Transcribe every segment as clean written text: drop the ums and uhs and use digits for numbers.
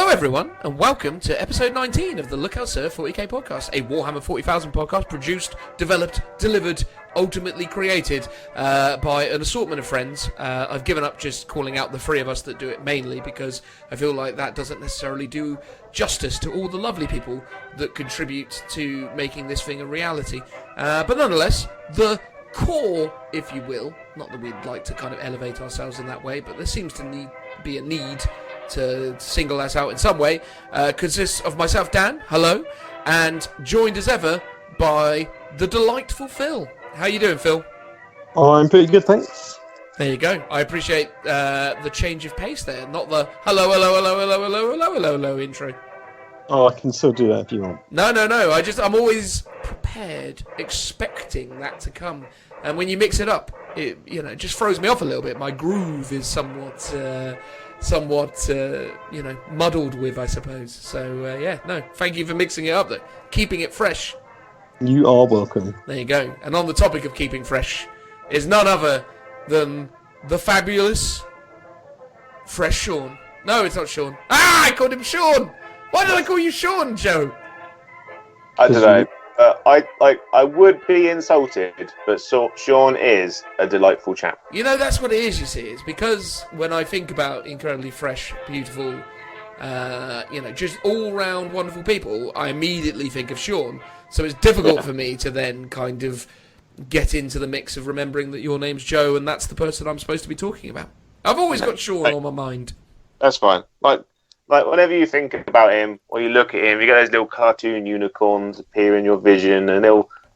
Hello everyone, and welcome to episode 19 of the Look Out Sir 40k podcast, a Warhammer 40,000 podcast produced, developed, delivered, ultimately created by an assortment of friends. I've given up just calling out the three of us that do it mainly because I feel like that doesn't necessarily do justice to all the lovely people that contribute to making this thing a reality. But nonetheless, the core, if you will, not that we'd like to kind of elevate ourselves in that way, but there seems to be a need to single us out in some way, consists of myself, Dan, hello, and joined as ever by the delightful Phil. How you doing, Phil? Oh, I'm pretty good, thanks. There you go. I appreciate the change of pace there, not the hello, hello, hello, hello, hello, hello, hello, hello intro. Oh, I can still do that if you want. No. I'm always prepared, expecting that to come. And when you mix it up, it just throws me off a little bit. My groove is somewhat muddled with, I suppose. So, thank you for mixing it up, though. Keeping it fresh. You are welcome. There you go. And on the topic of keeping fresh is none other than the fabulous Fresh Sean. No, it's not Sean. I called him Sean! Why did I call you Sean, Joe? I don't know. I would be insulted, but Sean is a delightful chap. You know, that's what it is, you see. It's because when I think about incredibly fresh, beautiful, just all-round wonderful people, I immediately think of Sean. So it's difficult for me to then kind of get into the mix of remembering that your name's Joe and that's the person I'm supposed to be talking about. I've always got Sean on my mind. That's fine. Like whenever you think about him or you look at him, you get those little cartoon unicorns appear in your vision and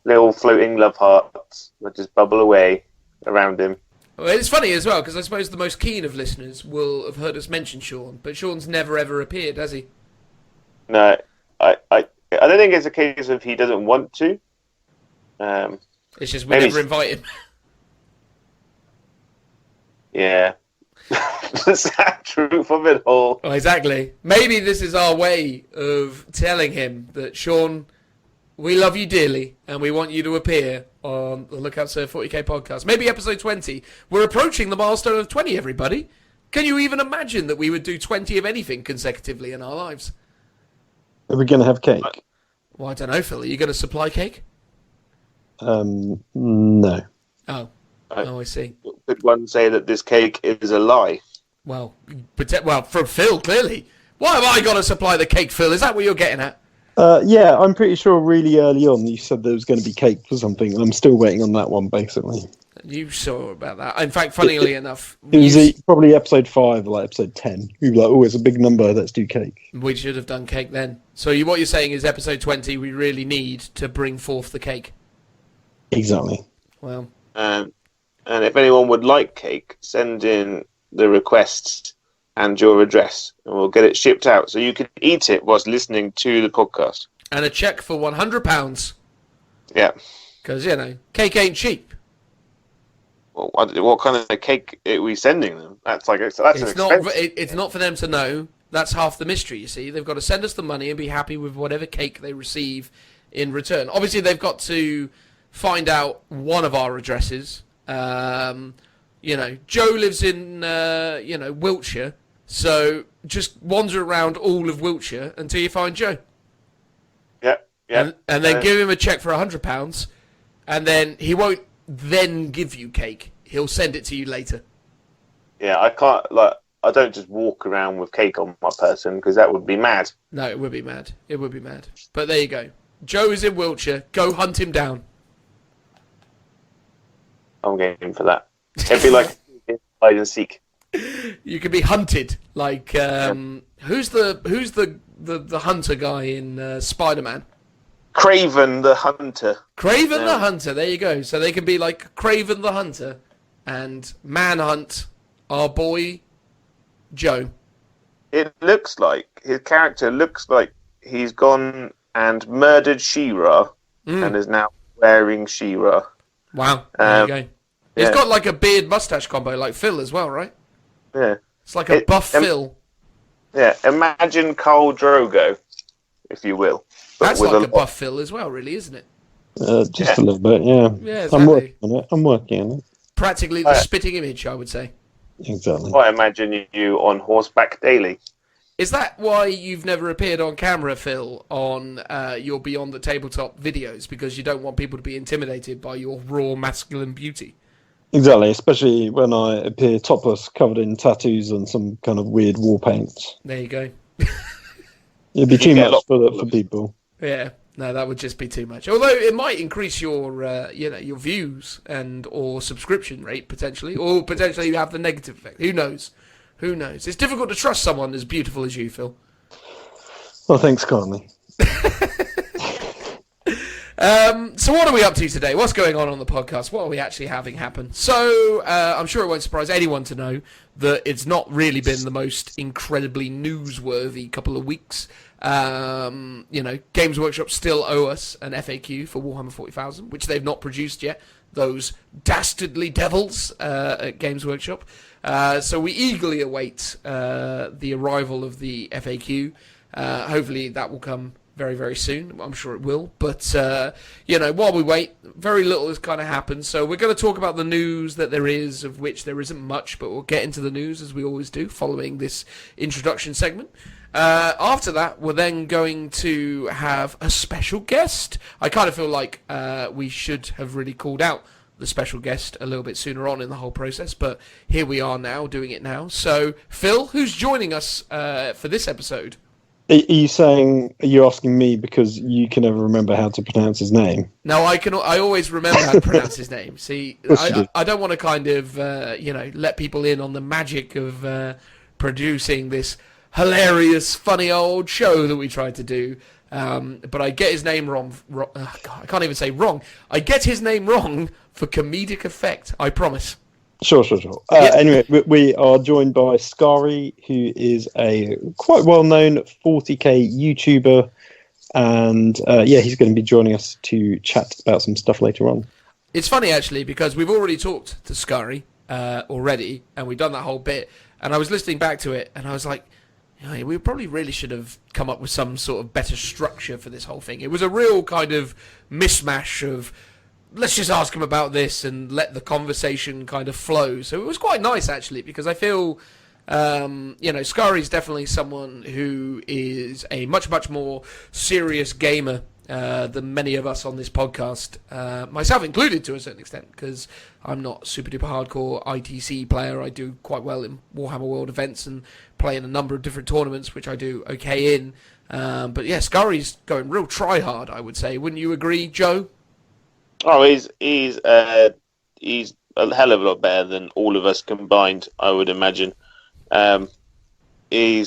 little floating love hearts that just bubble away around him. Well, it's funny as well because I suppose the most keen of listeners will have heard us mention Sean, but Sean's never ever appeared, has he? No, I don't think it's a case of he doesn't want to. It's just we never invite him. Yeah. The sad truth of it all. Oh, exactly. Maybe this is our way of telling him that, Sean, we love you dearly and we want you to appear on the Look Out Sir 40k podcast. Maybe episode 20. We're approaching the milestone of 20, everybody. Can you even imagine that we would do 20 of anything consecutively in our lives? Are we going to have cake? Well, I don't know, Phil. Are you going to supply cake? No. Oh, I see. Could one say that this cake is a lie? Well, from Phil, clearly. Why have I got to supply the cake, Phil? Is that what you're getting at? Yeah, I'm pretty sure really early on you said there was going to be cake for something. I'm still waiting on that one, basically. You saw about that. In fact, funnily enough... It was probably episode 5 or like episode 10. We were like, oh, it's a big number, let's do cake. We should have done cake then. So what you're saying is episode 20, we really need to bring forth the cake. Exactly. Well... And if anyone would like cake, send in the request and your address, and we'll get it shipped out so you can eat it whilst listening to the podcast. And a cheque for £100. Yeah. Because, cake ain't cheap. Well, what kind of cake are we sending them? That's an expensive. It's not for them to know. That's half the mystery, you see. They've got to send us the money and be happy with whatever cake they receive in return. Obviously, they've got to find out one of our addresses. Joe lives in, Wiltshire, so just wander around all of Wiltshire until you find Joe. Yeah. And then give him a cheque for £100, and then he won't then give you cake. He'll send it to you later. Yeah, I can't, I don't just walk around with cake on my person, because that would be mad. No, it would be mad. But there you go. Joe is in Wiltshire. Go hunt him down. I'm game for that. It'd be like hide and seek. You could be hunted. Like who's the hunter guy in Spider-Man? Craven the Hunter. Craven the Hunter. There you go. So they can be like Craven the Hunter and manhunt our boy Joe. It looks like his character looks like he's gone and murdered She-Ra and is now wearing She-Ra. Wow, there you go. He's got like a beard mustache combo like Phil as well, right? Yeah. It's like a buff Phil. Yeah, imagine Khal Drogo, if you will. That's like a buff Phil as well, really, isn't it? Just a little bit, yeah. Yeah, exactly. I'm working on it. Practically the spitting image, I would say. Exactly. I imagine you on horseback daily. Is that why you've never appeared on camera, Phil, on your Beyond the Tabletop videos? Because you don't want people to be intimidated by your raw masculine beauty? Exactly, especially when I appear topless, covered in tattoos and some kind of weird war paints. There you go. It'd be too much for people. Yeah, no, that would just be too much. Although it might increase your, your views and or subscription rate potentially, or potentially you have the negative effect. Who knows? Who knows? It's difficult to trust someone as beautiful as you, Phil. Well, thanks kindly. So what are we up to today? What's going on the podcast? What are we actually having happen? So I'm sure it won't surprise anyone to know that it's not really been the most incredibly newsworthy couple of weeks. Games Workshop still owe us an FAQ for Warhammer 40,000, which they've not produced yet. Those dastardly devils at Games Workshop. So we eagerly await the arrival of the FAQ. Hopefully that will come very, very soon. I'm sure it will. But, while we wait, very little has kind of happened. So we're going to talk about the news that there is, of which there isn't much, but we'll get into the news as we always do, following this introduction segment. After that, we're then going to have a special guest. I kind of feel like we should have really called out the special guest a little bit sooner on in the whole process, but here we are now, doing it now. So, Phil, who's joining us for this episode? Are you asking me because you can never remember how to pronounce his name? No, I always remember how to pronounce his name. See, I don't want to kind of, let people in on the magic of producing this hilarious, funny old show that we tried to do. But I get his name wrong. God, I can't even say wrong. I get his name wrong for comedic effect, I promise. Sure. Anyway, we are joined by Skari, who is a quite well-known 40k YouTuber, and he's going to be joining us to chat about some stuff later on. It's funny, actually, because we've already talked to Skari already, and we've done that whole bit, and I was listening back to it, and I was like, we probably really should have come up with some sort of better structure for this whole thing. It was a real kind of mishmash of, let's just ask him about this and let the conversation kind of flow. So it was quite nice, actually, because I feel, Skari's definitely someone who is a much, much more serious gamer than many of us on this podcast, myself included to a certain extent, because I'm not super duper hardcore ITC player. I do quite well in Warhammer World events and play in a number of different tournaments, which I do okay in. But yeah, Skari's going real try hard, I would say. Wouldn't you agree, Joe? Oh, he's a hell of a lot better than all of us combined, I would imagine. He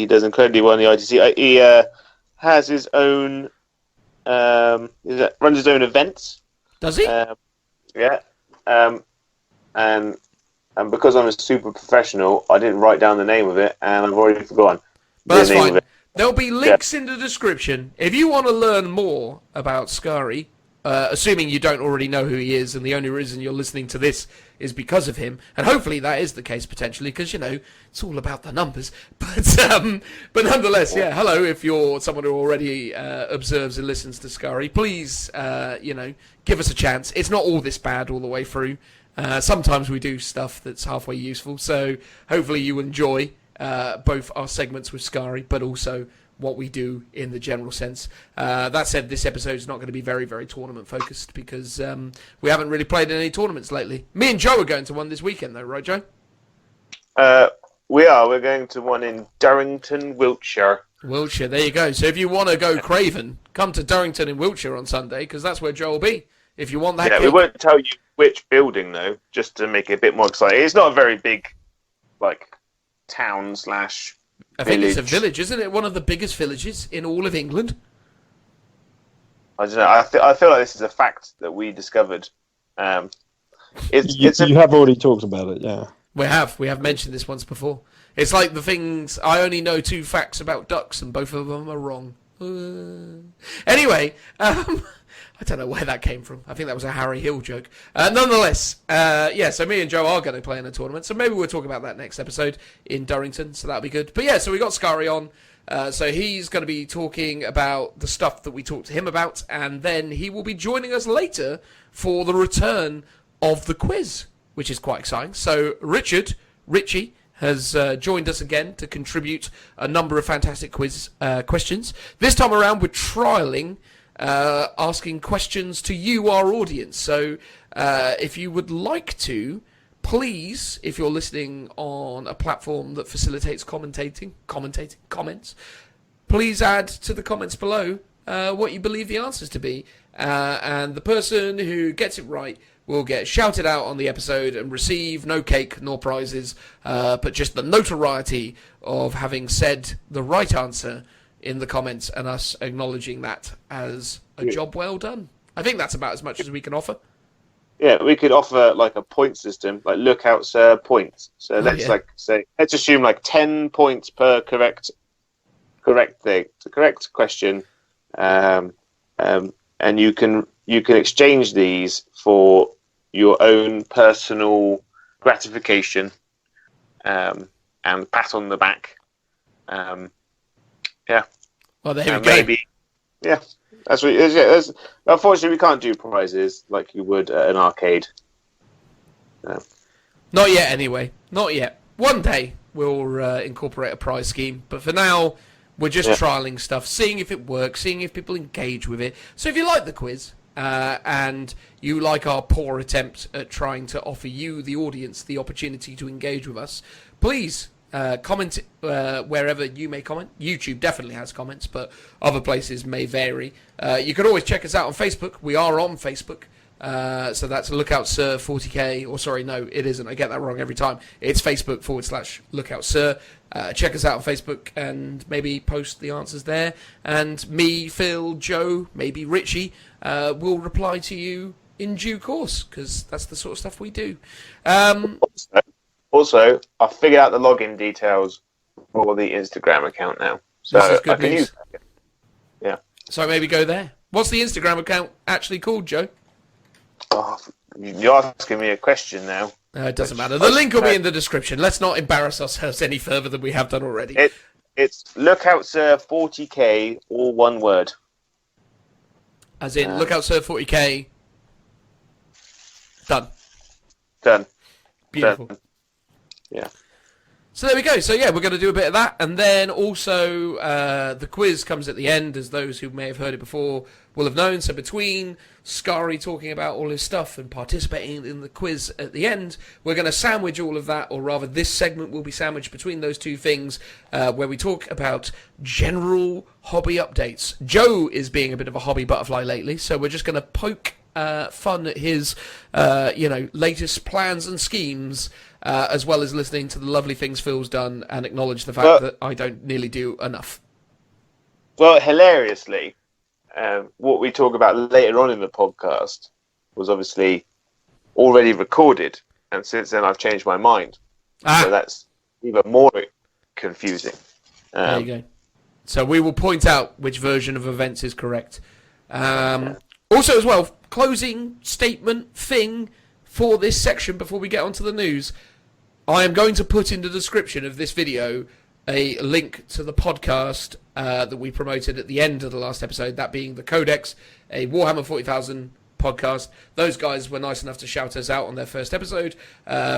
does incredibly well in the ITC. He has his own runs his own events. Does he? Yeah. And because I'm a super professional, I didn't write down the name of it, and I've already forgotten. But that's fine. There'll be links in the description if you want to learn more about Skari. Assuming you don't already know who he is, and the only reason you're listening to this is because of him, and hopefully that is the case potentially, because it's all about the numbers. But nonetheless, hello. If you're someone who already observes and listens to Skari, please, give us a chance. It's not all this bad all the way through. Sometimes we do stuff that's halfway useful, so hopefully you enjoy both our segments with Skari, but also what we do in the general sense. That said, this episode is not going to be very, very tournament focused because we haven't really played in any tournaments lately. Me and Joe are going to one this weekend though, right, Joe? We are. We're going to one in Durrington, Wiltshire. Wiltshire, there you go. So if you want to go craven, come to Durrington in Wiltshire on Sunday, because that's where Joe will be. If you want that we won't tell you which building though, just to make it a bit more exciting. It's not a very big, town / I think it's a village, isn't it? One of the biggest villages in all of England. I don't know. I feel like this is a fact that we discovered. You have already talked about it, yeah. We have mentioned this once before. It's like the things, I only know 2 facts about ducks, and both of them are wrong. Anyway, I don't know where that came from. I think that was a Harry Hill joke. Nonetheless, so me and Joe are going to play in a tournament. So maybe we'll talk about that next episode in Durrington. So that'll be good. But yeah, so we got Skari on. So he's going to be talking about the stuff that we talked to him about. And then he will be joining us later for the return of the quiz, which is quite exciting. So Richie, has joined us again to contribute a number of fantastic questions. This time around, we're trialling asking questions to you, our audience. So if you would like to, please, if you're listening on a platform that facilitates commentating comments, please add to the comments below what you believe the answers to be. And the person who gets it right will get shouted out on the episode and receive no cake nor prizes, but just the notoriety of having said the right answer in the comments and us acknowledging that as a job well done. I think that's about as much as we can offer. Yeah, we could offer like a point system, like look out, sir, points. So let's let's assume like 10 points per correct thing, the correct question, and you can exchange these for your own personal gratification and pat on the back. Well, there we go. Maybe, that's what it is. Yeah, unfortunately, we can't do prizes like you would at an arcade. Not yet, anyway. Not yet. One day we'll incorporate a prize scheme, but for now, we're just trialing stuff, seeing if it works, seeing if people engage with it. So if you like the quiz and you like our poor attempt at trying to offer you, the audience, the opportunity to engage with us, please comment wherever you may comment. YouTube definitely has comments, but other places may vary. You can always check us out on Facebook. We are on Facebook. So that's Lookout Sir 40k, or sorry, no, it isn't. I get that wrong every time. It's Facebook/Lookout Sir. Check us out on Facebook and maybe post the answers there. And me, Phil, Joe, maybe Richie will reply to you in due course, because that's the sort of stuff we do. Also, I figured out the login details for the Instagram account now, so this is good I can news. use that. Yeah. So maybe go there. What's the Instagram account actually called, Joe? Oh, you're asking me a question now. It doesn't matter. The link will be in the description. Let's not embarrass ourselves any further than we have done already. It's Lookout Sir 40k, all one word. As in, Lookout Sir 40k. Done. Beautiful. Done. Yeah. So there we go. So yeah, we're going to do a bit of that, and then also the quiz comes at the end, as those who may have heard it before will have known. So between Skari talking about all his stuff and participating in the quiz at the end, we're going to sandwich all of that, or rather this segment will be sandwiched between those two things, where we talk about general hobby updates. Joe is being a bit of a hobby butterfly lately, so we're just going to poke fun at his latest plans and schemes, as well as listening to the lovely things Phil's done and acknowledge the fact that I don't nearly do enough. Well, hilariously, what we talk about later on in the podcast was obviously already recorded, and since then I've changed my mind. So that's even more confusing. There you go. So we will point out which version of events is correct. Also, as well, closing statement thing for this section before we get onto the news. I am going to put in the description of this video a link to the podcast that we promoted at the end of the last episode, that being the Codex, a Warhammer 40,000 podcast. Those guys were nice enough to shout us out on their first episode.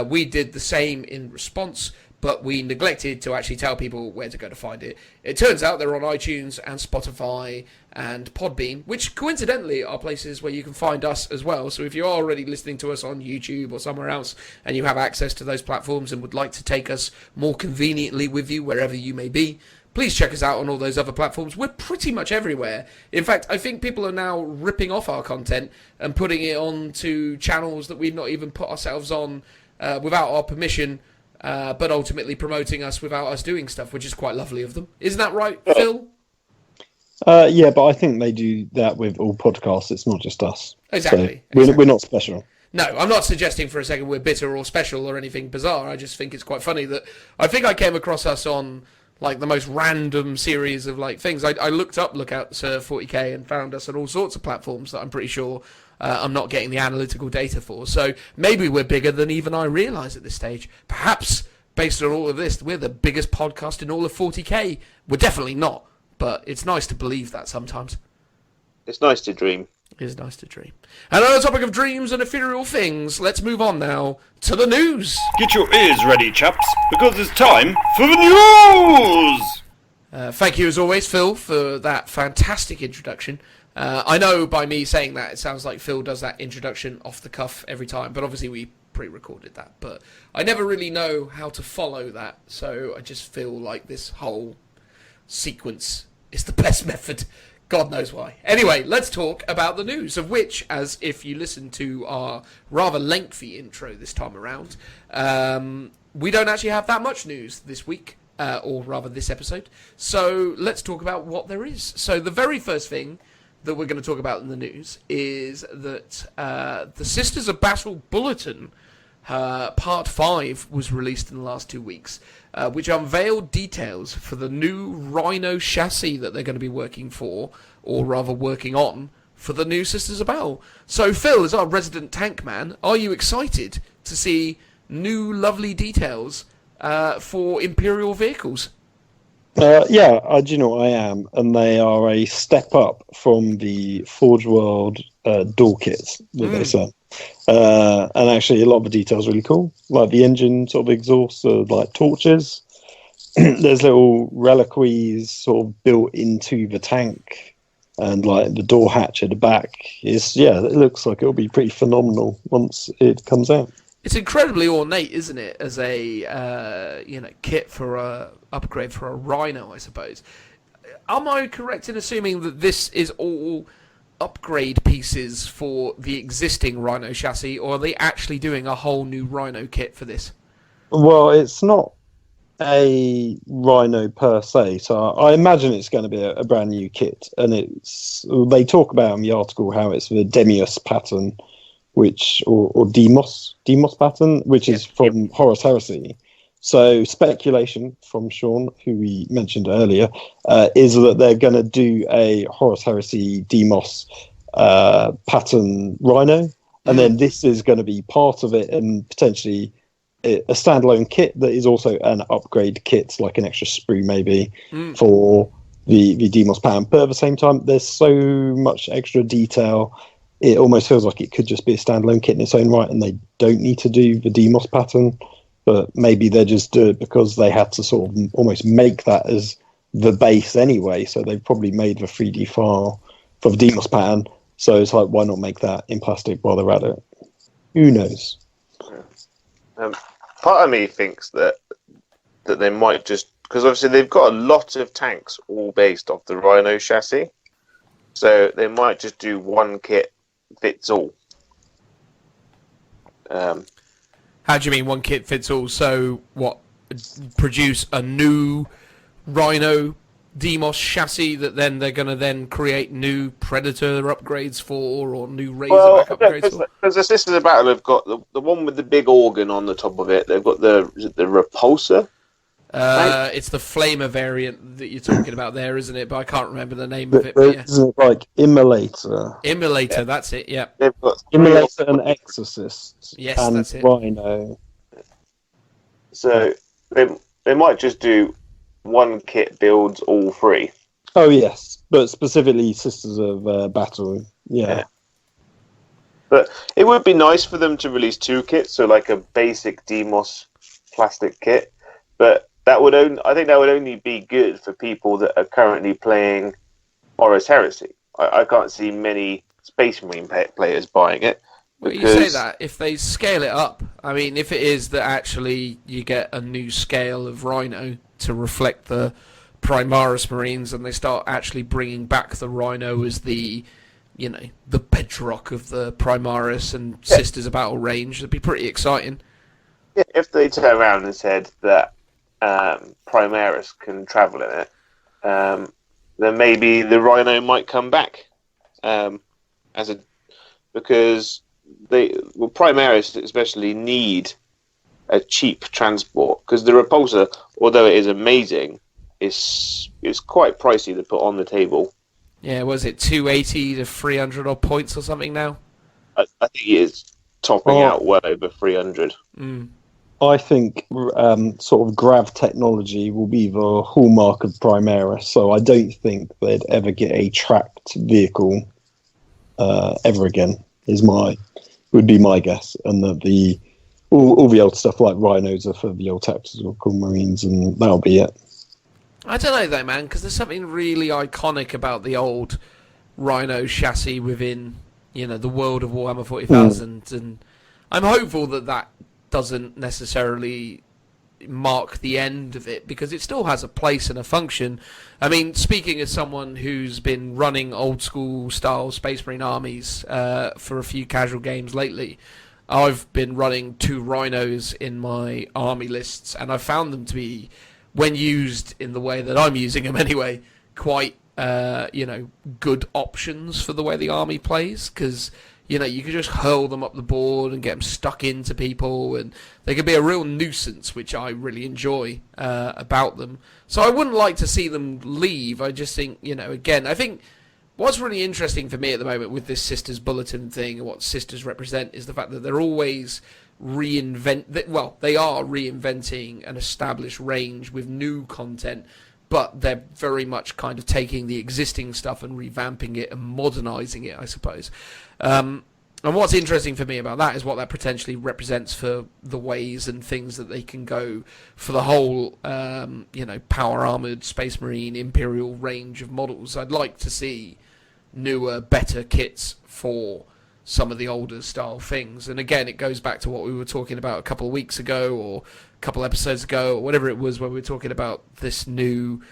We did the same in response, but we neglected to actually tell people where to go to find it. It turns out they're on iTunes and Spotify and Podbean, which coincidentally are places where you can find us as well. So if you're already listening to us on YouTube or somewhere else and you have access to those platforms and would like to take us more conveniently with you wherever you may be, please check us out on all those other platforms. We're pretty much everywhere. In fact, I think people are now ripping off our content and putting it onto channels that we've not even put ourselves on without our permission, but ultimately promoting us without us doing stuff, which is quite lovely of them. Isn't that right, Phil? Yeah, but I think they do that with all podcasts. It's not just us. Exactly. So we're not special. No, I'm not suggesting for a second we're bitter or special or anything bizarre. I just think it's quite funny that I think I came across us on like the most random series of like things. I looked up Lookout Sir 40k and found us on all sorts of platforms that I'm pretty sure I'm not getting the analytical data for. So maybe we're bigger than even I realise at this stage. Perhaps, based on all of this, we're the biggest podcast in all of 40k. We're definitely not, but it's nice to believe that sometimes. It's nice to dream. It is nice to dream. And on the topic of dreams and ethereal things, let's move on now to the news. Get your ears ready, chaps, because it's time for the news! Thank you, as always, Phil, for that fantastic introduction. I know by me saying that, it sounds like Phil does that introduction off the cuff every time, but obviously we pre-recorded that. But I never really know how to follow that, so I just feel like this whole sequence is the best method. God knows why. Anyway, let's talk about the news, of which, as if you listen to our rather lengthy intro this time around, we don't actually have that much news this week. Or rather this episode. So let's talk about what there is. So the very first thing that we're going to talk about in the news is that the Sisters of Battle Bulletin Part 5 was released in the last 2 weeks, which unveiled details for the new Rhino chassis that they're going to be working for, or rather working on, for the new Sisters of Battle. So Phil, as our resident tank man, are you excited to see new lovely details for Imperial vehicles? Yeah, do you know I am, and they are a step up from the Forge World door kits that they sent. And actually, a lot of the details are really cool, like the engine sort of exhausts are like torches. There's little reliquaries sort of built into the tank, and like the door hatch at the back is it looks like it'll be pretty phenomenal once it comes out. It's incredibly ornate, isn't it, as a kit for a upgrade for a Rhino, I suppose. Am I correct in assuming that this is all upgrade pieces for the existing Rhino chassis, or are they actually doing a whole new Rhino kit for this? Well, it's not a Rhino per se, so I imagine it's going to be a brand new kit. And they talk about in the article how it's the Demius pattern, or Demos pattern, which is from Horus Heresy. So speculation from Sean, who we mentioned earlier, is that they're going to do a Horus Heresy Demos pattern Rhino, and then this is going to be part of it, and potentially a standalone kit that is also an upgrade kit, like an extra sprue maybe for the Demos pattern. But at the same time, there's so much extra detail. It almost feels like it could just be a standalone kit in its own right, and they don't need to do the Demos pattern. But maybe they just do it because they had to sort of almost make that as the base anyway. So they've probably made the 3D file for the Demos pattern. So it's like, why not make that in plastic while they're at it? Who knows? Part of me thinks that they might just, because obviously they've got a lot of tanks all based off the Rhino chassis. So they might just do one kit fits all. How do you mean one kit fits all? So what? Produce a new Rhino Demos chassis that then they're going to create new Predator upgrades for, or new Razorback upgrades for? Because the Sisters of Battle have got the one with the big organ on the top of it. They've got the Repulsor. It's the Flamer variant that you're talking about there, isn't it? But I can't remember the name of it. But isn't it like Immolator? Immolator, that's it, yeah. They've got Immolator and Exorcist. Yes, and that's it. Rhino. So they might just do one kit builds all three. Oh, yes. But specifically Sisters of Battle. Yeah. But it would be nice for them to release two kits, so like a basic Demos plastic kit. But I think that would only be good for people that are currently playing Horus Heresy. I can't see many Space Marine players buying it. Well, you say that, if they scale it up, I mean, if it is that actually you get a new scale of Rhino to reflect the Primaris Marines, and they start actually bringing back the Rhino as the bedrock of the Primaris and Sisters of Battle range, it'd be pretty exciting. Yeah, if they turn around and said that Primaris can travel in it, then maybe the Rhino might come back because Primaris especially need a cheap transport, because the Repulsor, although it is amazing, is quite pricey to put on the table. Yeah, was it 280 to 300 odd points or something now? I think it is topping out well over 300. I think sort of grav technology will be the hallmark of Primaris, so I don't think they'd ever get a tracked vehicle. ever again. Would be my guess, and that all the old stuff like Rhinos are for the old Tactical Marines, and that'll be it. I don't know though, man, because there's something really iconic about the old Rhino chassis within, the world of Warhammer 40,000, and I'm hopeful that doesn't necessarily mark the end of it, because it still has a place and a function. I mean, speaking as someone who's been running old school style Space Marine armies for a few casual games lately, I've been running 2 Rhinos in my army lists, and I've found them to be, when used in the way that I'm using them anyway, quite good options for the way the army plays, because you can just hurl them up the board and get them stuck into people, and they can be a real nuisance, which I really enjoy about them. So I wouldn't like to see them leave. I just think, again, I think what's really interesting for me at the moment with this Sisters Bulletin thing and what Sisters represent is the fact that they're always they are reinventing an established range with new content, but they're very much kind of taking the existing stuff and revamping it and modernising it, I suppose. And what's interesting for me about that is what that potentially represents for the ways and things that they can go for the whole, power armoured Space Marine Imperial range of models. I'd like to see newer, better kits for some of the older style things. And again, it goes back to what we were talking about a couple of weeks ago or a couple of episodes ago or whatever it was when we were talking about this new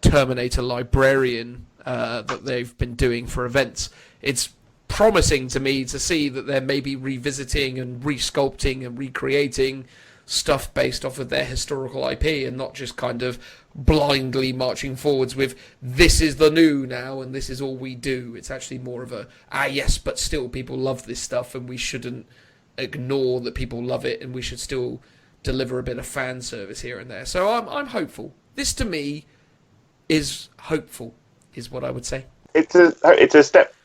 Terminator Librarian that they've been doing for events. It's promising to me to see that they're maybe revisiting and resculpting and recreating stuff based off of their historical IP and not just kind of blindly marching forwards with this is the new now and this is all we do. It's actually more of a yes, but still people love this stuff and we shouldn't ignore that people love it, and we should still deliver a bit of fan service here and there. So I'm hopeful. This to me is hopeful, is what I would say. It's a step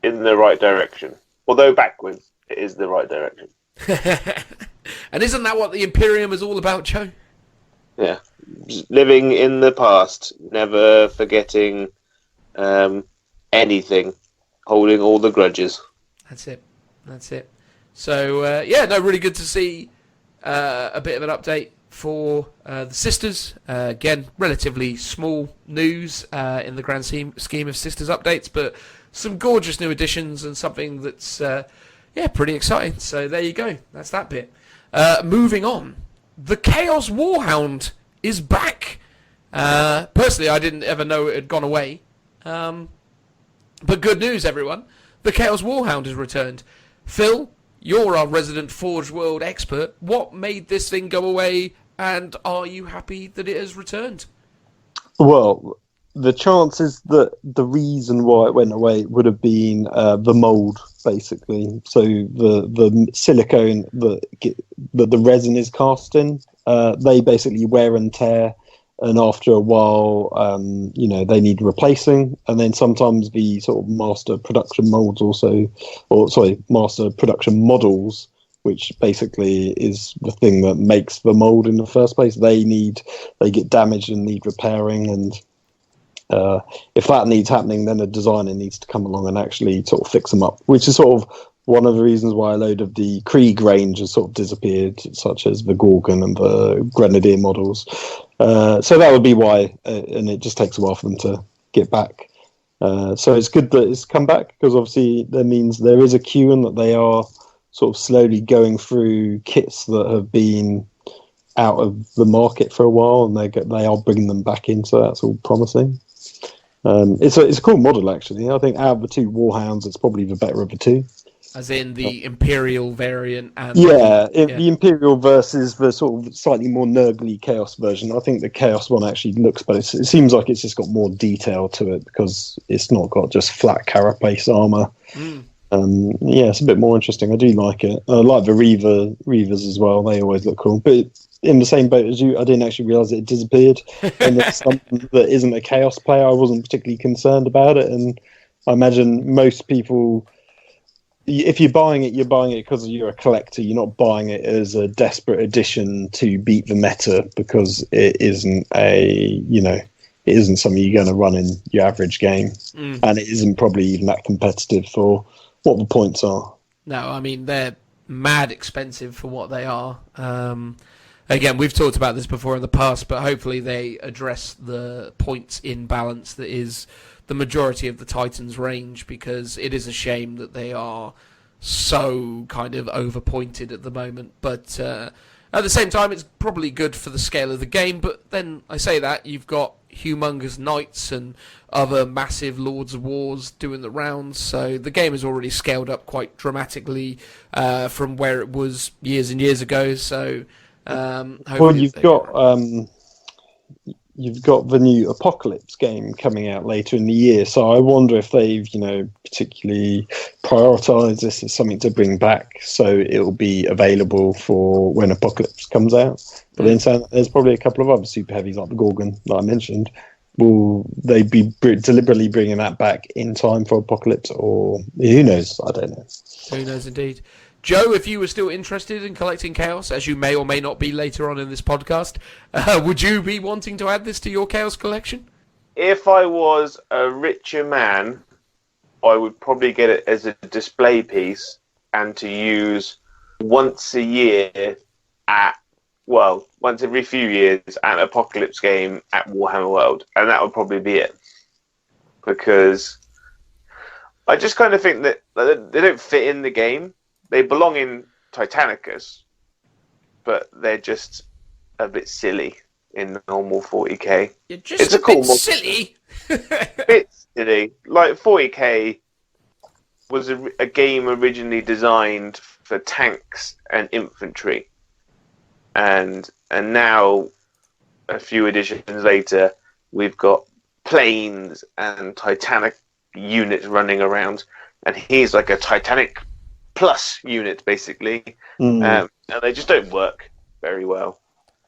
in the right direction. Although backwards, it is the right direction. And isn't that what the Imperium is all about, Joe? Yeah. Living in the past, never forgetting anything, holding all the grudges. That's it. So, really good to see a bit of an update for the Sisters. Again, relatively small news in the grand scheme of Sisters updates, but some gorgeous new additions and something that's pretty exciting. So there you go. That's that bit. Moving on, the Chaos Warhound is back. Personally, I didn't ever know it had gone away. But good news, everyone. The Chaos Warhound has returned. Phil, you're our resident Forge World expert. What made this thing go away, and are you happy that it has returned? Well, the chances that the reason why it went away would have been the mold, basically. So the silicone that the resin is cast in, they basically wear and tear, and after a while, they need replacing. And then sometimes the sort of master production master production models, which basically is the thing that makes the mold in the first place, they get damaged and need repairing. And if that needs happening, then a designer needs to come along and actually sort of fix them up, which is sort of one of the reasons why a load of the Krieg range has sort of disappeared, such as the Gorgon and the Grenadier models. So that would be why, and it just takes a while for them to get back. So it's good that it's come back, because obviously that means there is a queue and that they are sort of slowly going through kits that have been out of the market for a while, and they are bringing them back in, so that's all promising. It's a cool model, actually. I think out of the 2 Warhounds, it's probably the better of the 2. As in the Imperial variant and... the Imperial versus the sort of slightly more nergly Chaos version. I think the Chaos one actually looks better. It seems like it's just got more detail to it, because it's not got just flat carapace armour. It's a bit more interesting. I do like it. I like the Reavers as well. They always look cool. But in the same boat as you, I didn't actually realise it disappeared. And there's something that isn't a Chaos player, I wasn't particularly concerned about it. And I imagine most people... If you're buying it because you're a collector. You're not buying it as a desperate addition to beat the meta, because it isn't a it isn't something you're going to run in your average game, and it isn't probably even that competitive for what the points are. No, I mean, they're mad expensive for what they are. Again, we've talked about this before in the past, but hopefully they address the points imbalance that is the majority of the Titans range, because it is a shame that they are so kind of overpointed at the moment. But at the same time, it's probably good for the scale of the game. But then I say that, you've got humongous knights and other massive Lords of Wars doing the rounds, so the game has already scaled up quite dramatically from where it was years and years ago. So well, you've got the new Apocalypse game coming out later in the year, so I wonder if they've particularly prioritised this as something to bring back, so it'll be available for when Apocalypse comes out. But then there's probably a couple of other super heavies like the Gorgon that I mentioned. Will they be deliberately bringing that back in time for Apocalypse, or who knows? I don't know. Who knows indeed. Joe, if you were still interested in collecting Chaos, as you may or may not be later on in this podcast, would you be wanting to add this to your Chaos collection? If I was a richer man, I would probably get it as a display piece and to use once a year once every few years at an Apocalypse game at Warhammer World. And that would probably be it. Because I just kind of think that they don't fit in the game. They belong in Titanicus, but they're just a bit silly in the normal 40k. You're just a bit silly. Bit silly. Like 40k was a game originally designed for tanks and infantry, and now a few editions later, we've got planes and Titanic units running around, and he's like a Titanic plus unit basically, and they just don't work very well.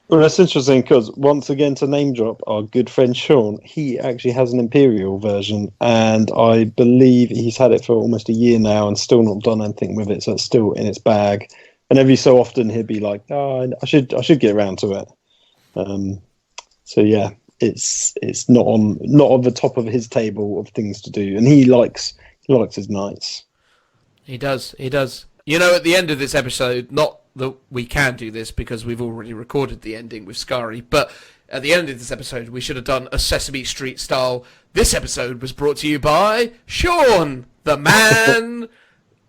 Well, that's interesting because once again, to name drop our good friend Sean, he actually has an Imperial version, and I believe he's had it for almost a year now and still not done anything with it, so it's still in its bag. And every so often he'd be like, "Oh, I should get around to it." So yeah, it's not on the top of his table of things to do, and he likes his knights. He does. At the end of this episode, not that we can do this because we've already recorded the ending with Skari, but at the end of this episode, we should have done a Sesame Street style. This episode was brought to you by Sean, the man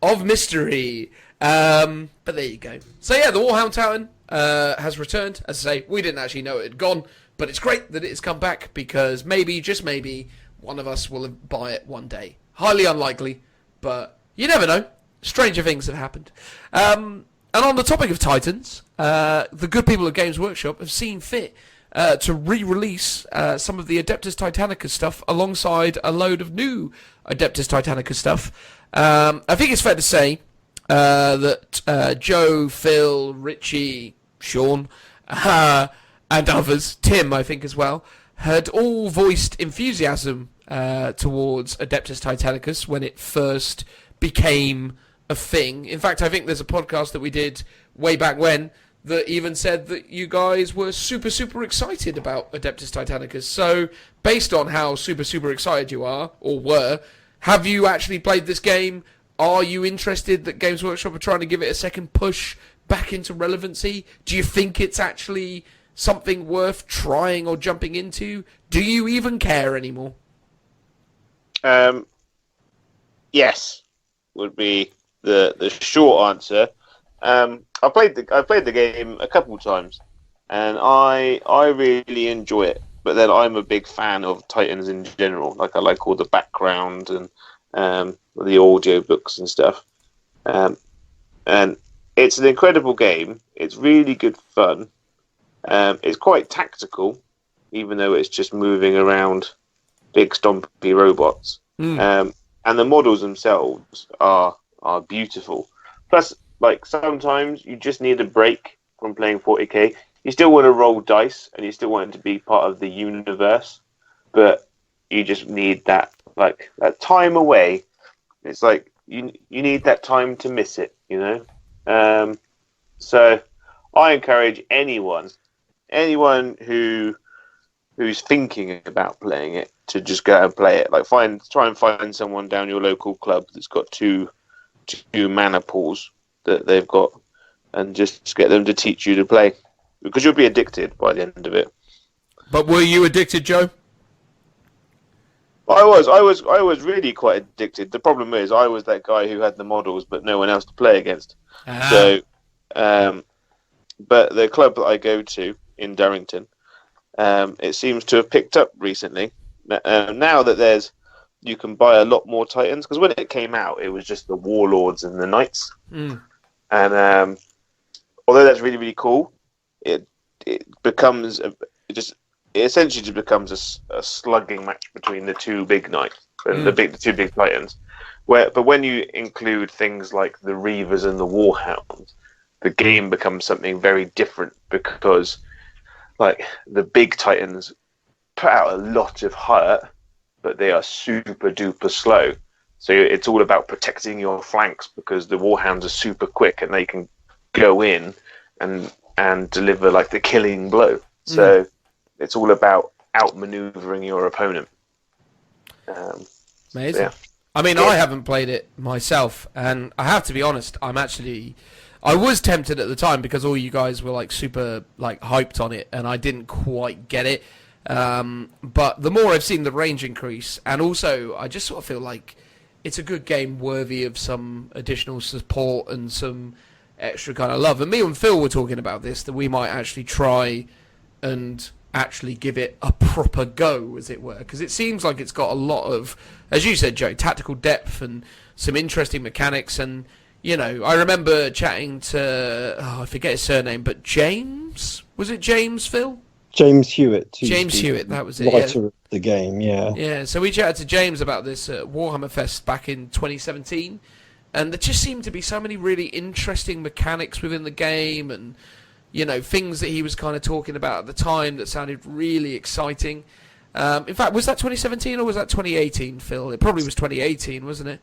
of mystery. But there you go. So yeah, the Warhound Titan has returned. As I say, we didn't actually know it had gone, but it's great that it has come back because maybe, just maybe, one of us will buy it one day. Highly unlikely, but you never know. Stranger things have happened. And on the topic of Titans, the good people at Games Workshop have seen fit to re-release some of the Adeptus Titanicus stuff alongside a load of new Adeptus Titanicus stuff. I think it's fair to say that Joe, Phil, Richie, Sean, and others, Tim I think as well, had all voiced enthusiasm towards Adeptus Titanicus when it first became a thing. In fact, I think there's a podcast that we did way back when that even said that you guys were super, super excited about Adeptus Titanicus. So, based on how super, super excited you are, or were, have you actually played this game? Are you interested that Games Workshop are trying to give it a second push back into relevancy? Do you think it's actually something worth trying or jumping into? Do you even care anymore? Yes, would be the short answer. I played the game a couple of times, and I really enjoy it. But then I'm a big fan of Titans in general. Like I like all the background and the audio books and stuff. And it's an incredible game. It's really good fun. It's quite tactical, even though it's just moving around big stompy robots. And the models themselves are beautiful. Plus, like, sometimes you just need a break from playing 40k. You still want to roll dice, and you still want it to be part of the universe, but you just need that time away. It's like you need that time to miss it, you know. So I encourage anyone who who's thinking about playing it to just go and play it. Like try and find someone down your local club that's got two mana pools that they've got, and just get them to teach you to play, because you'll be addicted by the end of it. But were you addicted, Joe? I was really quite addicted. The problem is I was that guy who had the models but no one else to play against. So, but the club that I go to in Durrington, it seems to have picked up recently. Now that you can buy a lot more Titans, because when it came out, it was just the Warlords and the Knights. And although that's really, really cool, it essentially just becomes a slugging match between the two big knights and the two big Titans. But when you include things like the Reavers and the Warhounds, the game becomes something very different, because like the big Titans put out a lot of hurt, but they are super duper slow. So it's all about protecting your flanks, because the Warhounds are super quick and they can go in and deliver like the killing blow. So it's all about outmaneuvering your opponent. Amazing. So, yeah. I mean, I haven't played it myself, and I have to be honest, I was tempted at the time because all you guys were like super like hyped on it, and I didn't quite get it. But the more I've seen the range increase, and also I just sort of feel like it's a good game worthy of some additional support and some extra kind of love. And me and Phil were talking about this, that we might actually try and actually give it a proper go, as it were, because it seems like it's got a lot of, as you said, Joe, tactical depth and some interesting mechanics. And you know, I remember chatting to I forget his surname, but James, was it James, Phil? James Hewitt. James Hewitt, that was it. Writer of the game, yeah. Yeah, so we chatted to James about this at Warhammer Fest back in 2017, and there just seemed to be so many really interesting mechanics within the game, and you know, things that he was kind of talking about at the time that sounded really exciting. In fact, was that 2017 or was that 2018, Phil? It probably was 2018, wasn't it?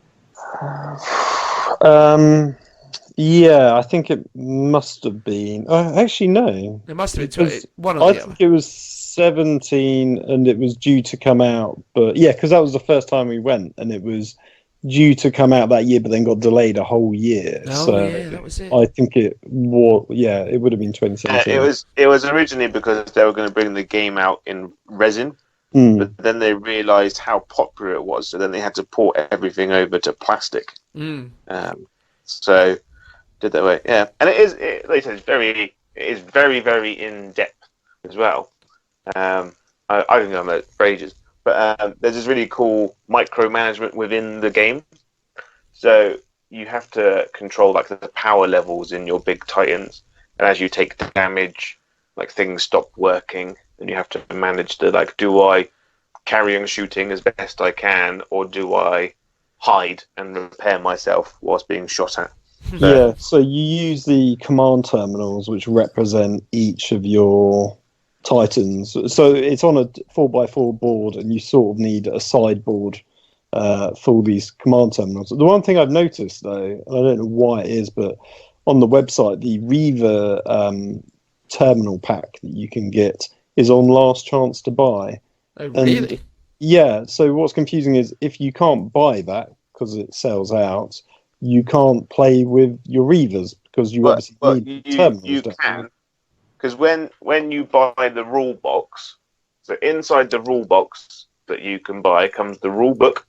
Yeah, I think it must have been. Actually, no. It must have been one or the I other. think it was 17, and it was due to come out. But yeah, because that was the first time we went, and it was due to come out that year, but then got delayed a whole year. Oh, so yeah, that was it. I think it would have been 2017. It was originally because they were going to bring the game out in resin, but then they realised how popular it was, so then they had to port everything over to plastic. So did that way, yeah. And like I said, it is very, very in depth as well. I can go on that for ages. But there's this really cool micromanagement within the game. So you have to control like the power levels in your big Titans, and as you take damage, like things stop working, and you have to manage the like, do I carry on shooting as best I can, or do I hide and repair myself whilst being shot at? Yeah, so you use the command terminals, which represent each of your Titans. So it's on a 4x4 board, and you sort of need a sideboard for these command terminals. The one thing I've noticed, though, and I don't know why it is, but on the website, the Reaver terminal pack that you can get is on last chance to buy. Oh, really? And, yeah, so what's confusing is if you can't buy that because it sells out, you can't play with your Reavers, because you obviously need terminals. You can. Because when you buy the rule box, so inside the rule box that you can buy comes the rule book,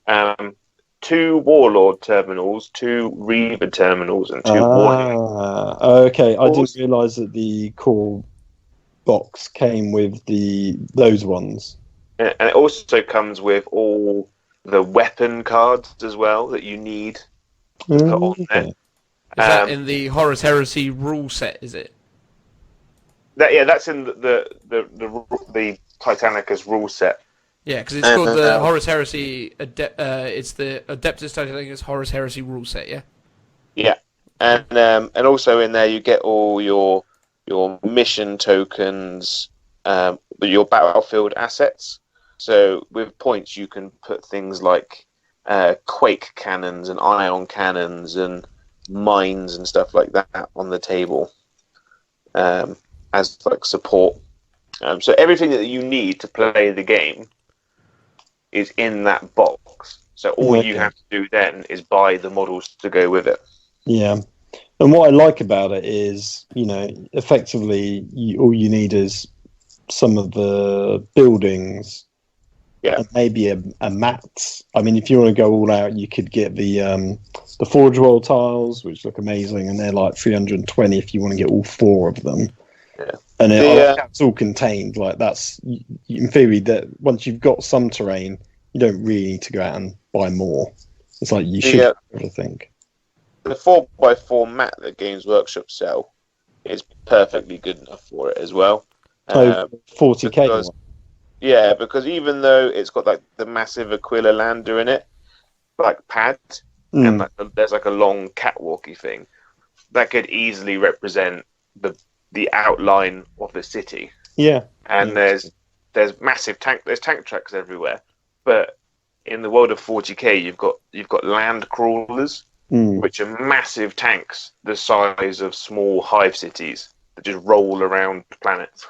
2 Warlord terminals, 2 Reaver terminals, and 2 Warhammer. Okay, I didn't realise that the core box came with those ones. And it also comes with all the weapon cards as well that you need to put on there. Is that in the Horus Heresy rule set, is it? That's in the Titanicus rule set. Yeah, because it's called the Horus Heresy. It's the Adeptus Titanicus Horus Heresy rule set. Yeah. Yeah, and also in there you get all your mission tokens, your battlefield assets. So with points you can put things like quake cannons and ion cannons and mines and stuff like that on the table as like support. So everything that you need to play the game is in that box. So all you have to do then is buy the models to go with it. Yeah. And what I like about it is, effectively, all you need is some of the buildings, and maybe a mat. I mean, if you want to go all out, you could get the Forge World tiles, which look amazing, and they're like 320 if you want to get all 4 of them. Yeah. And it's all contained. Like that's in theory that once you've got some terrain, you don't really need to go out and buy more. It's like you should have everything. The 4x4 mat that Games Workshop sell is perfectly good enough for it as well. 40k. Because even though it's got like the massive Aquila lander in it, like pad, and like there's like a long catwalky thing, that could easily represent the outline of the city. Yeah. And there's massive tank tracks everywhere. But in the world of 40k, you've got land crawlers, which are massive tanks the size of small hive cities that just roll around planets.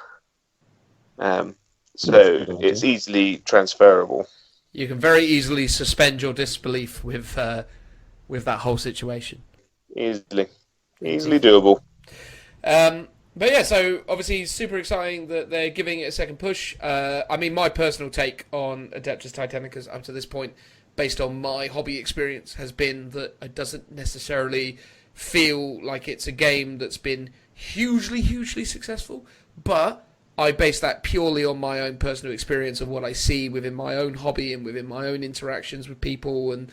So it's easily transferable. You can very easily suspend your disbelief with that whole situation. Easily doable. But yeah, so obviously super exciting that they're giving it a second push. I mean, my personal take on Adeptus Titanicus up to this point, based on my hobby experience, has been that it doesn't necessarily feel like it's a game that's been hugely successful, but I base that purely on my own personal experience of what I see within my own hobby and within my own interactions with people, and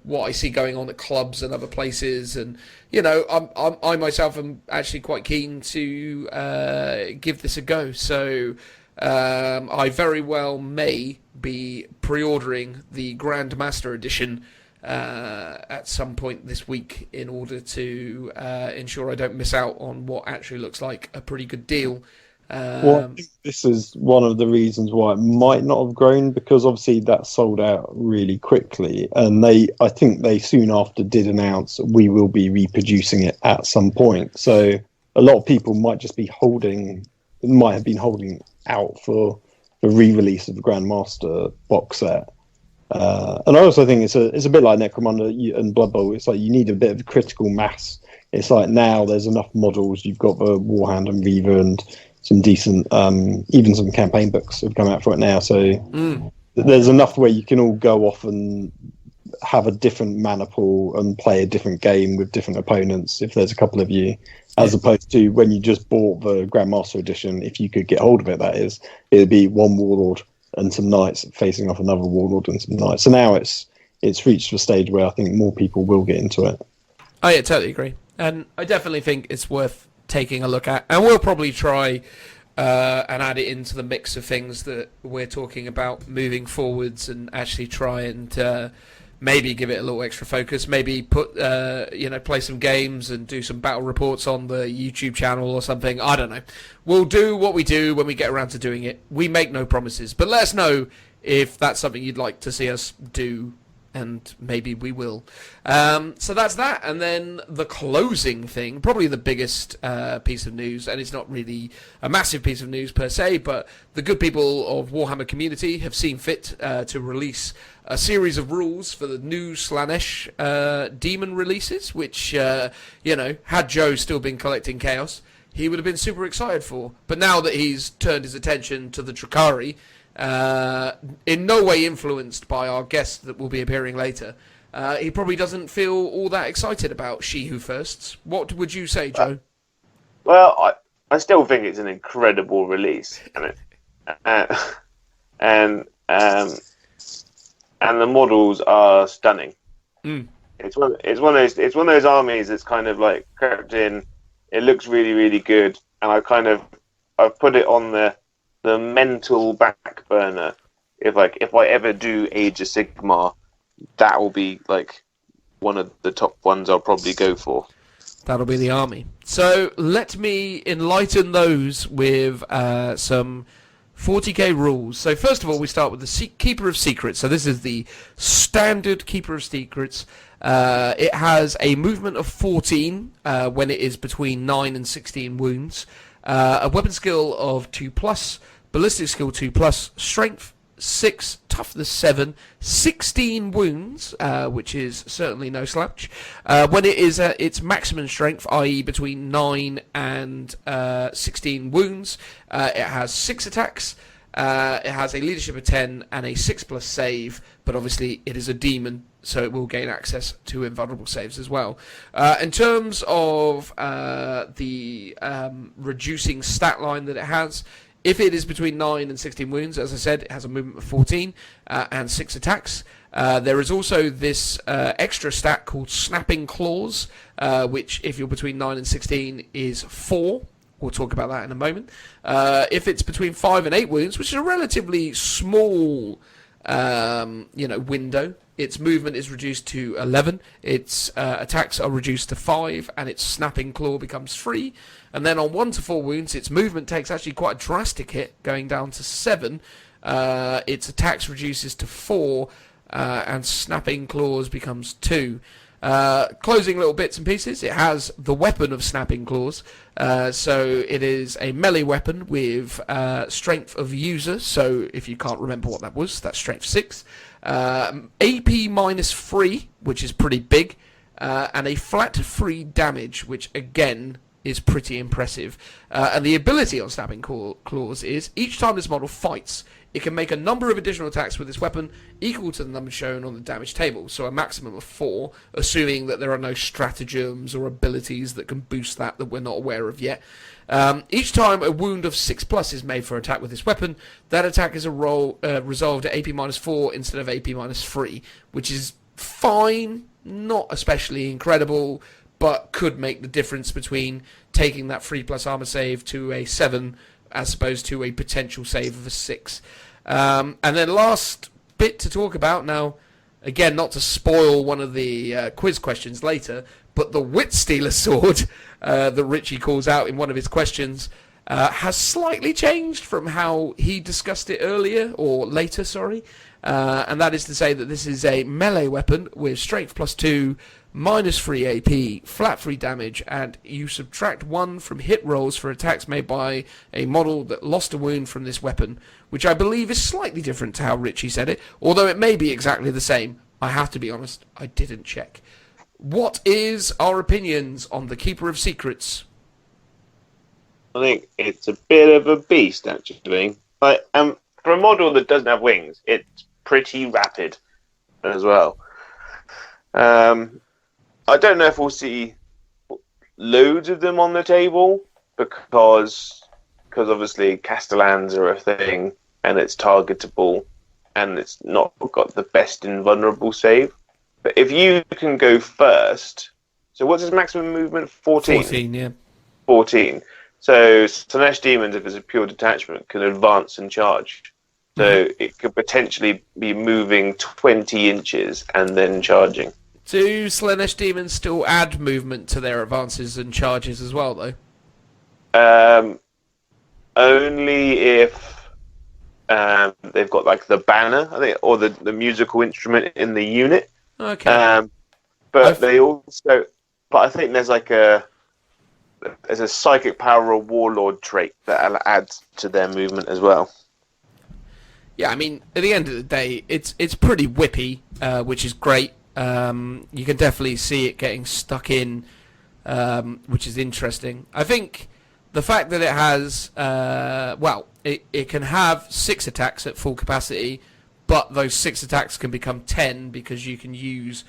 what I see going on at clubs and other places. And I myself am actually quite keen to give this a go. So I very well may be pre-ordering the Grandmaster Edition at some point this week in order to ensure I don't miss out on what actually looks like a pretty good deal. Well, I think this is one of the reasons why it might not have grown, because obviously that sold out really quickly, and I think they soon after did announce we will be reproducing it at some point. So a lot of people might have been holding out for the re-release of the Grandmaster box set. And I also think it's a bit like Necromunda and Blood Bowl. It's like you need a bit of critical mass. It's like now there's enough models. You've got the Warhound and Reaver and some decent, even some campaign books have come out for it now. So there's enough where you can all go off and have a different mana pool and play a different game with different opponents if there's a couple of you, as opposed to when you just bought the Grandmaster Edition, if you could get hold of it, that is, it'd be one Warlord and some Knights facing off another Warlord and some Knights. So now it's reached a stage where I think more people will get into it. Oh yeah, totally agree. And I definitely think it's worth taking a look at, and we'll probably try and add it into the mix of things that we're talking about moving forwards, and actually try and maybe give it a little extra focus, maybe put play some games and do some battle reports on the YouTube channel or something. I don't know. We'll do what we do when we get around to doing it. We make no promises, but let us know if that's something you'd like to see us do, and maybe we will. So that's that. And then the closing thing, probably the biggest piece of news, and it's not really a massive piece of news per se, but the good people of Warhammer Community have seen fit to release a series of rules for the new Slaanesh demon releases, which, had Joe still been collecting Chaos, he would have been super excited for. But now that he's turned his attention to the Drakari, in no way influenced by our guest that will be appearing later, he probably doesn't feel all that excited about She Who Firsts. What would you say, Joe? Well, I still think it's an incredible release, and the models are stunning. It's one of those armies that's kind of like crept in. It looks really good, and I've put it on the mental back burner. If I ever do Age of Sigmar, that will be like one of the top ones I'll probably go for. That'll be the army. So let me enlighten those with some 40k rules. So first of all, we start with the Keeper of Secrets. So this is the standard Keeper of Secrets. It has a movement of 14 when it is between 9 and 16 wounds. A weapon skill of 2+, ballistic skill 2+, strength 6, toughness 7, 16 wounds, which is certainly no slouch. When it is at its maximum strength, i.e. between 9 and 16 wounds, it has 6 attacks. It has a leadership of 10 and a 6+ save, but obviously it is a demon, so it will gain access to invulnerable saves as well. In terms of the reducing stat line that it has, if it is between 9 and 16 wounds, as I said, it has a movement of 14 and 6 attacks. There is also this extra stat called Snapping Claws, which, if you're between 9 and 16, is 4. We'll talk about that in a moment. If it's between 5 and 8 wounds, which is a relatively small window, its movement is reduced to 11, its attacks are reduced to 5, and its Snapping Claw becomes 3. And then on 1 to 4 wounds, its movement takes actually quite a drastic hit, going down to 7. Its attacks reduces to 4, and Snapping Claws becomes 2. Closing little bits and pieces, it has the weapon of Snapping Claws, so it is a melee weapon with strength of user, so if you can't remember what that was, that's strength 6, AP minus 3, which is pretty big, and a flat 3 damage, which again is pretty impressive. And the ability on Snapping Claws is, each time this model fights, it can make a number of additional attacks with this weapon equal to the number shown on the damage table, so a maximum of 4, assuming that there are no stratagems or abilities that can boost that we're not aware of yet. Each time a wound of 6+ is made for attack with this weapon, that attack is resolved at AP minus 4 instead of AP minus 3, which is fine, not especially incredible, but could make the difference between taking that 3+ armor save to a 7 as opposed to a potential save of a 6. And then last bit to talk about, now, again, not to spoil one of the quiz questions later, but the Witstealer sword that Richie calls out in one of his questions has slightly changed from how he discussed it earlier, or later, sorry. And that is to say that this is a melee weapon with strength +2, minus 3 AP, flat 3 damage, and you subtract 1 from hit rolls for attacks made by a model that lost a wound from this weapon, which I believe is slightly different to how Richie said it, although it may be exactly the same. I have to be honest, I didn't check. What is our opinions on the Keeper of Secrets? I think it's a bit of a beast, actually. But for a model that doesn't have wings, it's pretty rapid as well. I don't know if we'll see loads of them on the table because obviously Castellans are a thing and it's targetable and it's not got the best invulnerable save. But if you can go first, so what's his maximum movement? 14? 14, yeah. 14. So Slaanesh demons, if it's a pure detachment, can advance and charge. So it could potentially be moving 20 inches and then charging. Do Slaanesh demons still add movement to their advances and charges as well, though? Only if they've got like the banner, I think, or the musical instrument in the unit. Okay. But they also, I think there's a psychic power or warlord trait that adds to their movement as well. Yeah, I mean, at the end of the day, it's pretty whippy, which is great. You can definitely see it getting stuck in, which is interesting. I think the fact that it has, it can have 6 attacks at full capacity, but those 6 attacks can become 10 because you can use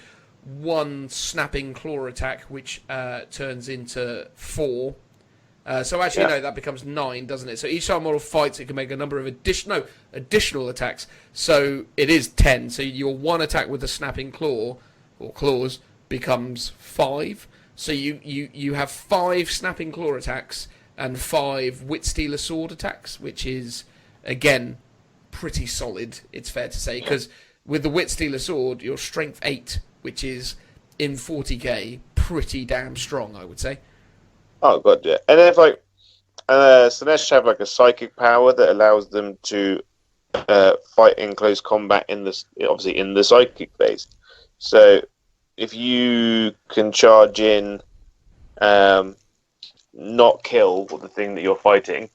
1 snapping claw attack, which turns into 4. So actually, no, that becomes 9, doesn't it? So each time a model fights, it can make a number of additional attacks. So it is 10. So your 1 attack with the snapping claw or claws becomes 5. So you have 5 snapping claw attacks and 5 Witstealer sword attacks, which is again pretty solid. It's fair to say, because with the Witstealer sword, you're strength 8, which is in 40k pretty damn strong, I would say. Oh god, yeah. And then if Slaanesh have like a psychic power that allows them to fight in close combat in the psychic phase. So if you can charge in not kill the thing that you're fighting,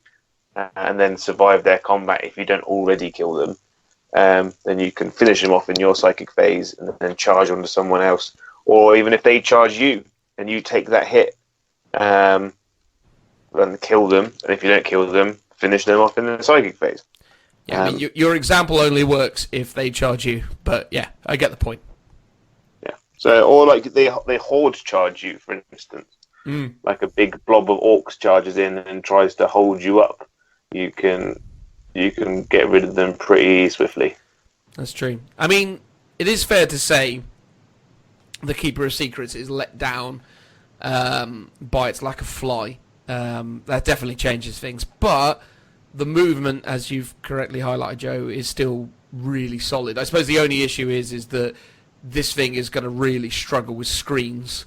and then survive their combat if you don't already kill them, then you can finish them off in your psychic phase and then charge onto someone else. Or even if they charge you and you take that hit, then kill them. And if you don't kill them, finish them off in the psychic phase. Yeah, I mean, your example only works if they charge you. But yeah, I get the point. Yeah. So, or like they horde charge you, for instance. Like a big blob of orcs charges in and tries to hold you up. You can get rid of them pretty swiftly. That's true. I mean, it is fair to say the Keeper of Secrets is let down by its lack of fly. That definitely changes things. But the movement, as you've correctly highlighted, Joe, is still really solid. I suppose the only issue is that this thing is going to really struggle with screens,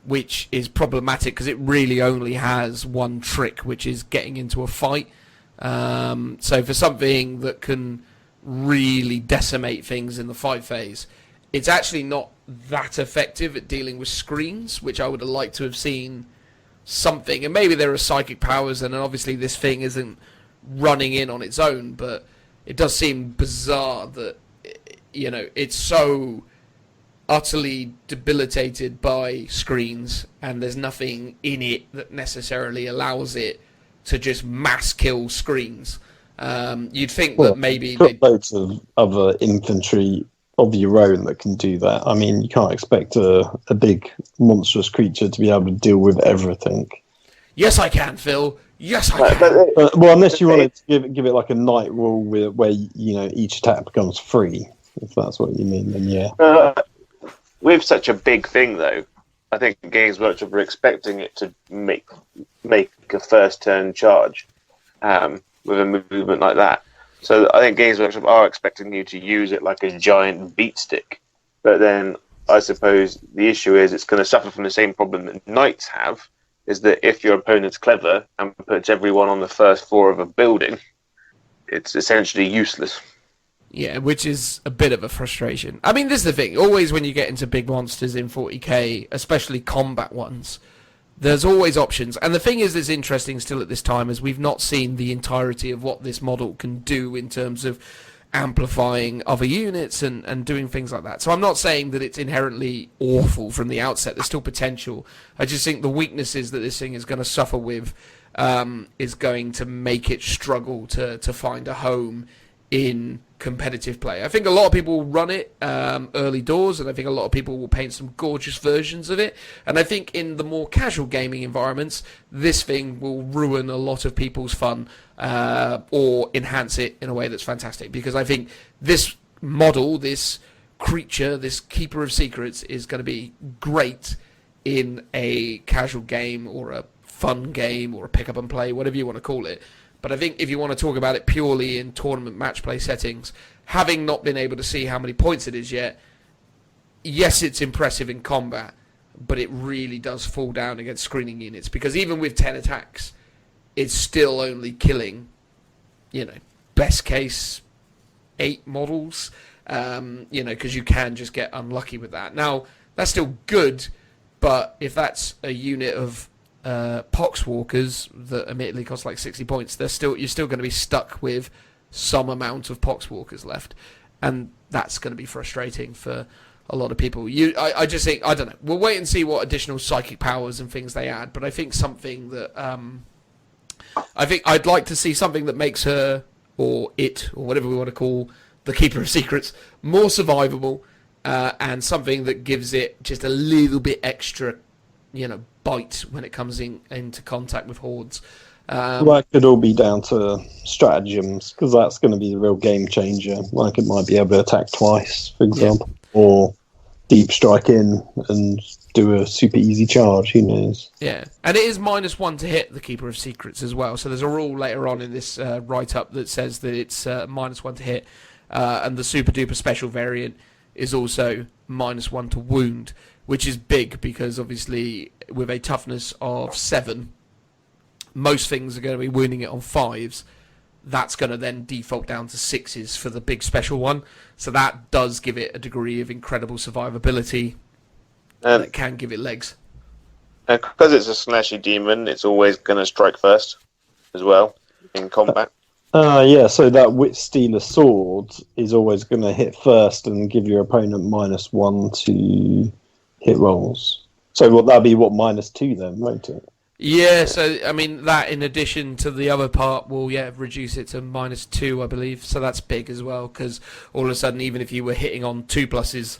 which is problematic because it really only has one trick, which is getting into a fight. So for something that can really decimate things in the fight phase, it's actually not that effective at dealing with screens, which I would have liked to have seen something. And maybe there are psychic powers, and obviously this thing isn't running in on its own, but it does seem bizarre that, you know, it's so utterly debilitated by screens, and there's nothing in it that necessarily allows it to just mass kill screens. You'd think that maybe got loads of other infantry of your own that can do that. I mean, you can't expect a big monstrous creature to be able to deal with everything. Yes, I can, Phil. Yes, I can. Well, unless you wanted to give it like a night rule where you know each attack becomes free, if that's what you mean, then yeah. With such a big thing, though, I think Games Workshop are expecting it to make a first turn charge with a movement like that. So I think Games Workshop are expecting you to use it like a giant beat stick. But then I suppose the issue is it's going to suffer from the same problem that knights have, is that if your opponent's clever and puts everyone on the first floor of a building, it's essentially useless. Yeah, which is a bit of a frustration. I mean, this is the thing. Always when you get into big monsters in 40k, especially combat ones, there's always options. And the thing is that's interesting still at this time is we've not seen the entirety of what this model can do in terms of amplifying other units and doing things like that. So I'm not saying that it's inherently awful from the outset. There's still potential. I just think the weaknesses that this thing is going to suffer with is going to make it struggle to find a home in competitive play. I think a lot of people will run it early doors, and I think a lot of people will paint some gorgeous versions of it. And I think in the more casual gaming environments, this thing will ruin a lot of people's fun or enhance it in a way that's fantastic. Because I think this model, this creature, this Keeper of Secrets is going to be great in a casual game or a fun game or a pick up and play, whatever you want to call it. But I think if you want to talk about it purely in tournament match play settings, having not been able to see how many points it is yet, yes, it's impressive in combat, but it really does fall down against screening units. Because even with 10 attacks, it's still only killing, best case 8 models, because you can just get unlucky with that. Now, that's still good, but if that's a unit of Poxwalkers that admittedly cost like 60 points, you're still going to be stuck with some amount of Poxwalkers left, and that's going to be frustrating for a lot of people. I just think, I don't know, we'll wait and see what additional psychic powers and things they add, but I think something that I think I'd like to see something that makes her, or it, or whatever we want to call the Keeper of Secrets, more survivable, and something that gives it just a little bit extra bite when it comes into contact with hordes. That could all be down to stratagems, because that's going to be the real game changer. Like it might be able to attack twice, for example, or deep strike in and do a super easy charge. Who knows? Yeah, and it is -1 to hit the Keeper of Secrets as well. So there's a rule later on in this write-up that says that it's -1 to hit, and the super duper special variant is also -1 to wound, which is big because obviously with a toughness of 7, most things are going to be wounding it on 5s. That's going to then default down to 6s for the big special one. So that does give it a degree of incredible survivability that can give it legs. And because it's a slashy demon, it's always going to strike first as well in combat. Yeah, so that Wit Stealer sword is always going to hit first and give your opponent -1 to hit rolls. So that'd be -2 then, won't it? Yeah, so I mean that in addition to the other part will reduce it to -2, I believe. So that's big as well, because all of a sudden, even if you were hitting on 2+,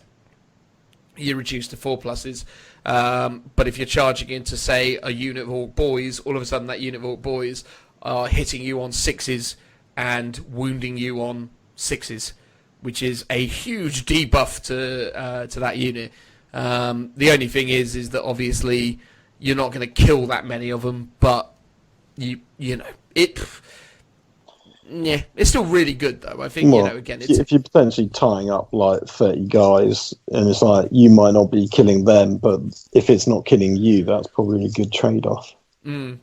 you reduce to 4+. But if you're charging into, say, a unit of Orc boys, all of a sudden that unit of Orc boys are hitting you on 6s and wounding you on 6s, which is a huge debuff to that unit. The only thing is that obviously you're not going to kill that many of them, but it's still really good though. I think again, if you're potentially tying up like 30 guys, and it's like you might not be killing them, but if it's not killing you, that's probably a good trade-off. Well,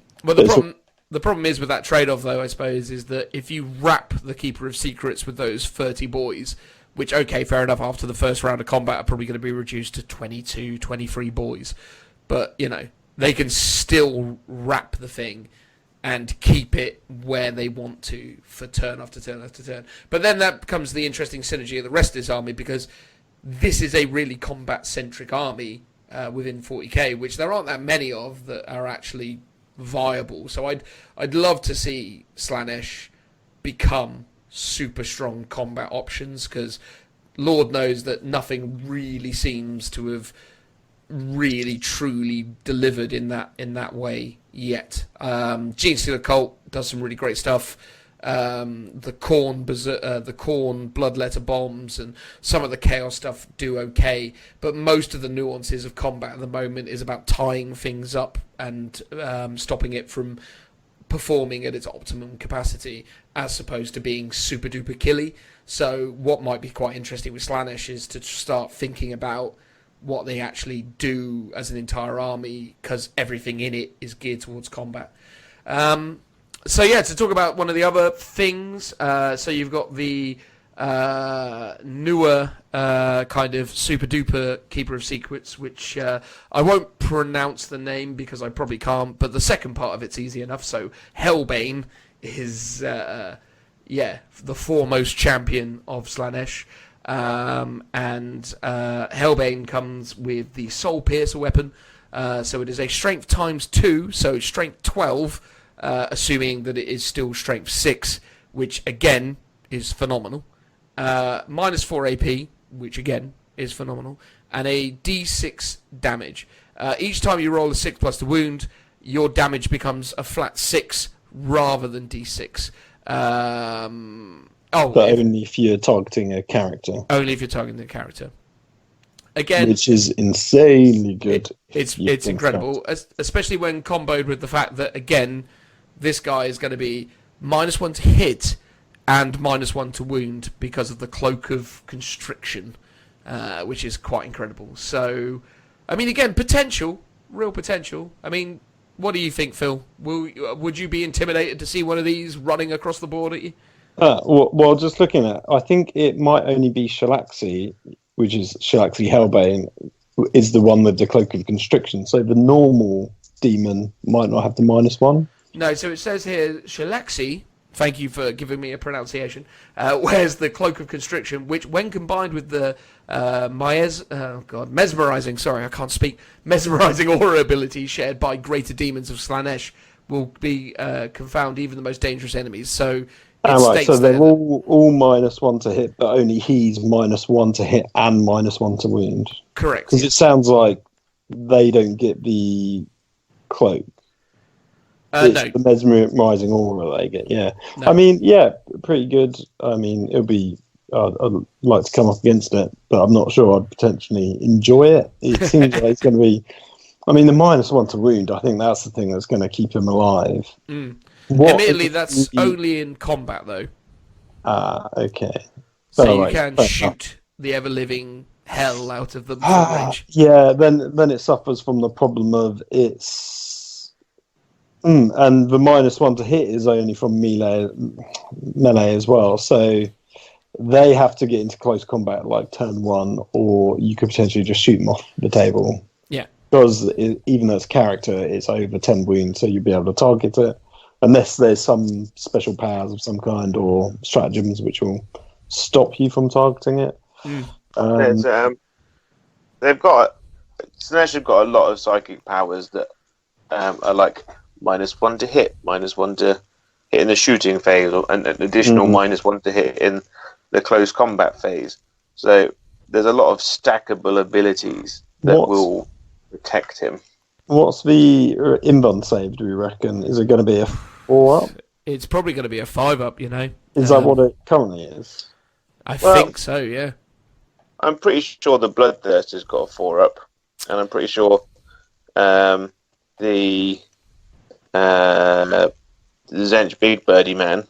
the problem is with that trade-off though, I suppose, is that if you wrap the Keeper of Secrets with those 30 boys, which, okay, fair enough, after the first round of combat are probably going to be reduced to 22, 23 boys, but they can still wrap the thing and keep it where they want to for turn after turn after turn. But then that becomes the interesting synergy of the rest of this army, because this is a really combat-centric army within 40k, which there aren't that many of that are actually viable. So I'd love to see Slaanesh become super strong combat options, because Lord knows that nothing really seems to have really truly delivered in that way yet. Genestealer Cult does some really great stuff. The Khorne Bloodletter bombs and some of the Chaos stuff do okay, but most of the nuances of combat at the moment is about tying things up and stopping it from performing at its optimum capacity, as opposed to being super duper killy. So what might be quite interesting with Slaanesh is to start thinking about what they actually do as an entire army, because everything in it is geared towards combat. So yeah, to talk about one of the other things, so you've got the newer kind of super duper Keeper of Secrets, which I won't pronounce the name because I probably can't, but the second part of it's easy enough. So Hellbane is the foremost champion of Slaanesh. And Hellbane comes with the Soul Piercer weapon, so it is a strength × 2, so strength 12, assuming that it is still strength 6, which again is phenomenal, -4 AP, which again is phenomenal, and a d6 damage. Each time you roll a 6+ to wound, your damage becomes a flat 6 rather than d6. But only if you're targeting a character. Only if you're targeting the character. Again, which is insanely good. It's incredible, especially when comboed with the fact that, again, this guy is going to be -1 to hit and -1 to wound because of the Cloak of Constriction, which is quite incredible. So, I mean, again, real potential. I mean, what do you think, Phil? Would you be intimidated to see one of these running across the board at you? Well, just looking at, I think it might only be Shalaxi, which is Shalaxi Hellbane, is the one with the Cloak of Constriction. So the normal demon might not have the -1. No, so it says here, Shalaxi, thank you for giving me a pronunciation, wears the Cloak of Constriction, which when combined with the mesmerizing, sorry, I can't speak, mesmerizing aura ability shared by greater demons of Slaanesh will be confound even the most dangerous enemies. So right, so they're all -1 to hit, but only he's -1 to hit and -1 to wound. Correct. Because it sounds like they don't get the cloak. It's no. the mesmerizing aura they get, yeah. No. I mean, yeah, pretty good. I mean, it'll be... I'd like to come up against it, but I'm not sure I'd potentially enjoy it. It seems like it's going to be... I mean, the -1 to wound, I think that's the thing that's going to keep him alive. Admittedly, that's only in combat, though. Okay. So you can shoot the ever-living hell out of them from range. Yeah, then it suffers from the problem of its... and the -1 to hit is only from melee as well, so they have to get into close combat like turn 1, or you could potentially just shoot them off the table. Yeah. because even though it's character, it's over 10 wounds, so you'll be able to target it. Unless there's some special powers of some kind or stratagems which will stop you from targeting it. They've got Slaannesh have got a lot of psychic powers that are like -1 to hit, -1 to hit in the shooting phase, and an additional -1 to hit in the close combat phase. So there's a lot of stackable abilities that will protect him. What's the invuln save, do we reckon? Is it going to be a 4-up? It's probably going to be a 5-up, you know. Is that what it currently is? I think so, yeah. I'm pretty sure the Bloodthirst has got a 4-up, and I'm pretty sure the Zench Big Birdie Man.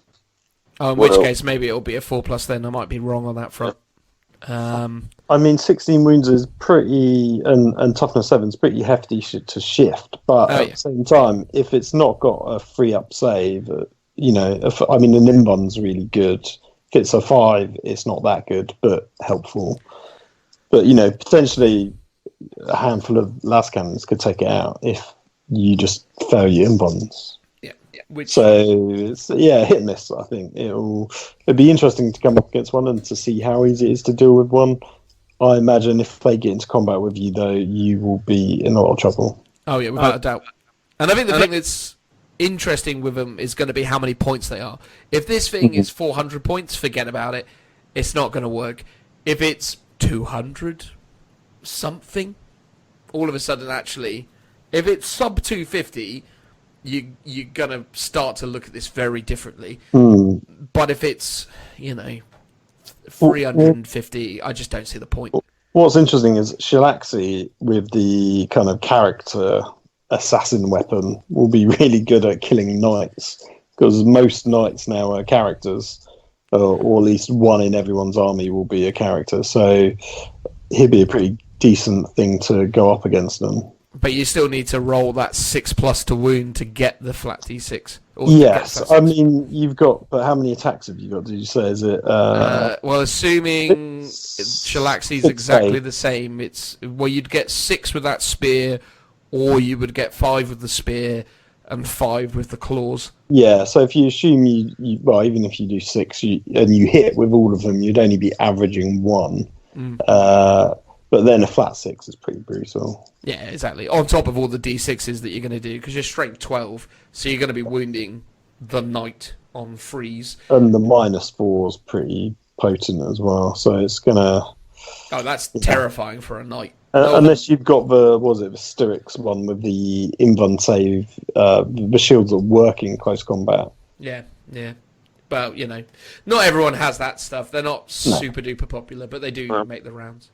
Oh, in which case maybe it'll be a 4+ then. I might be wrong on that front. I mean, 16 wounds is pretty, and toughness 7 is pretty hefty to shift. But at the same time, if it's not got a 3-up save, you know, I mean, an invuln's really good. If it's a 5, it's not that good, but helpful. But, you know, potentially a handful of las cannons could take it out if you just fail your invulns. So it's hit and miss. I think it'd be interesting to come up against one and to see how easy it is to deal with one. I imagine if they get into combat with you, though, you will be in a lot of trouble. Oh yeah, without a doubt. And I think the thing that's interesting with them is going to be how many points they are. If this thing is 400 points, forget about it. It's not going to work. If it's 200 something, all of a sudden, actually, if it's sub 250. You're going to start to look at this very differently. But if it's, 350, I just don't see the point. What's interesting is Shalaxi, with the kind of character assassin weapon, will be really good at killing knights, because most knights now are characters, or at least one in everyone's army will be a character. So he'd be a pretty decent thing to go up against them. But you still need to roll that 6+ to wound to get the flat d6. Yes, I mean, but how many attacks have you got, did you say? Is it... well, assuming Shalaxi's exactly the same, you'd get 6 with that spear, or you would get 5 with the spear, and 5 with the claws. Yeah, so if you assume even if you do 6, and you hit with all of them, you'd only be averaging 1. But then a flat 6 is pretty brutal. Yeah, exactly. On top of all the d6s that you're going to do, because you're strength 12, so you're going to be wounding the knight on freeze. And the -4 is pretty potent as well, so it's going to... Oh, that's terrifying for a knight. Unless you've got the Styrics one with the invuln save, the shields that work in close combat. Yeah. But, not everyone has that stuff. They're not super duper popular, but they do make the rounds.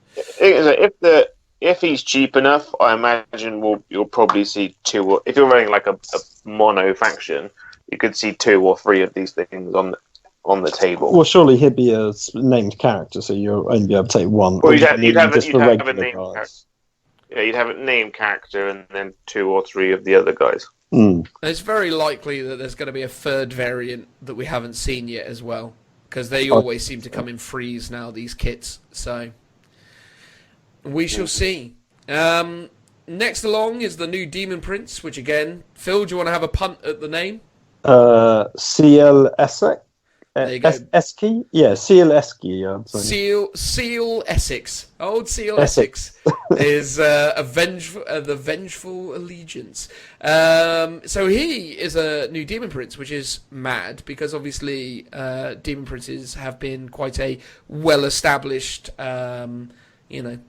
If he's cheap enough, I imagine you'll probably see 2. If you're running like a mono faction, you could see 2 or 3 of these things on the table. Well, surely he'd be a named character, so you'll only be able to take 1. Well, you'd have a named character. Yeah, you'd have a named character and then 2 or 3 of the other guys. It's very likely that there's going to be a third variant that we haven't seen yet as well, because they always seem to come in freeze now, these kits. So we shall see. Next along is the new Demon Prince, which again, Phil, do you want to have a punt at the name? CL Essex. There you go. Esky? Yeah, Seal Esky. Seal Essex. Old Seal Essex is the Vengeful Allegiance. So he is a new Demon Prince, which is mad, because obviously Demon Princes have been quite a well-established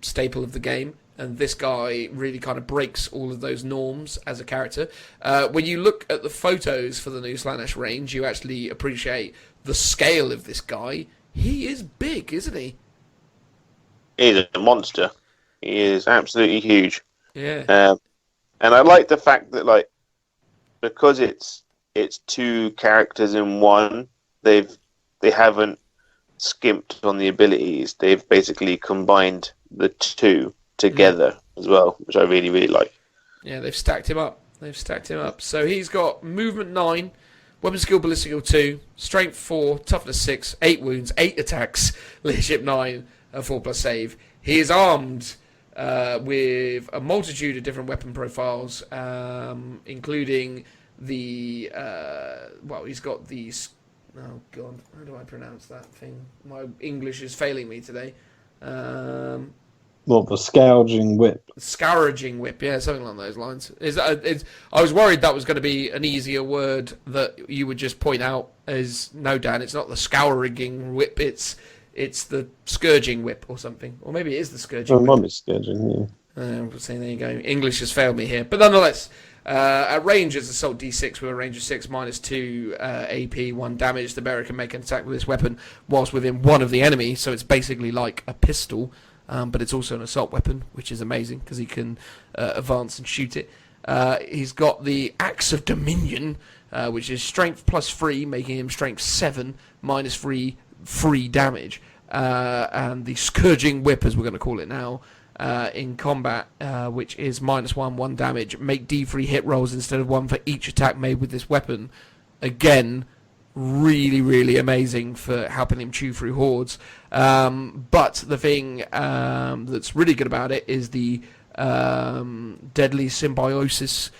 staple of the game. And this guy really kind of breaks all of those norms as a character. When you look at the photos for the new Slaanesh range, you actually appreciate the scale of this guy. He is big, isn't he? He's a monster. He is absolutely huge. Yeah. And I like the fact that, because it's 2 characters in one, they haven't skimped on the abilities. They've basically combined the 2 together as well, which I really, really like. Yeah, they've stacked him up. So he's got movement 9, weapon skill ballistic skill 2, strength 4, toughness 6, 8 wounds, 8 attacks, leadership 9, and 4+ save. He is armed with a multitude of different weapon profiles, including the he's got these. Oh God, how do I pronounce that thing? My English is failing me today. The scourging whip. Scourging whip, yeah, something along those lines. I was worried that was going to be an easier word that you would just point out as, no, Dan, it's not the scourging whip, it's the scourging whip or something. Or maybe it is the scourging whip. It might be scourging, yeah. There you go. English has failed me here. But nonetheless, at range, it's Assault D6 with a range of 6, -2 AP, 1 damage. The bearer can make an attack with this weapon whilst within 1 of the enemy, so it's basically like a pistol. But it's also an assault weapon, which is amazing because he can advance and shoot it. He's got the Axe of Dominion, which is strength +3, making him strength 7, -3, free damage. And the Scourging Whip, as we're going to call it now, in combat, which is -1, 1 damage. Make D3 hit rolls instead of 1 for each attack made with this weapon. Again, really, really amazing for helping him chew through hordes. But the thing that's really good about it is the Deadly Symbiosis,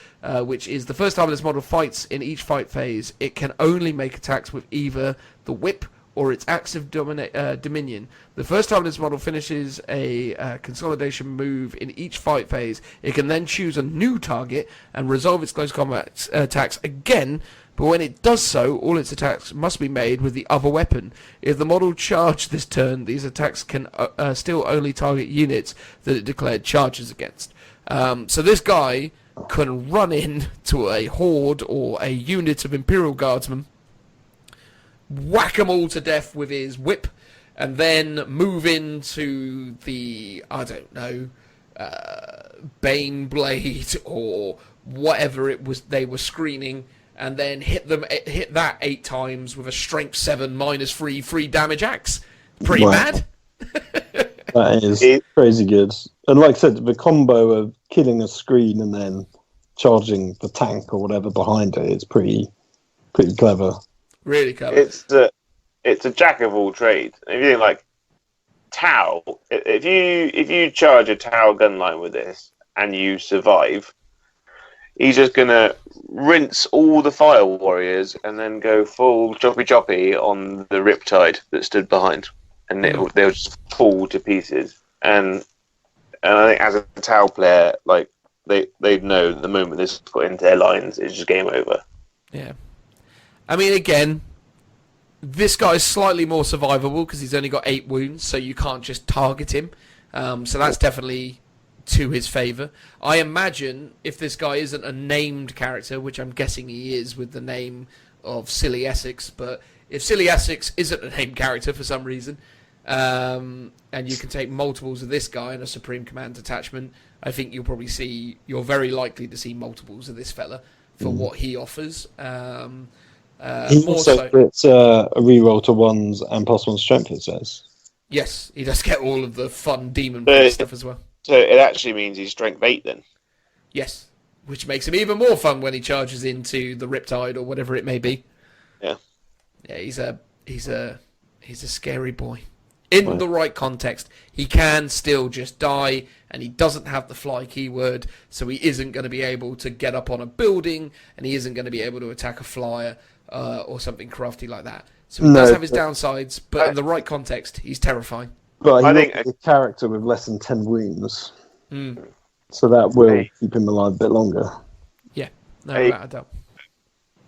which is the first time this model fights in each fight phase, it can only make attacks with either the whip or its Axe of Dominion. The first time this model finishes a consolidation move in each fight phase, it can then choose a new target and resolve its close combat attacks again. But when it does so, all its attacks must be made with the other weapon. If the model charged this turn, these attacks can still only target units that it declared charges against. So this guy can run in to a horde or a unit of Imperial Guardsmen, whack them all to death with his whip, and then move into the, I don't know, Bane Blade or whatever it was they were screening, and then hit that 8 times with a strength 7 -3 free damage axe. Pretty bad. That is crazy good. And like I said, the combo of killing a screen and then charging the tank or whatever behind it is pretty clever. Really clever. It's a jack of all trades. If you think like Tau, if you charge a Tau gun line with this and you survive, he's just gonna rinse all the fire warriors and then go full choppy on the Riptide that stood behind, and they'll just fall to pieces. And I think as a Tau player, like they know the moment this got into their lines, it's just game over. Yeah, I mean, again, this guy's slightly more survivable because he's only got 8 wounds, so you can't just target him. So that's definitely to his favour. I imagine if this guy isn't a named character, which I'm guessing he is with the name of Silly Essex, but if Silly Essex isn't a named character for some reason, and you can take multiples of this guy in a Supreme Command detachment, I think you're very likely to see multiples of this fella for what he offers. He also gets a reroll to 1s and +1 strength, it says. Yes, he does get all of the fun demon stuff as well. So it actually means he's strength 8 then? Yes, which makes him even more fun when he charges into the Riptide or whatever it may be. Yeah. Yeah, he's a scary boy. In the right context, he can still just die, and he doesn't have the fly keyword, so he isn't going to be able to get up on a building, and he isn't going to be able to attack a flyer or something crafty like that. So he does have his downsides, but in the right context, he's terrifying. But I think a character with less than 10 wounds, so that will keep him alive a bit longer. Yeah, no without a doubt.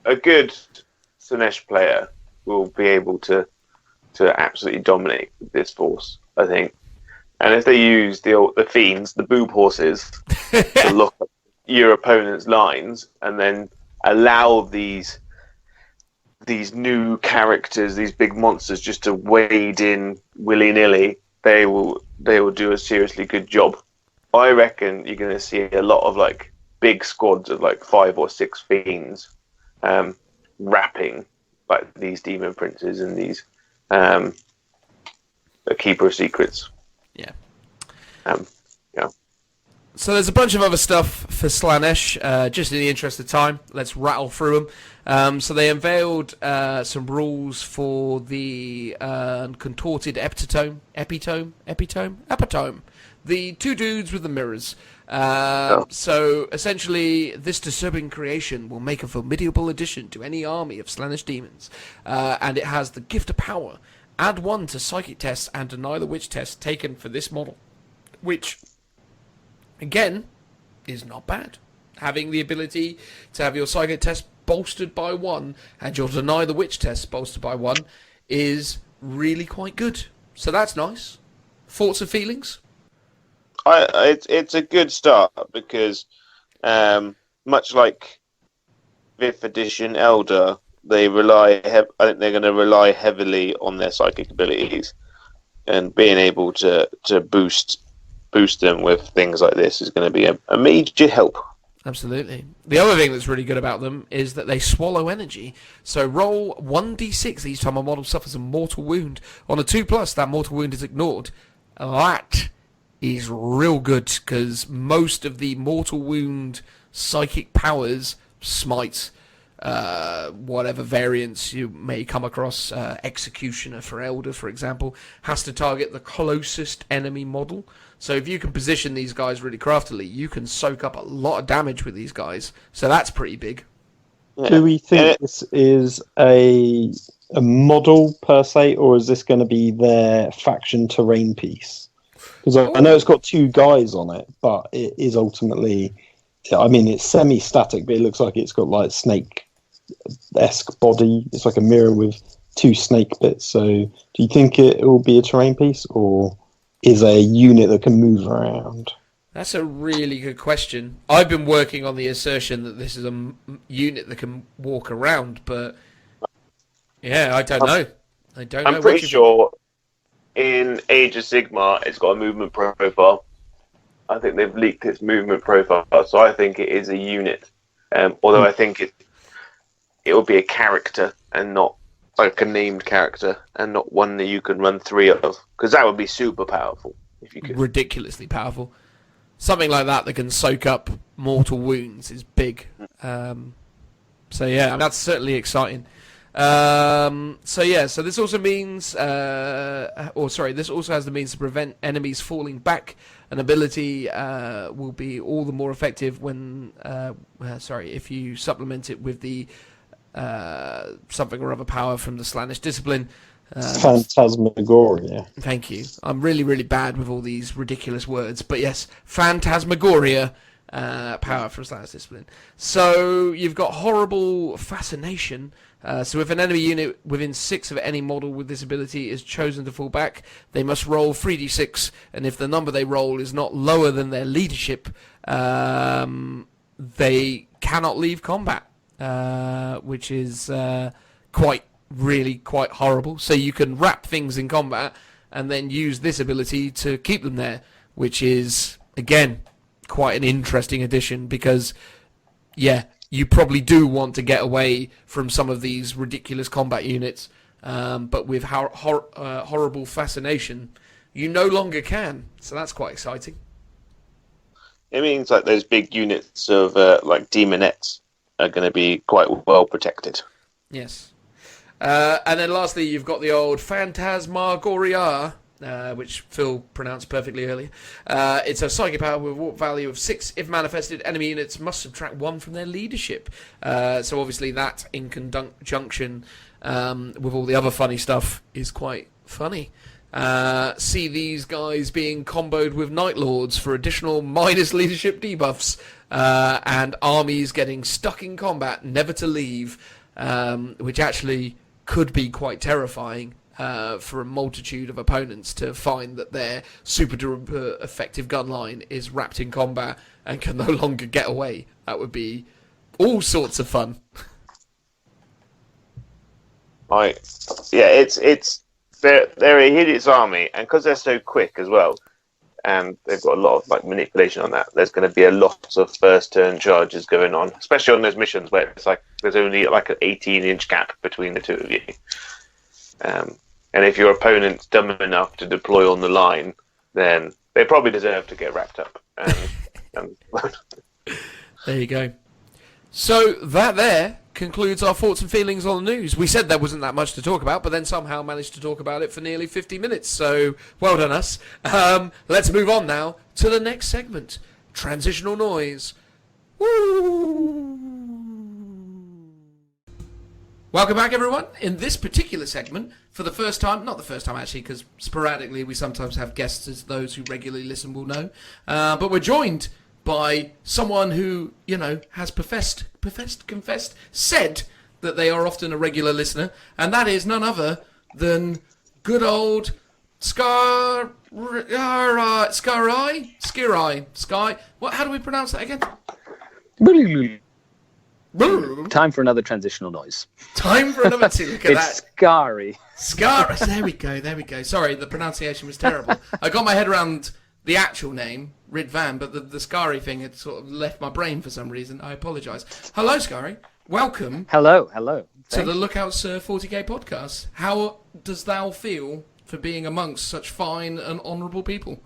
A good Slaannesh player will be able to absolutely dominate this force, I think. And if they use the fiends, the boob horses, to look at your opponent's lines and then allow these new characters, these big monsters, just to wade in willy-nilly, they will do a seriously good job. I reckon you're going to see a lot of like big squads of like 5 or 6 fiends wrapping like these demon princes and these a keeper of secrets. Yeah. Yeah. So there's a bunch of other stuff for Slaanesh. Just in the interest of time, let's rattle through them. So they unveiled some rules for the contorted epitome. the two dudes with the mirrors. So essentially, this disturbing creation will make a formidable addition to any army of Slaanesh demons, and it has the gift of power. Add 1 to psychic tests and deny the witch test taken for this model, which, again, is not bad. Having the ability to have your psychic test bolstered by 1 and your deny the witch test bolstered by 1 is really quite good. So that's nice. Thoughts and feelings? It's a good start because, much like 5th edition Elder, they I think they're going to rely heavily on their psychic abilities, and being able to boost them with things like this is going to be a major help. Absolutely. The other thing that's really good about them is that they swallow energy. So roll 1d6 each time a model suffers a mortal wound. On a 2+, that mortal wound is ignored. That is real good, because most of the mortal wound psychic powers, smites, whatever variants you may come across, Executioner for Elder, for example, has to target the closest enemy model. So if you can position these guys really craftily, you can soak up a lot of damage with these guys. So that's pretty big. Yeah. Do we think this is a model per se, or is this going to be their faction terrain piece? Because I know it's got 2 guys on it, but it is ultimately, I mean, it's semi-static, but it looks like it's got like snake-esque body. It's like a mirror with 2 snake bits. So do you think it will be a terrain piece, or is a unit that can move around? That's a really good question. I've been working on the assertion that this is a unit that can walk around, but yeah, I don't know. I'm pretty sure in Age of Sigmar it's got a movement profile. I think they've leaked its movement profile, so I think it is a unit. Although I think it will be a character and not like a named character, and not one that you can run 3 of, because that would be super powerful if you could. Ridiculously powerful. Something like that can soak up mortal wounds is big. So yeah, that's certainly exciting. So this also means, this also has the means to prevent enemies falling back. An ability will be all the more effective when, if you supplement it with the something or other power from the Slaannesh discipline. Phantasmagoria. Thank you. I'm really, really bad with all these ridiculous words, but yes, Phantasmagoria. Power from Slaannesh discipline. So you've got horrible fascination. So if an enemy unit within 6 of any model with this ability is chosen to fall back, they must roll 3d6, and if the number they roll is not lower than their leadership, they cannot leave combat, which is quite horrible. So you can wrap things in combat and then use this ability to keep them there, which is, again, quite an interesting addition, because you probably do want to get away from some of these ridiculous combat units, but with horrible fascination you no longer can, so that's quite exciting. It means like those big units of like demonettes are going to be quite well protected. Yes. And then lastly, you've got the old Phantasmagoria, which Phil pronounced perfectly earlier. It's a psychic power with a warp value of 6. If manifested, enemy units must subtract 1 from their leadership. So obviously that, in conjunction with all the other funny stuff, is quite funny. See these guys being comboed with Night Lords for additional minus leadership debuffs, and armies getting stuck in combat, never to leave, which actually could be quite terrifying for a multitude of opponents to find that their super effective gun line is wrapped in combat and can no longer get away. That would be all sorts of fun. Right. Yeah, they're a hideous army, and because they're so quick as well, and they've got a lot of like manipulation on that, there's going to be a lot of first turn charges going on, especially on those missions where it's like there's only like an 18-inch gap between the two of you. And if your opponent's dumb enough to deploy on the line, then they probably deserve to get wrapped up. There you go. So that there concludes our thoughts and feelings on the news. We said there wasn't that much to talk about, but then somehow managed to talk about it for nearly 50 minutes. So, well done us. Let's move on now to the next segment. Transitional noise. Woo! Welcome back, everyone. In this particular segment, for the first time, not the first time actually, because sporadically we sometimes have guests, as those who regularly listen will know, but we're joined by someone who, you know, has confessed, said that they are often a regular listener, and that is none other than good old Skari. What? How do we pronounce that again? Time for another transitional noise. Time for another. Look at It's that. Skari. Skari. There we go. Sorry, the pronunciation was terrible. I got my head around the actual name, Rid Van, but the Skari thing had sort of left my brain for some reason. I apologise. Hello, Skari. Welcome Hello. to the Lookout Sir 40k podcast. How does thou feel for being amongst such fine and honourable people?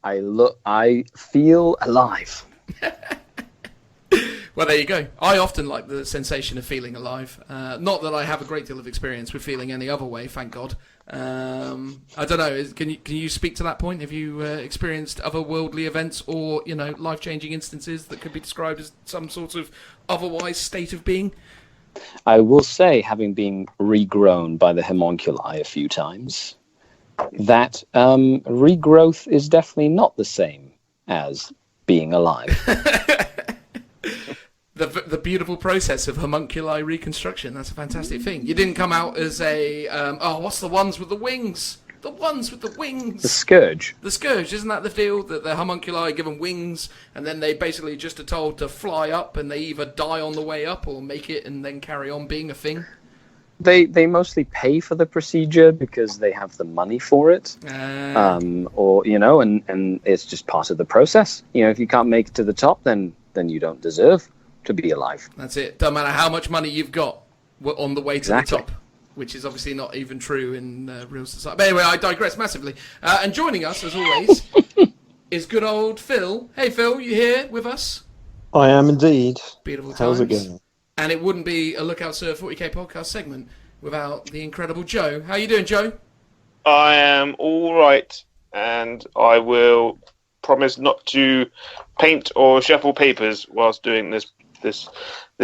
I feel alive. Well, there you go. I often like the sensation of feeling alive. Not that I have a great deal of experience with feeling any other way, thank God. I don't know. Can you speak to that point? Have you experienced otherworldly events or, you know, life-changing instances that could be described as some sort of otherwise state of being? I will say, having been regrown by the homunculi a few times, that regrowth is definitely not the same as being alive. The beautiful process of homunculi reconstruction. That's a fantastic thing. You didn't come out as a... what's the ones with the wings? The ones with the wings! The Scourge. The Scourge, isn't that the deal? That the homunculi are given wings, and then they basically just are told to fly up, and they either die on the way up, or make it and then carry on being a thing? They mostly pay for the procedure because they have the money for it. Or, you know, and it's just part of the process. You know, if you can't make it to the top, then you don't deserve to be alive. That's it. Don't matter how much money you've got on the way to Exactly. the top, which is obviously not even true in real society. But anyway, I digress massively. And joining us, as always, is good old Phil. Hey, Phil, you here with us? I am indeed. Beautiful times. How's it going? And it wouldn't be a Lookout Sir 40k podcast segment without the incredible Joe. How you doing, Joe? I am all right, and I will promise not to paint or shuffle papers whilst doing this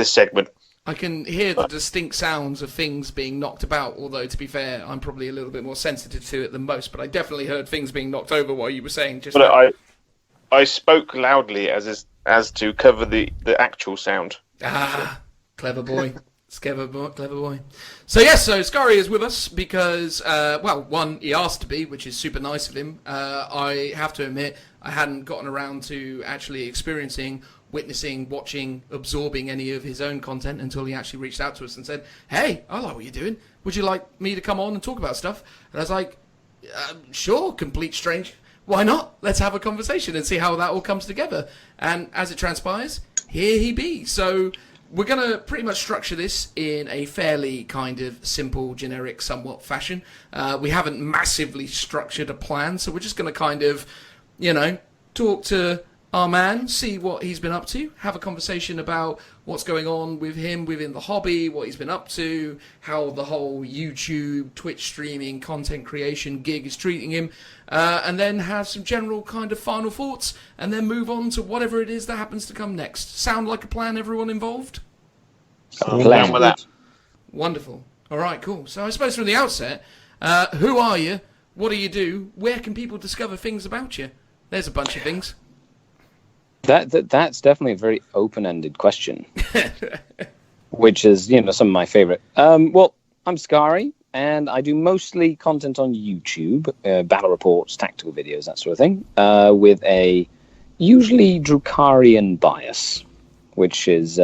segment. I can hear the distinct sounds of things being knocked about, although, to be fair, I'm probably a little bit more sensitive to it than most, but I definitely heard things being knocked over while you were saying just now. But I spoke loudly as to cover the actual sound. Ah, clever boy. Clever boy. So Skari is with us because, one, he asked to be, which is super nice of him. I have to admit, I hadn't gotten around to actually experiencing, witnessing, watching, absorbing any of his own content until he actually reached out to us and said, hey, I like what you're doing. Would you like me to come on and talk about stuff? And I was like, sure, complete strange. Why not? Let's have a conversation and see how that all comes together. And as it transpires, here he be. So we're going to pretty much structure this in a fairly kind of simple, generic, somewhat fashion. We haven't massively structured a plan, so we're just going to kind of, you know, talk to our man, see what he's been up to, have a conversation about what's going on with him within the hobby, what he's been up to, how the whole YouTube, Twitch streaming, content creation gig is treating him, and then have some general kind of final thoughts, and then move on to whatever it is that happens to come next. Sound like a plan, everyone involved? I'm down with that. Wonderful. All right, cool. So I suppose from the outset, who are you? What do you do? Where can people discover things about you? There's a bunch of things. That's definitely a very open-ended question, which is, you know, some of my favorite. Well, I'm Skari, and I do mostly content on YouTube, battle reports, tactical videos, that sort of thing, with a usually Drukarian bias, which is,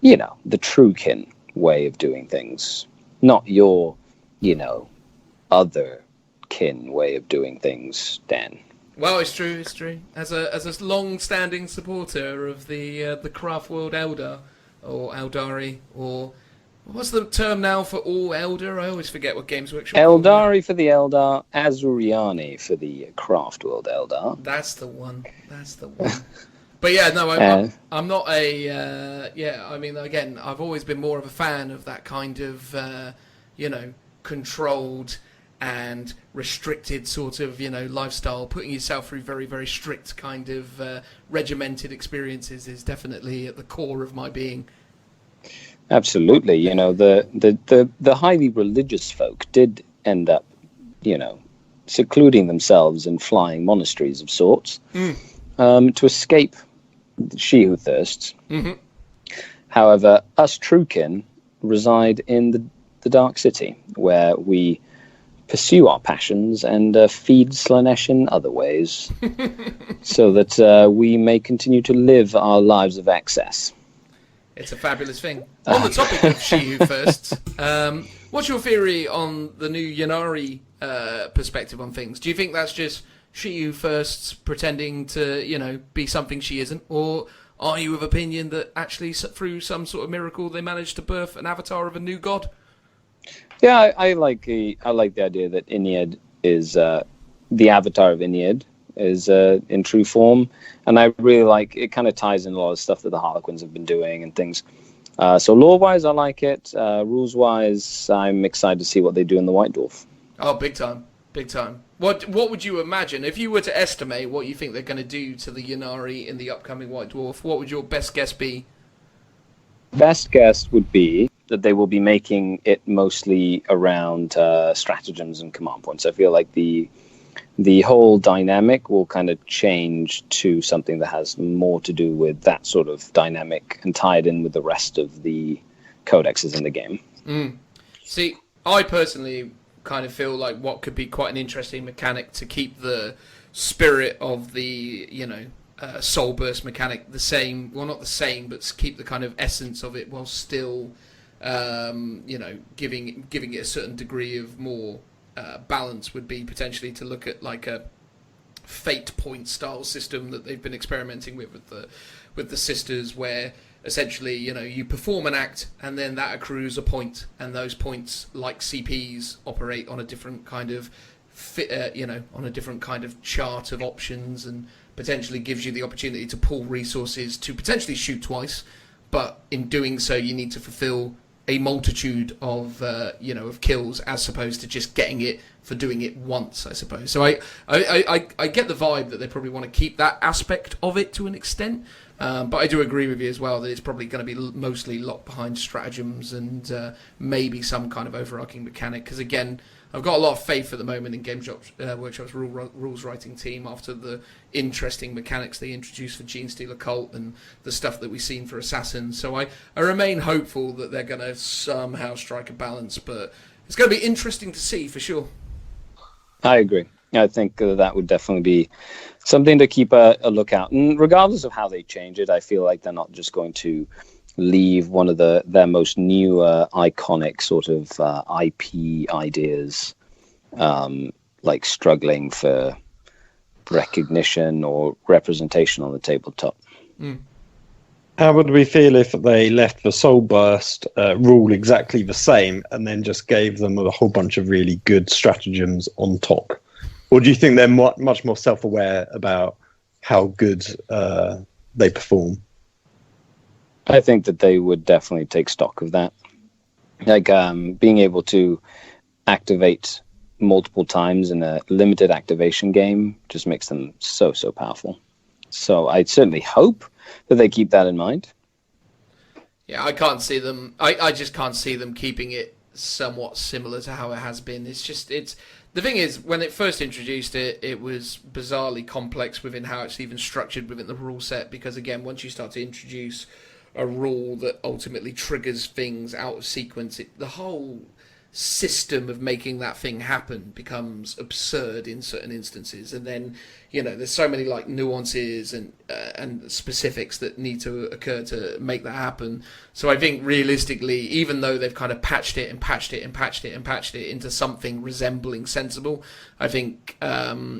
you know, the Truekin way of doing things, not your, you know, other kin way of doing things, Dan. Well, it's true. As a long-standing supporter of the Craft World Eldar, or Eldari, or what's the term now for all Eldar? I always forget what Games Workshop. Eldari for the Eldar, Azuriani for the Craft World Eldar. That's the one. But yeah, no, I'm not a I mean, again, I've always been more of a fan of that kind of controlled and restricted sort of lifestyle. Putting yourself through very, very strict kind of regimented experiences is definitely at the core of my being. Absolutely. The highly religious folk did end up secluding themselves in flying monasteries of sorts to escape She Who Thirsts. Mm-hmm. However, us Truekin reside in the Dark City, where we pursue our passions and feed Slaanesh in other ways, so that we may continue to live our lives of excess. It's a fabulous thing. On the topic of She Who Thirsts, what's your theory on the new Ynnari perspective on things? Do you think that's just She Who Thirsts pretending to, be something she isn't? Or are you of opinion that actually through some sort of miracle they managed to birth an avatar of a new god? Yeah, I like the idea that Inyad is the avatar of Inyad is in true form, and I really like it. Kind of ties in a lot of stuff that the Harlequins have been doing and things. So lore-wise, I like it. Rules-wise, I'm excited to see what they do in the White Dwarf. Oh, big time, big time. What would you imagine if you were to estimate what you think they're going to do to the Ynnari in the upcoming White Dwarf? What would your best guess be? Best guess would be that they will be making it mostly around stratagems and command points. I feel like the whole dynamic will kind of change to something that has more to do with that sort of dynamic and tied in with the rest of the codexes in the game. See, I personally kind of feel like what could be quite an interesting mechanic to keep the spirit of the, soul burst mechanic the same. Well, not the same, but keep the kind of essence of it while still, giving it a certain degree of more balance would be potentially to look at like a fate point style system that they've been experimenting with the sisters, where essentially you perform an act and then that accrues a point, and those points, like CPs, operate on a different kind of on a different kind of chart of options, and potentially gives you the opportunity to pull resources to potentially shoot twice, but in doing so you need to fulfill a multitude of of kills, as opposed to just getting it for doing it once, I suppose. So I get the vibe that they probably want to keep that aspect of it to an extent, but I do agree with you as well that it's probably going to be mostly locked behind stratagems and maybe some kind of overarching mechanic, because again, I've got a lot of faith at the moment in Workshop's rules writing team after the interesting mechanics they introduced for Genestealer Cult and the stuff that we've seen for Assassins. So I remain hopeful that they're going to somehow strike a balance, but it's going to be interesting to see for sure. I agree. I think that would definitely be something to keep a lookout. And regardless of how they change it, I feel like they're not just going to leave one of their most new iconic sort of IP ideas like struggling for recognition or representation on the tabletop. How would we feel if they left the Soul Burst rule exactly the same and then just gave them a whole bunch of really good stratagems on top? Or do you think they're much more self-aware about how good they perform? I think that they would definitely take stock of that. Like being able to activate multiple times in a limited activation game just makes them so powerful. So I certainly hope that they keep that in mind. Yeah, I can't see them. I just can't see them keeping it somewhat similar to how it has been. It's the thing is, when it first introduced it, it was bizarrely complex within how it's even structured within the rule set, because again, once you start to introduce a rule that ultimately triggers things out of sequence, the whole system of making that thing happen becomes absurd in certain instances. And then there's so many like nuances and specifics that need to occur to make that happen. So I think realistically, even though they've kind of patched it into something resembling sensible, I think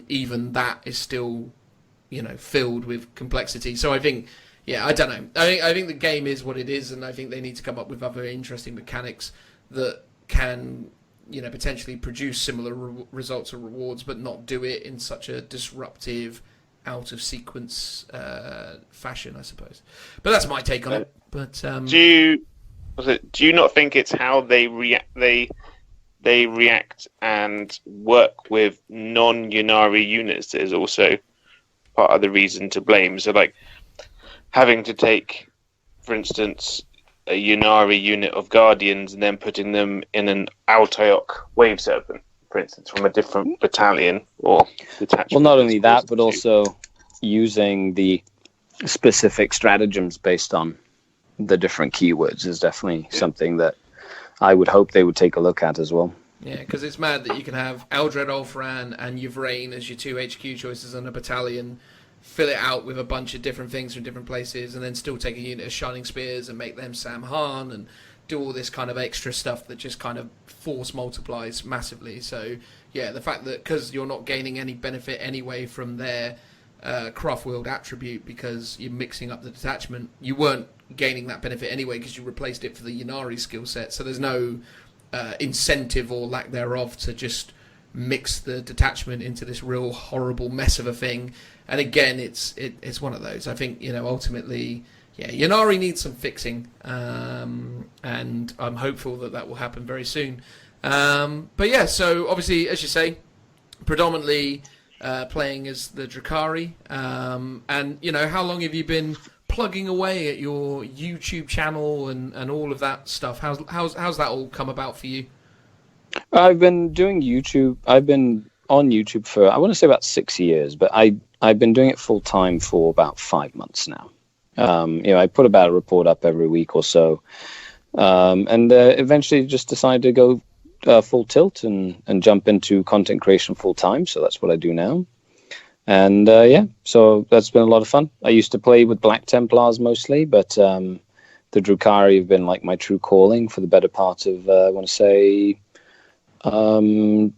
even that is still filled with complexity. So I think, I don't know. I think the game is what it is, and I think they need to come up with other interesting mechanics that can, potentially produce similar results or rewards, but not do it in such a disruptive out of sequence fashion, I suppose. But that's my take on it. But do you not think it's how they react? They react and work with non-Ynnari units that is also part of the reason to blame. So, like, having to take, for instance, a Ynnari unit of Guardians and then putting them in an Altaioc Wave Serpent, for instance, from a different battalion or detachment. Well, not only that, but also using the specific stratagems based on the different keywords is definitely something that I would hope they would take a look at as well. Yeah, because it's mad that you can have Eldred Ulfran and Yvraine as your 2 HQ choices on a battalion, fill it out with a bunch of different things from different places, and then still take a unit of Shining Spears and make them Sam Han and do all this kind of extra stuff that just kind of force multiplies massively. So, yeah, the fact that because you're not gaining any benefit anyway from their craft-wheeled attribute because you're mixing up the detachment, you weren't gaining that benefit anyway because you replaced it for the Ynnari skill set. So there's no incentive or lack thereof to just mix the detachment into this real horrible mess of a thing. And again, it's one of those. I think, ultimately, yeah, Ynnari needs some fixing, and I'm hopeful that will happen very soon. But yeah, so obviously, as you say, predominantly playing as the Drukhari, and how long have you been plugging away at your YouTube channel and all of that stuff? How's that all come about for you? I've been doing YouTube. I've been on YouTube for, I want to say, about 6 years, but I've been doing it full time for about 5 months now. I put about a report up every week or so, and eventually just decided to go full tilt and jump into content creation full time. So that's what I do now. And so that's been a lot of fun. I used to play with Black Templars mostly, but the Drukhari have been like my true calling for the better part of, I want to say, 10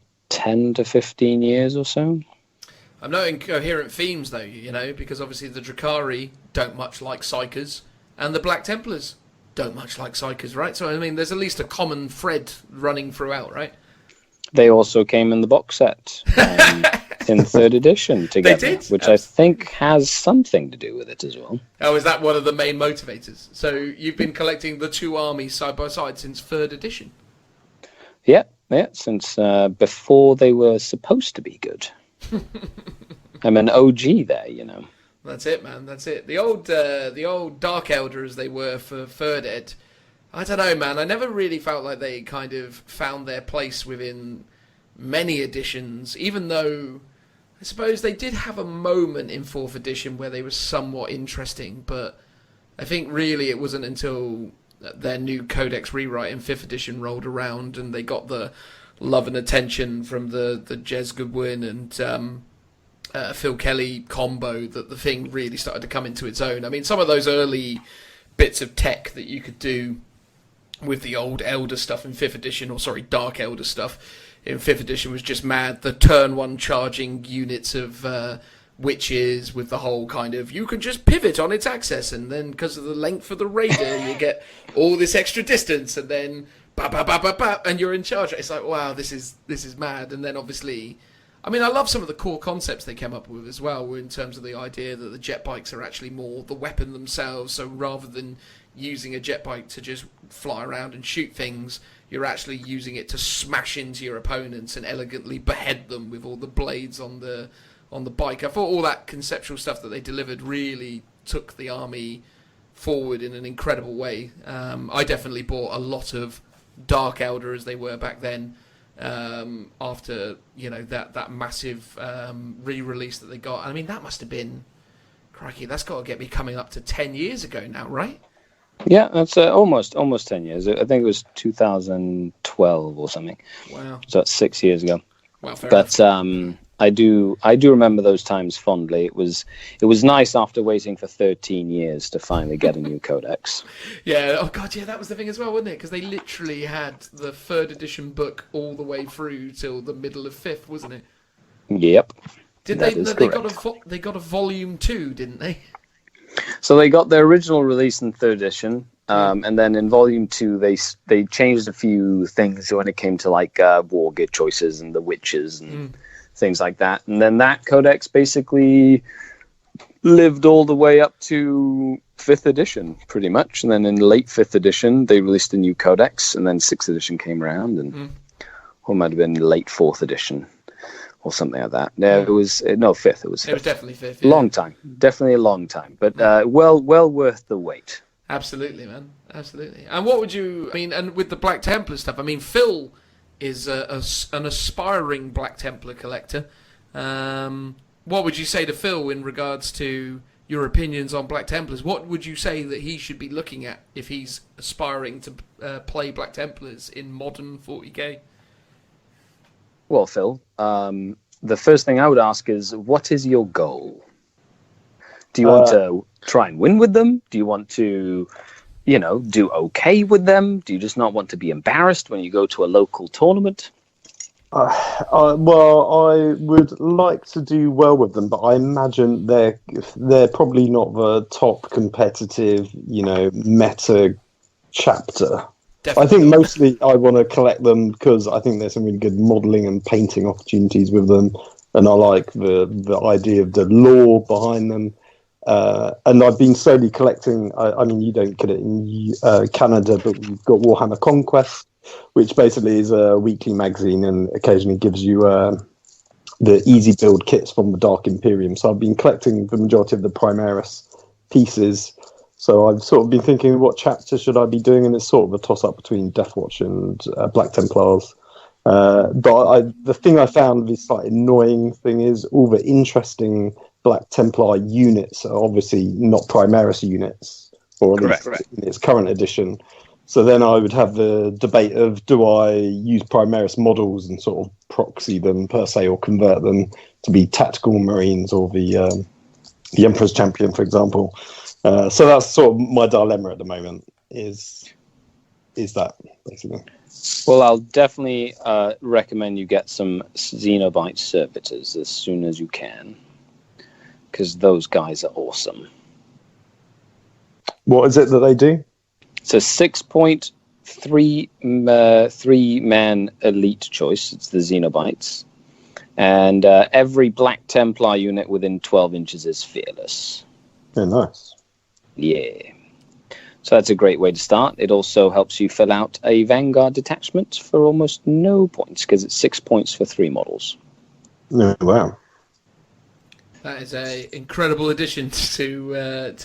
to 15 years or so. I'm noting coherent themes, though, because obviously the Drukhari don't much like Psykers, and the Black Templars don't much like Psykers, right? So, I mean, there's at least a common thread running throughout, right? They also came in the box set in 3rd edition together, They did? Which I think has something to do with it as well. Oh, is that one of the main motivators? So you've been collecting the two armies side by side since 3rd edition? Yeah, since before they were supposed to be good. I'm an OG there, That's it, man. That's it. The old Dark Elder, as they were for 3rd Ed. I don't know, man. I never really felt like they kind of found their place within many editions, even though I suppose they did have a moment in 4th edition where they were somewhat interesting, but I think really it wasn't until their new Codex rewrite in 5th edition rolled around and they got the love and attention from the Jez Goodwin and Phil Kelly combo that the thing really started to come into its own. I mean, some of those early bits of tech that you could do with the old Elder stuff in 5th edition, Dark Elder stuff in 5th edition was just mad. The turn 1 charging units of witches with the whole kind of, you can just pivot on its axis, and then because of the length of the raider, you get all this extra distance, and then and you're in charge. It's like, wow, this is mad. And then obviously, I mean, I love some of the core concepts they came up with as well, in terms of the idea that the jet bikes are actually more the weapon themselves. So rather than using a jet bike to just fly around and shoot things, you're actually using it to smash into your opponents and elegantly behead them with all the blades on the bike. I thought all that conceptual stuff that they delivered really took the army forward in an incredible way. I definitely bought a lot of Dark Elder as they were back then, after that massive re-release that they got. I mean, that must have been, crikey, that's got to get me coming up to 10 years ago now, right? Yeah, that's almost 10 years. I think it was 2012 or something. Wow. So that's 6 years ago. Wow, fair But enough. I do remember those times fondly. It was nice after waiting for 13 years to finally get a new codex. Yeah, oh god, yeah, that was the thing as well, wasn't it? Because they literally had the 3rd edition book all the way through till the middle of 5th, wasn't it? Yep. Did that they? is They correct. got a volume 2, didn't they? So they got their original release in 3rd edition, and then in volume 2 they changed a few things when it came to like war gear choices and the witches and things like that. And then that codex basically lived all the way up to 5th edition, pretty much. And then in late 5th edition, they released a new codex, and then 6th edition came around, and or it might have been late 4th edition or something like that. No, it was 5th. It was 5th. It was definitely 5th. Yeah. Long time, definitely a long time, but well worth the wait. Absolutely, man. Absolutely. And what would you... I mean, and with the Black Templar stuff, I mean, Phil is an aspiring Black Templar collector. What would you say to Phil in regards to your opinions on Black Templars? What would you say that he should be looking at if he's aspiring to play Black Templars in modern 40k? Well, Phil, the first thing I would ask is, what is your goal? Do you want to try and win with them? Do you want to, do okay with them? Do you just not want to be embarrassed when you go to a local tournament? Well, I would like to do well with them, but I imagine they're probably not the top competitive, meta chapter. Definitely. I think mostly I want to collect them because I think there's some really good modelling and painting opportunities with them, and I like the idea of the lore behind them. And I've been slowly collecting. I mean, you don't get it in Canada, but we've got Warhammer Conquest, which basically is a weekly magazine and occasionally gives you the easy build kits from the Dark Imperium. So I've been collecting the majority of the Primaris pieces. So I've sort of been thinking, what chapter should I be doing? And it's sort of a toss-up between Deathwatch and Black Templars. But the thing I found, this slightly annoying thing, is all the interesting Black Templar units are obviously not Primaris units, or at least in its current edition. So then I would have the debate of, do I use Primaris models and sort of proxy them per se, or convert them to be tactical Marines or the Emperor's Champion, for example. So that's sort of my dilemma at the moment, is that, basically. Well, I'll definitely recommend you get some Xenobite Servitors as soon as you can, because those guys are awesome. What is it that they do? It's a 6.3-man elite choice. It's the Xenobites. And every Black Templar unit within 12 inches is fearless. Yeah, nice. Yeah. So that's a great way to start. It also helps you fill out a Vanguard detachment for almost no points, because it's 6 points for 3 models. Oh, wow. That is a incredible addition to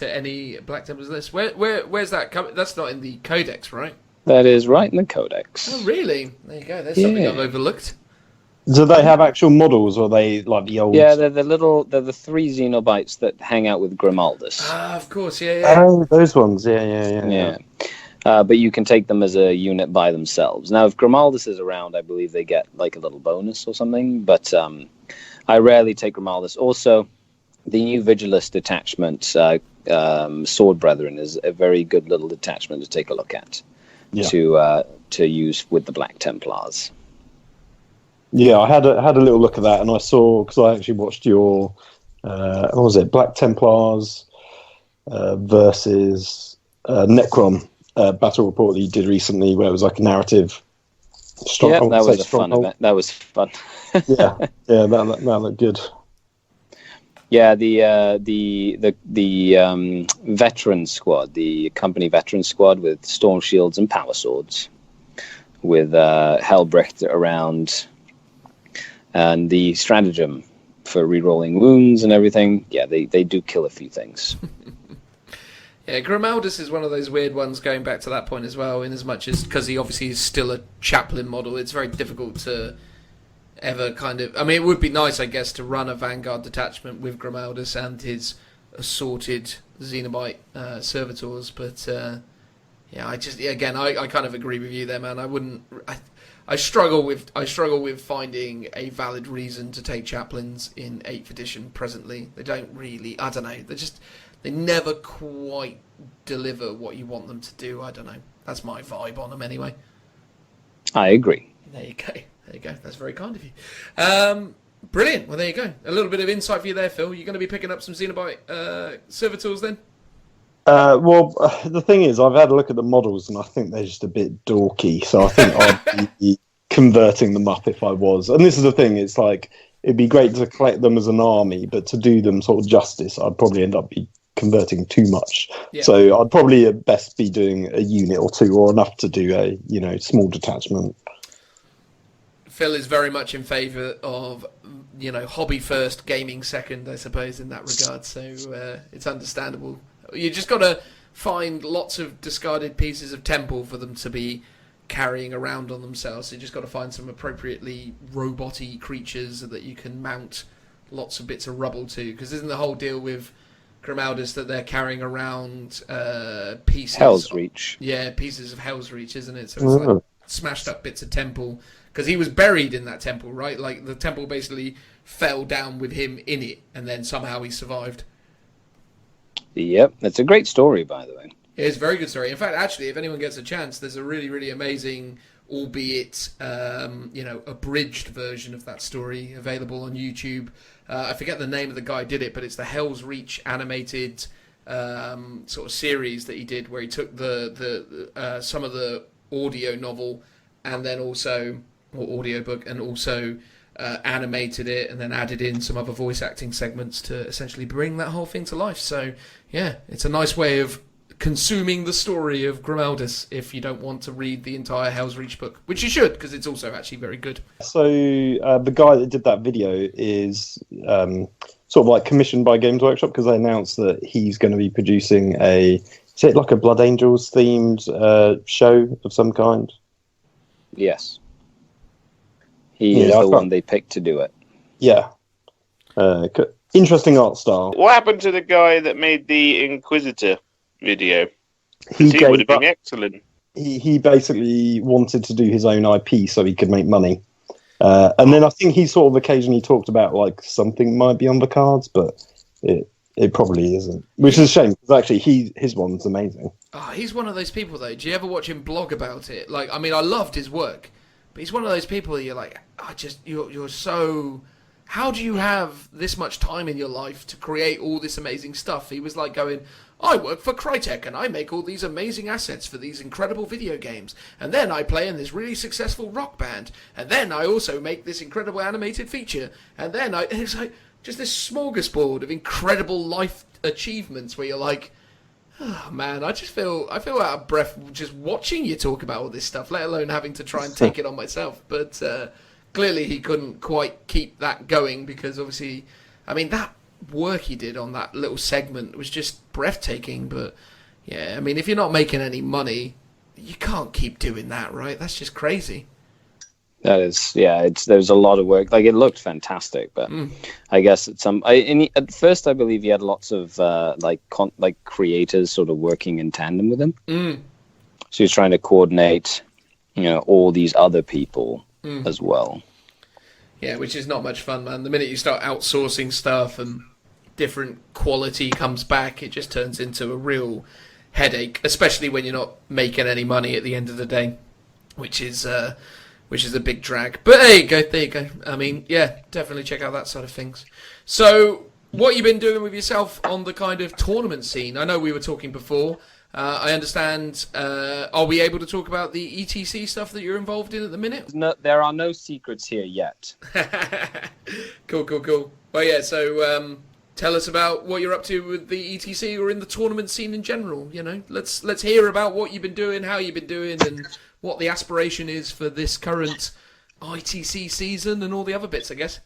any Black Templars list. Where's that coming? That's not in the Codex, right? That is right in the Codex. Oh, really? There you go. There's something I've overlooked. Do they have actual models, or are they like the old? Yeah, they're the 3 Xenobites that hang out with Grimaldus. Ah, of course, yeah. Oh, those ones, yeah. But you can take them as a unit by themselves. Now, if Grimaldus is around, I believe they get like a little bonus or something. But I rarely take Grimaldus. Also, the new Vigilus detachment, Sword Brethren, is a very good little detachment to take a look at to use with the Black Templars. Yeah, I had a little look at that, and I saw, because I actually watched your, what was it, Black Templars versus Necron battle report that you did recently, where it was like a narrative. Yeah, that was a fun event. That was fun. yeah, that looked good. Yeah, the veteran squad, the company veteran squad with storm shields and power swords, with Helbrecht around. And the stratagem for re-rolling wounds and everything, yeah, they do kill a few things. Yeah, Grimaldus is one of those weird ones going back to that point as well, in as much as, because he obviously is still a chaplain model, it's very difficult to ever kind of... I mean, it would be nice, I guess, to run a Vanguard detachment with Grimaldus and his assorted Xenobite servitors, but yeah, I kind of agree with you there, man. I struggle with finding a valid reason to take chaplains in 8th edition presently. They don't really, I don't know, they never quite deliver what you want them to do. I don't know. That's my vibe on them anyway. I agree. There you go. That's very kind of you. Brilliant. Well, there you go. A little bit of insight for you there, Phil. You're going to be picking up some Xenobite servitors then? Well, the thing is, I've had a look at the models, and I think they're just a bit dorky. So I think I'd be converting them up if I was. And this is the thing: it's like it'd be great to collect them as an army, but to do them sort of justice, I'd probably end up converting too much. Yeah. So I'd probably at best be doing a unit or two, or enough to do a small detachment. Phil is very much in favour of, hobby first, gaming second, I suppose, in that regard. So it's understandable. You just got to find lots of discarded pieces of temple for them to be carrying around on themselves. So you just got to find some appropriately robot-y creatures that you can mount lots of bits of rubble to. Because isn't the whole deal with Grimaldus that they're carrying around pieces... Hell's Reach. Yeah, pieces of Hell's Reach, isn't it? So it's like smashed up bits of temple. Because he was buried in that temple, right? Like, the temple basically fell down with him in it, and then somehow he survived. Yep, that's a great story, by the way. It's a very good story. In fact, actually, if anyone gets a chance, there's a really, really amazing, albeit, abridged version of that story available on YouTube. I forget the name of the guy who did it, but it's the Hell's Reach animated sort of series that he did, where he took the some of the audio novel and then also... or audiobook, and also animated it and then added in some other voice acting segments to essentially bring that whole thing to life. So, yeah, it's a nice way of consuming the story of Grimaldus if you don't want to read the entire Hell's Reach book, which you should, because it's also actually very good. So the guy that did that video is sort of like commissioned by Games Workshop, because they announced that he's going to be producing is it like a Blood Angels themed show of some kind? Yes. He is the one they picked to do it. Yeah. Interesting art style. What happened to the guy that made the Inquisitor video? He would have been excellent. He basically wanted to do his own IP so he could make money. And then I think he sort of occasionally talked about like something might be on the cards, but it probably isn't. Which is a shame, because actually his one's amazing. Oh, he's one of those people, though. Do you ever watch him blog about it? Like, I mean, I loved his work. But he's one of those people that you're like, you're so... How do you have this much time in your life to create all this amazing stuff? He was like going, I work for Crytek and I make all these amazing assets for these incredible video games. And then I play in this really successful rock band. And then I also make this incredible animated feature. And then it's like just this smorgasbord of incredible life achievements where you're like... Oh, man, I feel out of breath just watching you talk about all this stuff, let alone having to try and take it on myself. But clearly he couldn't quite keep that going, because obviously, I mean, that work he did on that little segment was just breathtaking. But yeah, I mean, if you're not making any money, you can't keep doing that, right? That's just crazy. That is, yeah. There's a lot of work. Like, it looked fantastic, but I guess at first I believe he had lots of like creators sort of working in tandem with him. So he was trying to coordinate, all these other people as well. Yeah, which is not much fun, man. The minute you start outsourcing stuff and different quality comes back, it just turns into a real headache, especially when you're not making any money at the end of the day, which is a big drag. But there you go. I mean, yeah, definitely check out that side of things. So, what you been doing with yourself on the kind of tournament scene? I know we were talking before. I understand, are we able to talk about the ETC stuff that you're involved in at the minute? No, there are no secrets here yet. Cool. Well, yeah, so tell us about what you're up to with the ETC or in the tournament scene in general. Let's hear about what you've been doing, how you've been doing, and what the aspiration is for this current ITC season and all the other bits, I guess.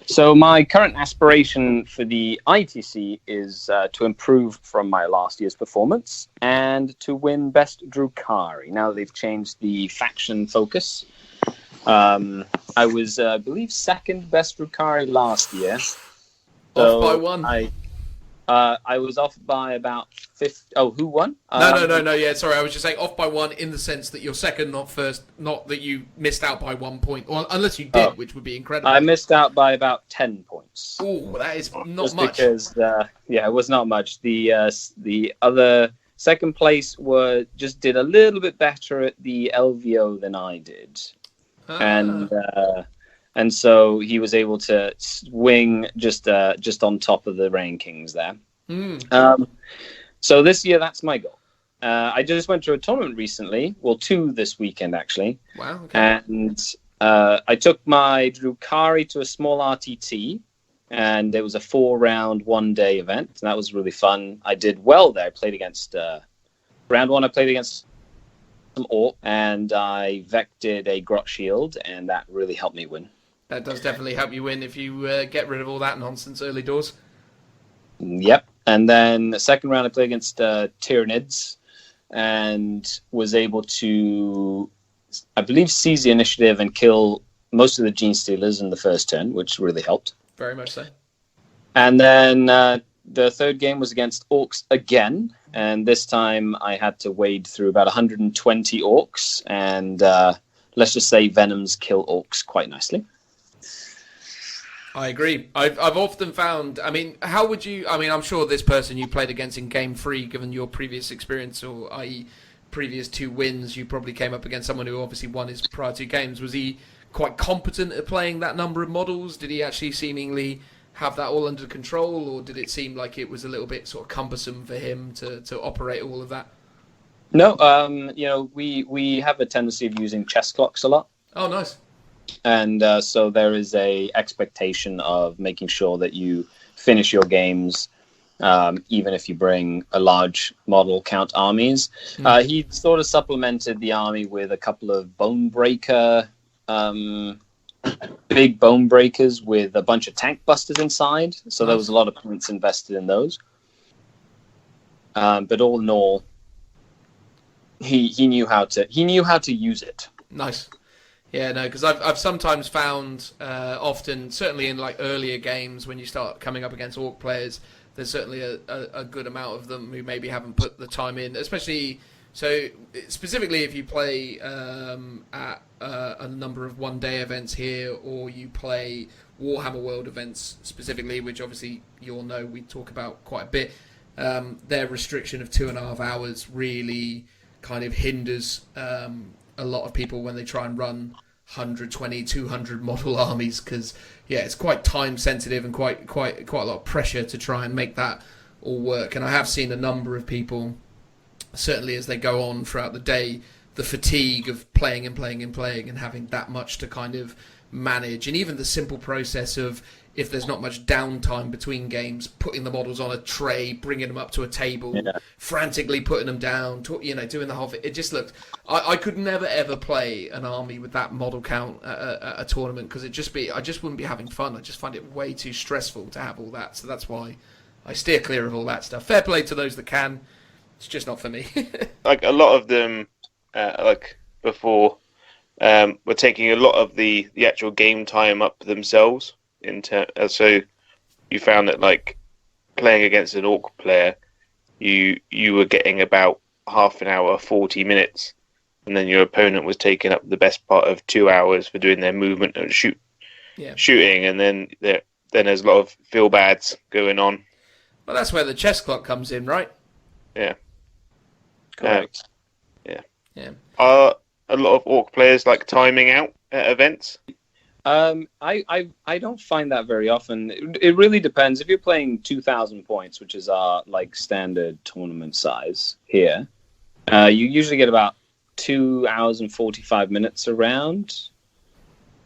So my current aspiration for the ITC is to improve from my last year's performance and to win Best Drukhari. Now they've changed the faction focus. I was, I believe, second Best Drukhari last year. Off by one. I was off by about 50. Oh, who won? No. Yeah, sorry. I was just saying off by one in the sense that you're second, not first. Not that you missed out by 1 point, or unless you did, which would be incredible. I missed out by about 10 points. Oh, that is not just much. Because it was not much. The other second place just did a little bit better at the LVO than I did, and so he was able to swing just on top of the rankings there. So this year, that's my goal. I just went to a tournament recently. Well, 2 this weekend, actually. Wow. Okay. And I took my Drukari to a small RTT, and it was a 4-round, 1-day event, and that was really fun. I did well there. I played against round 1. I played against some Orc, and I vected a Grot Shield, and that really helped me win. That does definitely help you win if you get rid of all that nonsense early doors. Yep. And then the second round, I played against Tyranids and was able to, I believe, seize the initiative and kill most of the Gene Stealers in the first turn, which really helped. Very much so. And then the third game was against Orcs again. And this time I had to wade through about 120 Orcs. And let's just say Venoms kill Orcs quite nicely. I agree. I've often found, I mean, how would you, I mean, I'm sure this person you played against in Game 3, given your previous experience, or i.e. previous 2 wins, you probably came up against someone who obviously won his prior 2 games. Was he quite competent at playing that number of models? Did he actually seemingly have that all under control, or did it seem like it was a little bit sort of cumbersome for him to operate all of that? No, we have a tendency of using chess clocks a lot. Oh, nice. And so there is a expectation of making sure that you finish your games, even if you bring a large model count armies. He sort of supplemented the army with a couple of bone breaker, big bone breakers with a bunch of tank busters inside. So there was a lot of points invested in those. But all in all, he knew how to use it. Nice. Yeah, no, because I've sometimes found, often, certainly in like earlier games when you start coming up against Orc players, there's certainly a good amount of them who maybe haven't put the time in, especially, so specifically if you play at a number of 1-day events here, or you play Warhammer World events specifically, which obviously you'll know we talk about quite a bit, their restriction of 2.5 hours really kind of hinders a lot of people when they try and run 120, 200 model armies, because it's quite time sensitive and quite a lot of pressure to try and make that all work. And I have seen a number of people, certainly as they go on throughout the day, the fatigue of playing and having that much to kind of manage, and even the simple process of, if there's not much downtime between games, putting the models on a tray, bringing them up to a table, frantically putting them down, doing the whole thing. It just looked... I could never, ever play an army with that model count at a tournament, because I just wouldn't be having fun. I just find it way too stressful to have all that. So that's why I steer clear of all that stuff. Fair play to those that can. It's just not for me. Like, a lot of them, like, before, were taking a lot of the actual game time up themselves. So you found that, like, playing against an Orc player, you were getting about half an hour, 40 minutes, and then your opponent was taking up the best part of 2 hours for doing their movement and shooting, and then there's a lot of feel bads going on. Well, that's where the chess clock comes in, right? Yeah. Correct. Yeah. Are a lot of Orc players like timing out at events? I don't find that very often. It really depends. If you're playing 2,000 points, which is our like standard tournament size here, you usually get about 2 hours and 45 minutes around,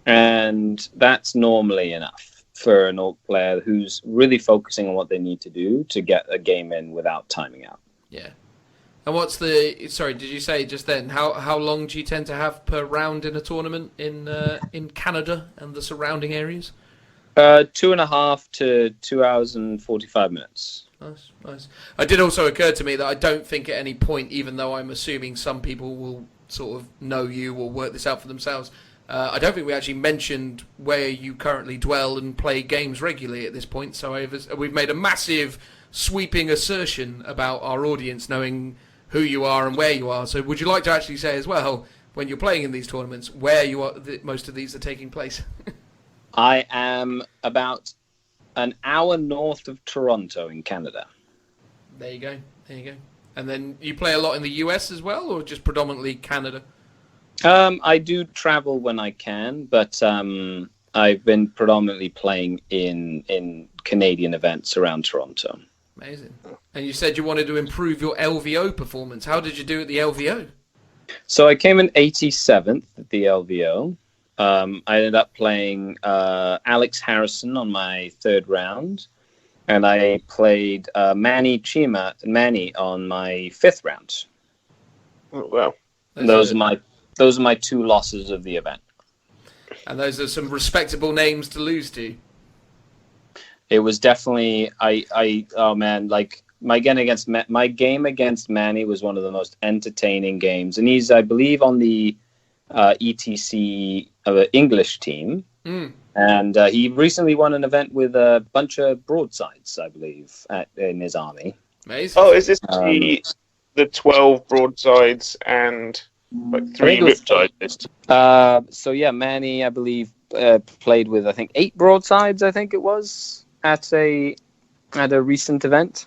and that's normally enough for an Orc player who's really focusing on what they need to do to get a game in without timing out. Yeah. And what's the... Sorry, did you say just then, how long do you tend to have per round in a tournament in Canada and the surrounding areas? 2.5 to 2 hours and 45 minutes. Nice. It did also occur to me that I don't think at any point, even though I'm assuming some people will sort of know you or work this out for themselves, I don't think we actually mentioned where you currently dwell and play games regularly at this point. So we've made a massive sweeping assertion about our audience knowing who you are and where you are. So would you like to actually say as well, when you're playing in these tournaments, where you are, most of these are taking place? I am about an hour north of Toronto in Canada. There you go. And then you play a lot in the US as well, or just predominantly Canada? I do travel when I can, but I've been predominantly playing in Canadian events around Toronto. Amazing. And you said you wanted to improve your LVO performance. How did you do at the LVO? So I came in 87th at the LVO. I ended up playing Alex Harrison on my third round, and I played Manny on my fifth round. Oh, well. Those are my two losses of the event. And those are some respectable names to lose to. It was definitely oh man, like my game against Manny was one of the most entertaining games, and he's, I believe, on the ETC English team, and he recently won an event with a bunch of broadsides, I believe, in his army. Amazing. Oh, is this the 12 broadsides and like 3 riptide list? So yeah, Manny, I believe, played with, I think, 8 broadsides, I think it was, at a recent event.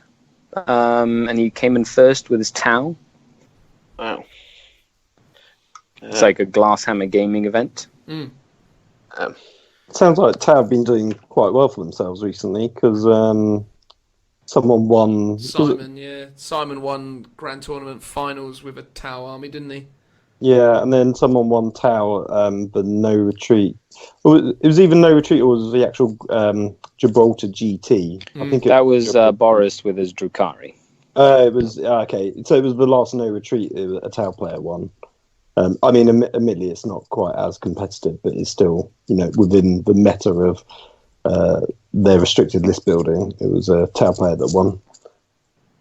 And he came in first with his Tau. Wow. It's like a Glasshammer gaming event. Sounds like Tau have been doing quite well for themselves recently, because someone won... Simon won Grand Tournament Finals with a Tau army, didn't he? Yeah, and then someone won Tau, the No Retreat. It was either No Retreat or was the actual Gibraltar GT. I think that was Boris with his Drukari. It was okay. So it was the last No Retreat a Tau player won. I mean, admittedly, it's not quite as competitive, but it's still, within the meta of their restricted list building. It was a Tau player that won.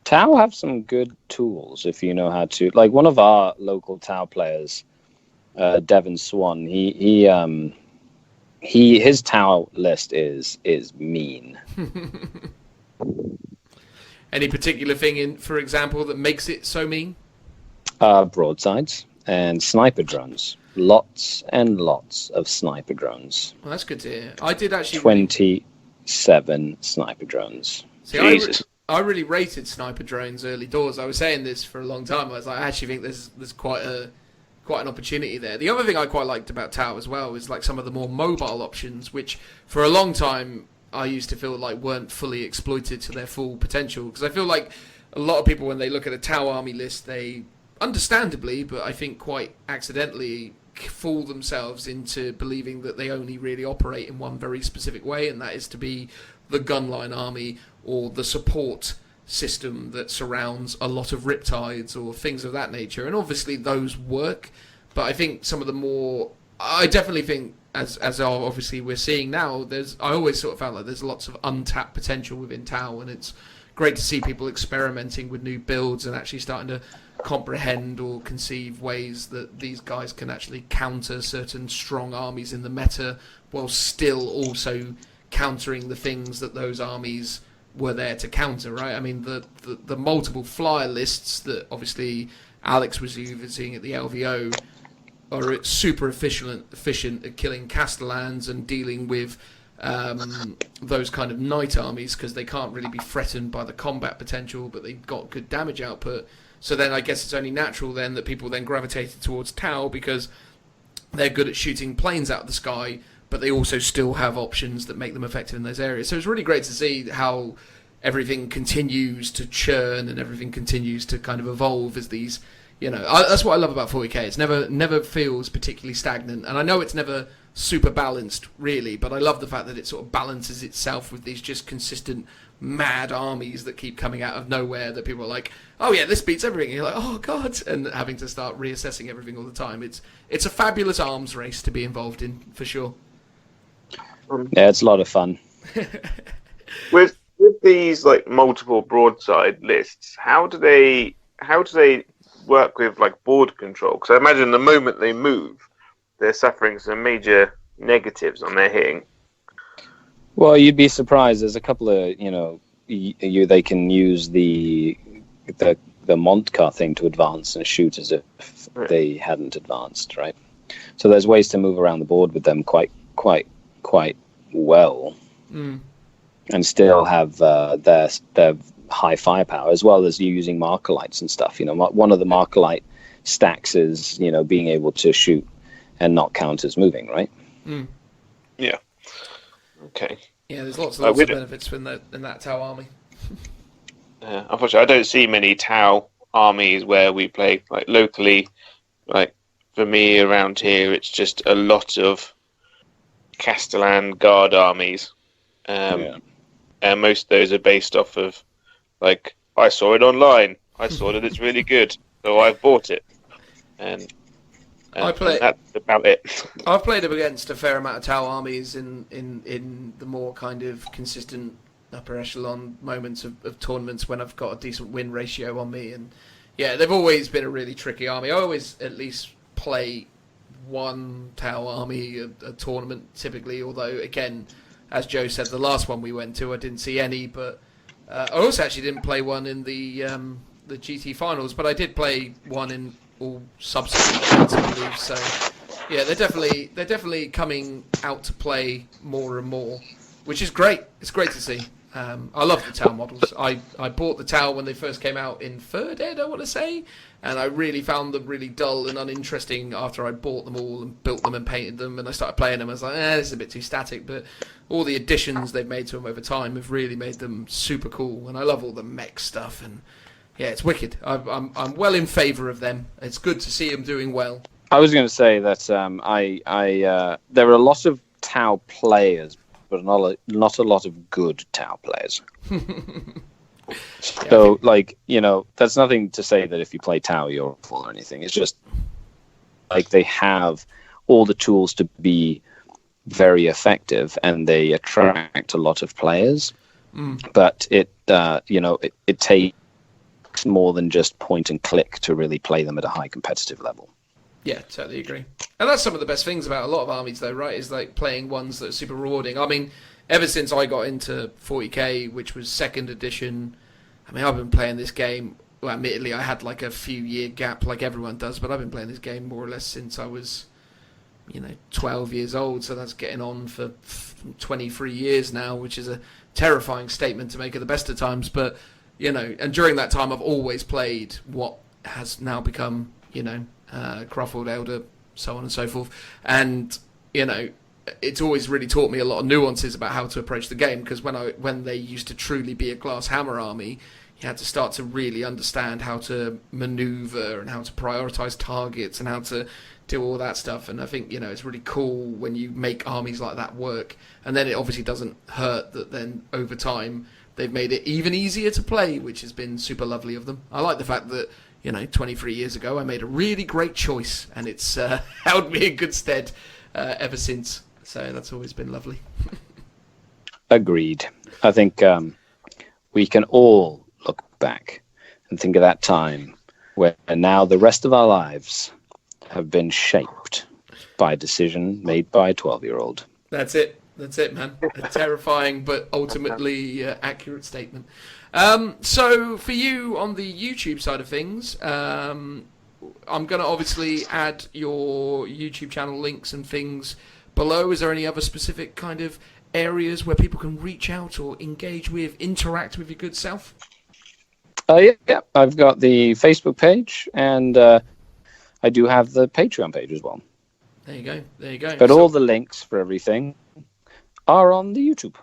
Tau have some good tools if you know how to. Like one of our local Tau players, Devon Swan. His Tau list is mean. Any particular thing, for example, that makes it so mean? Broadsides and sniper drones. Lots and lots of sniper drones. Well, that's good to hear. I did actually 27 sniper drones. See, I really rated sniper drones early doors. I was saying this for a long time. I was like, I actually think there's quite an opportunity there. The other thing I quite liked about Tau as well is like some of the more mobile options, which for a long time I used to feel like weren't fully exploited to their full potential. Because I feel like a lot of people, when they look at a Tau army list, they understandably, but I think quite accidentally, fool themselves into believing that they only really operate in one very specific way, and that is to be the gunline army or the support system that surrounds a lot of riptides or things of that nature. And obviously those work, but I think some of the more... I definitely think, as obviously we're seeing now, I always sort of felt like there's lots of untapped potential within Tau, and it's great to see people experimenting with new builds and actually starting to comprehend or conceive ways that these guys can actually counter certain strong armies in the meta while still also countering the things that those armies were there to counter, right? I mean, the multiple flyer lists that obviously Alex was using at the LVO are super efficient at killing Castellans and dealing with those kind of knight armies, because they can't really be threatened by the combat potential, but they've got good damage output. So then I guess it's only natural then that people then gravitated towards Tau, because they're good at shooting planes out of the sky, but they also still have options that make them effective in those areas. So it's really great to see how everything continues to churn and everything continues to kind of evolve as these, that's what I love about 40k. It's never feels particularly stagnant, and I know it's never super balanced really, but I love the fact that it sort of balances itself with these just consistent mad armies that keep coming out of nowhere that people are like, oh yeah, this beats everything, and you're like, oh god, and having to start reassessing everything all the time. It's a fabulous arms race to be involved in, for sure. Yeah, it's a lot of fun. With these like multiple broadside lists, how do they work with like board control? Because I imagine the moment they move, they're suffering some major negatives on their hitting. Well, you'd be surprised. There's a couple of they can use the Montcar thing to advance and shoot as if they hadn't advanced, right? So there's ways to move around the board with them quite well, and still have their high firepower, as well as using marker lights and stuff. One of the marker light stacks is being able to shoot and not count as moving, right? Yeah. Okay. Yeah, there's lots of benefits in that Tau army. Unfortunately, I don't see many Tau armies where we play like locally. Like for me around here, it's just a lot of Castellan Guard armies. Yeah. And most of those are based off of, like, I saw it online. I saw that it's really good, so I've bought it. And that's about it. I've played up against a fair amount of Tau armies in the more kind of consistent upper echelon moments of tournaments when I've got a decent win ratio on me, and yeah, they've always been a really tricky army. I always at least play one Tau army a tournament typically, although again, as Joe said, the last one we went to I didn't see any, but I also actually didn't play one in the GT finals, but I did play one in all subsequent events, I believe. So yeah, they're definitely coming out to play more and more, which is great. It's great to see. I love the Tau models. I bought the Tau when they first came out in 3rd Ed, I want to say, and I really found them really dull and uninteresting after I bought them all and built them and painted them, and I started playing them. I was like, this is a bit too static, but all the additions they've made to them over time have really made them super cool, and I love all the mech stuff, and yeah, it's wicked. I'm well in favour of them. It's good to see them doing well. I was going to say that there are a lot of Tau players, but not a lot of good Tau players. So, like, you know, that's nothing to say that if you play Tau, you're awful or anything. It's just like they have all the tools to be very effective, and they attract a lot of players. But it takes more than just point and click to really play them at a high competitive level. Yeah, totally agree. And that's some of the best things about a lot of armies, though, right? Is like playing ones that are super rewarding. I mean, ever since I got into 40k, which was 2nd edition, I mean, I've been playing this game. Well, admittedly, I had like a few-year gap, like everyone does, but I've been playing this game more or less since I was, 12 years old. So that's getting on for 23 years now, which is a terrifying statement to make at the best of times. But and during that time, I've always played what has now become, Crawford Elder, so on and so forth. And, it's always really taught me a lot of nuances about how to approach the game, because when they used to truly be a glass hammer army, you had to start to really understand how to maneuver and how to prioritize targets and how to do all that stuff. And I think, it's really cool when you make armies like that work. And then it obviously doesn't hurt that then over time they've made it even easier to play, which has been super lovely of them. I like the fact that 23 years ago, I made a really great choice, and it's held me in good stead ever since. So that's always been lovely. Agreed. I think we can all look back and think of that time where now the rest of our lives have been shaped by a decision made by a 12-year-old. That's it, man. A terrifying but ultimately accurate statement. So for you on the YouTube side of things, I'm going to obviously add your YouTube channel links and things below. Is there any other specific kind of areas where people can reach out or engage with, interact with your good self? Yeah, I've got the Facebook page, and I do have the Patreon page as well. There you go. But all the links for everything are on the YouTube.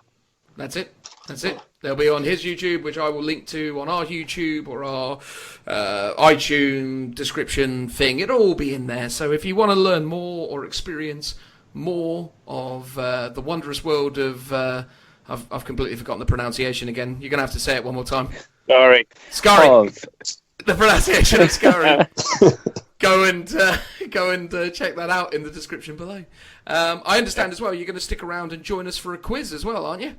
That's it. They'll be on his YouTube, which I will link to on our YouTube or our iTunes description thing. It'll all be in there. So if you want to learn more or experience more of the wondrous world of... I've completely forgotten the pronunciation again. You're going to have to say it one more time. Sorry. Skari. The pronunciation of Skari. Go and check that out in the description below. I understand as well you're going to stick around and join us for a quiz as well, aren't you?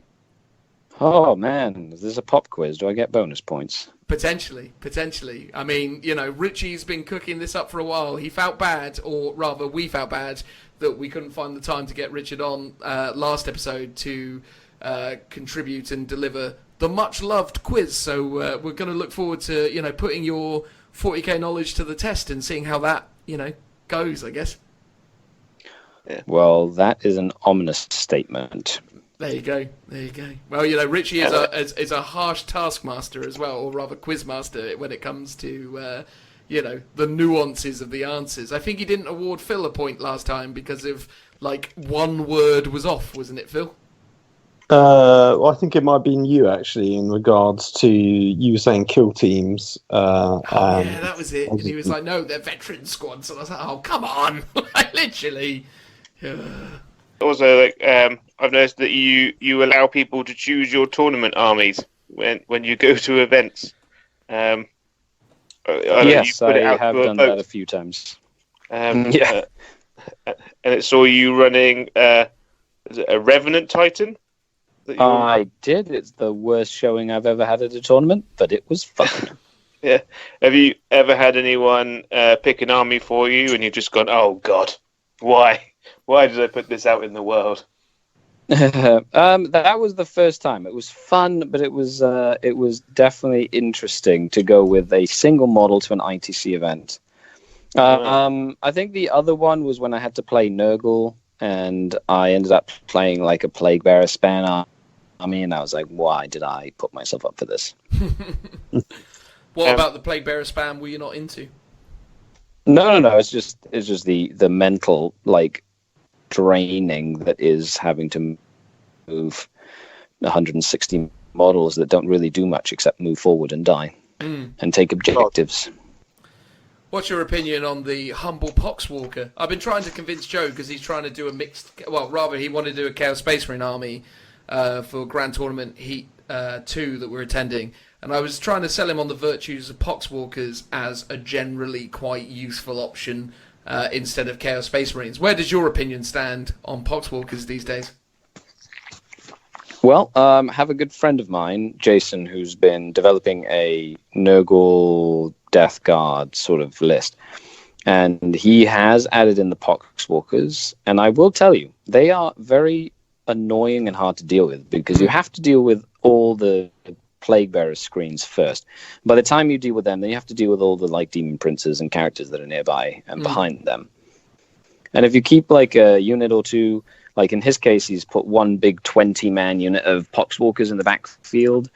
Oh, man. Is this a pop quiz? Do I get bonus points? Potentially. I mean, Richie's been cooking this up for a while. He felt bad, or rather we felt bad, that we couldn't find the time to get Richard on last episode to contribute and deliver the much-loved quiz. So we're going to look forward to, putting your 40k knowledge to the test and seeing how that, goes, I guess. Yeah. Well, that is an ominous statement. There you go. Well, Richie is a harsh taskmaster as well, or rather quizmaster when it comes to, the nuances of the answers. I think he didn't award Phil a point last time because of, one word was off, wasn't it, Phil? Well, I think it might have been you, actually, in regards to you saying kill teams. Yeah, that was it. And he was like, no, they're veteran squads. And I was like, oh, come on. Literally. also, like, I've noticed that you allow people to choose your tournament armies when you go to events. Yes, I have done that a few times. And it saw you running is it a Revenant Titan? I did. It's the worst showing I've ever had at a tournament, but it was fun. Yeah. Have you ever had anyone pick an army for you and you've just gone, oh God, why? Why did I put this out in the world? That was the first time. It was fun, but it was definitely interesting to go with a single model to an ITC event. I think the other one was when I had to play Nurgle, and I ended up playing like a Plague Bearer Span army, and I was like, why did I put myself up for this? What about the Plague Bearer Spam were you not into? No. It's just the mental like draining that is having to move 160 models that don't really do much except move forward and die and take objectives. What's your opinion on the humble Poxwalker? I've been trying to convince Joe because he's trying to do a mixed... Well, rather, he wanted to do a Chaos Space Marine army for Grand Tournament Heat 2 that we're attending. And I was trying to sell him on the virtues of Poxwalkers as a generally quite useful option instead of Chaos Space Marines. Where does your opinion stand on Poxwalkers these days? Well, I have a good friend of mine, Jason, who's been developing a Nurgle Death Guard sort of list. And he has added in the Poxwalkers. And I will tell you, they are very annoying and hard to deal with because you have to deal with all the Plague Bearer screens first. By the time you deal with them, then you have to deal with all the like Demon Princes and characters that are nearby and behind them. And if you keep like a unit or two, like in his case, he's put one big 20-man unit of Poxwalkers in the backfield.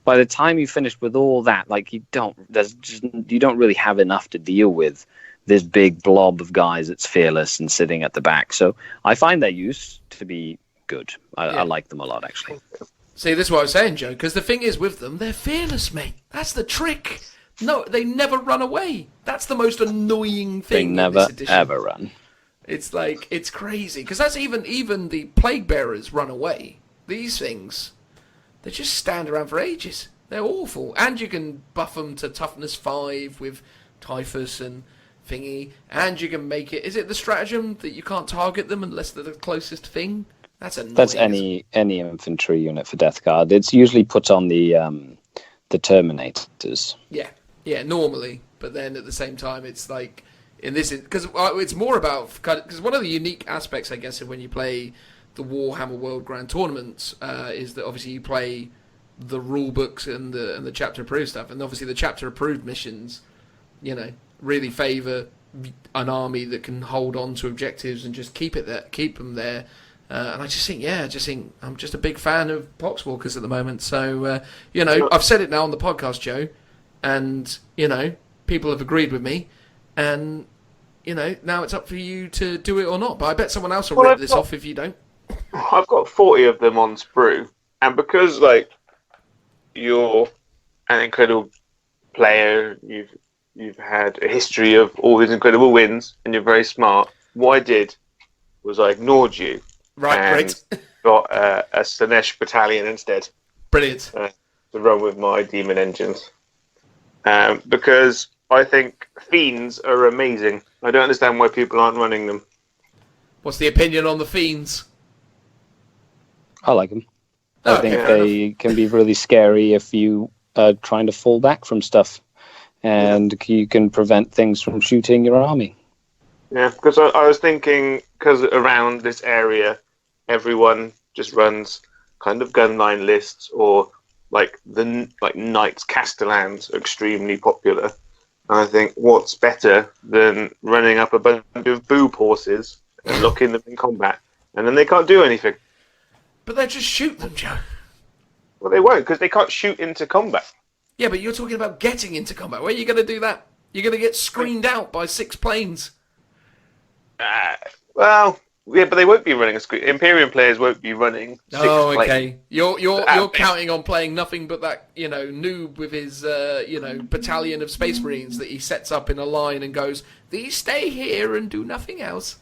By the time you finish with all that, like you don't really have enough to deal with this big blob of guys that's fearless and sitting at the back. So I find their use to be good. I like them a lot, actually. See, this is what I was saying, Joe, because the thing is with them, they're fearless, mate. That's the trick. No, they never run away. That's the most annoying thing. They never, ever run. It's like, it's crazy. Because that's even the Plague Bearers run away. These things, they just stand around for ages. They're awful. And you can buff them to toughness 5 with Typhus and thingy. And you can make it... Is it the stratagem that you can't target them unless they're the closest thing? That's annoying. That's any infantry unit for Death Guard. It's usually put on the Terminators. Yeah, normally. But then at the same time, it's like... in this, because it's more about... Because one of the unique aspects, I guess, of when you play the Warhammer World Grand Tournaments is that obviously you play the rule books and the chapter approved stuff, and obviously the chapter approved missions, really favour an army that can hold on to objectives and just keep them there. And I just think I'm just a big fan of Poxwalkers at the moment. So I've said it now on the podcast, Joe, and people have agreed with me, and now it's up for you to do it or not. But I bet someone else will rip this off if you don't. I've got 40 of them on sprue, and because you're an incredible player, you've had a history of all these incredible wins, and you're very smart. What I did was I ignored you, right? Got a Slaannesh battalion instead. Brilliant. To run with my demon engines, because I think Fiends are amazing. I don't understand why people aren't running them. What's the opinion on the Fiends? I like them. I think they can be really scary if you are trying to fall back from stuff, and you can prevent things from shooting your army. Yeah, because I was thinking, because around this area, everyone just runs kind of gunline lists, or Knights Castellans are extremely popular. And I think, what's better than running up a bunch of boob horses and locking them in combat, and then they can't do anything. But they'll just shoot them, Joe. Well, they won't, because they can't shoot into combat. Yeah, but you're talking about getting into combat. Where are you going to do that? You're going to get screened out by 6 planes. Well, yeah, but they won't be running a screen. Imperium players won't be running 6 planes. Oh, okay. You're counting on playing nothing but that, noob with his, battalion of Space Marines that he sets up in a line and goes, these stay here and do nothing else.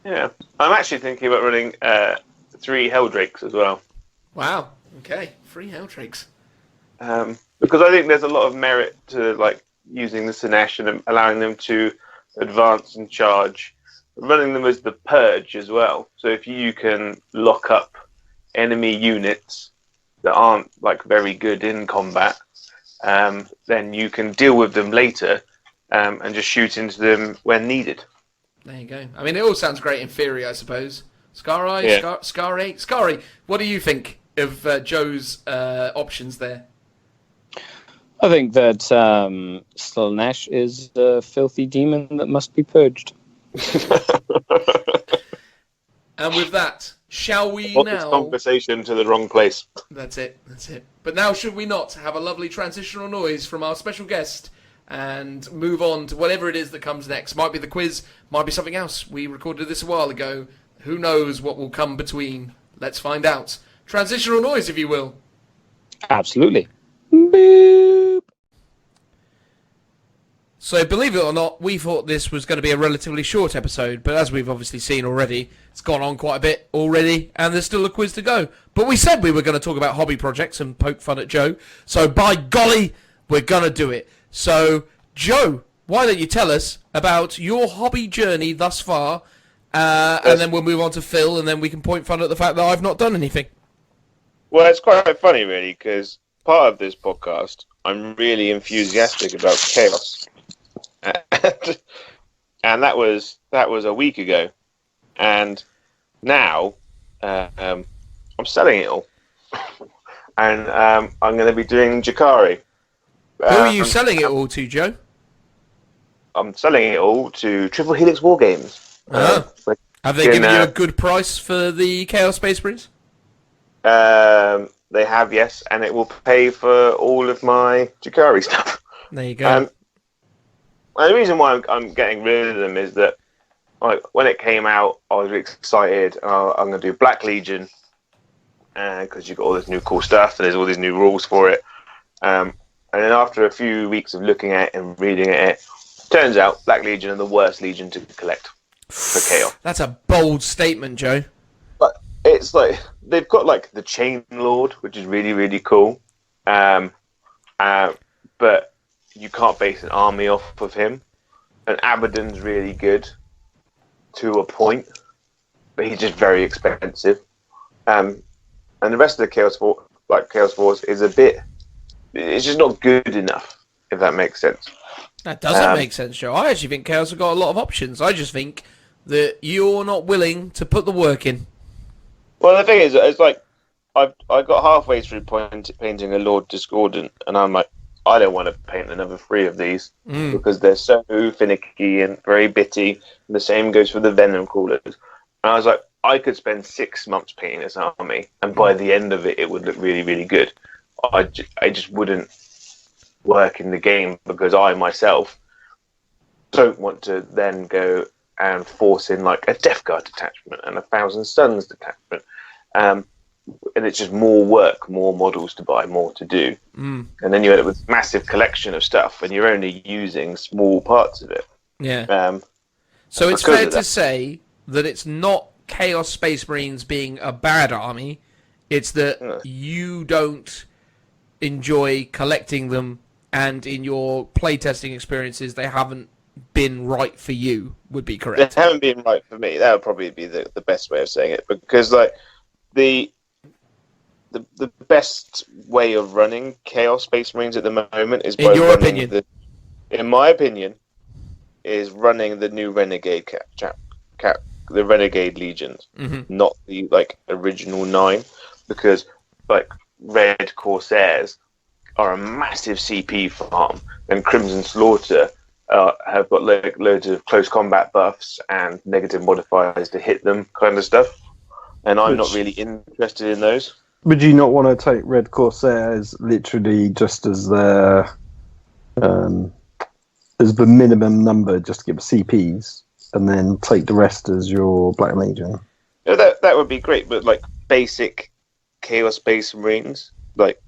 Yeah, I'm actually thinking about running 3 Helldrakes as well. Wow. Okay. 3 Helldrakes. Because I think there's a lot of merit to like using the Slaannesh and allowing them to advance and charge, running them as the purge as well. So if you can lock up enemy units that aren't like very good in combat, then you can deal with them later and just shoot into them when needed. There you go. I mean, it all sounds great in theory, I suppose. Skari, Yeah. Skari, what do you think of Joe's options there? I think that Slaannesh is a filthy demon that must be purged. And with that, shall we Brought this now... conversation to the wrong place. That's it. But now should we not have a lovely transitional noise from our special guest and move on to whatever it is that comes next? Might be the quiz, might be something else. We recorded this a while ago. Who knows what will come between? Let's find out. Transitional noise, if you will. Absolutely. Boop. So, believe it or not, we thought this was going to be a relatively short episode, but as we've obviously seen already, it's gone on quite a bit already, and there's still a quiz to go. But we said we were going to talk about hobby projects and poke fun at Joe, so by golly, we're going to do it. So, Joe, why don't you tell us about your hobby journey thus far, and then we'll move on to Phil, and then we can point fun at the fact that I've not done anything. Well, it's quite funny, really, because part of this podcast, I'm really enthusiastic about Chaos. And that was a week ago, and now I'm selling it all, and I'm going to be doing Jakari. Who are you selling it all to, Joe? I'm selling it all to Triple Helix Wargames. Have they given you a good price for the Chaos Space Marines? They have, yes, and it will pay for all of my Jakari stuff. There you go. And the reason why I'm getting rid of them is that, like, when it came out, I was really excited. I'm going to do Black Legion, because you've got all this new cool stuff, and there's all these new rules for it. And then after a few weeks of looking at it and reading it, turns out Black Legion are the worst Legion to collect for Chaos. That's a bold statement, Joe. But it's like, they've got, like, the Chain Lord, which is really, really cool. But you can't base an army off of him. And Abaddon's really good to a point, but he's just very expensive. And the rest of the Chaos Force is a bit... It's just not good enough, if that makes sense. That doesn't make sense, Joe. I actually think Chaos have got a lot of options. I just think that you're not willing to put the work in. Well, the thing is, it's like, I got halfway through painting a Lord Discordant, and I'm like, I don't want to paint another 3 of these because they're so finicky and very bitty. And the same goes for the Venom Crawlers. And I was like, I could spend 6 months painting this army, and by the end of it, it would look really, really good. I just wouldn't work in the game because I myself don't want to then go and force in like a Death Guard detachment and a 1,000 Suns detachment. And it's just more work, more models to buy, more to do. And then you end up with a massive collection of stuff and you're only using small parts of it. Yeah. So it's fair to say that it's not Chaos Space Marines being a bad army, it's that you don't enjoy collecting them, and in your playtesting experiences they haven't been right for you, would be correct. They haven't been right for me. That would probably be the best way of saying it, because like the best way of running Chaos Space Marines at the moment is by in my opinion, is running the new Renegade the Renegade Legions, not the like original 9, because like Red Corsairs are a massive CP farm, and Crimson Slaughter have got like loads of close combat buffs and negative modifiers to hit them, kind of stuff. And I'm not really interested in those. Would you not want to take Red Corsairs literally just as the minimum number, just to give CPs, and then take the rest as your Black Legion? Yeah, that would be great, but like basic Chaos Space Marines like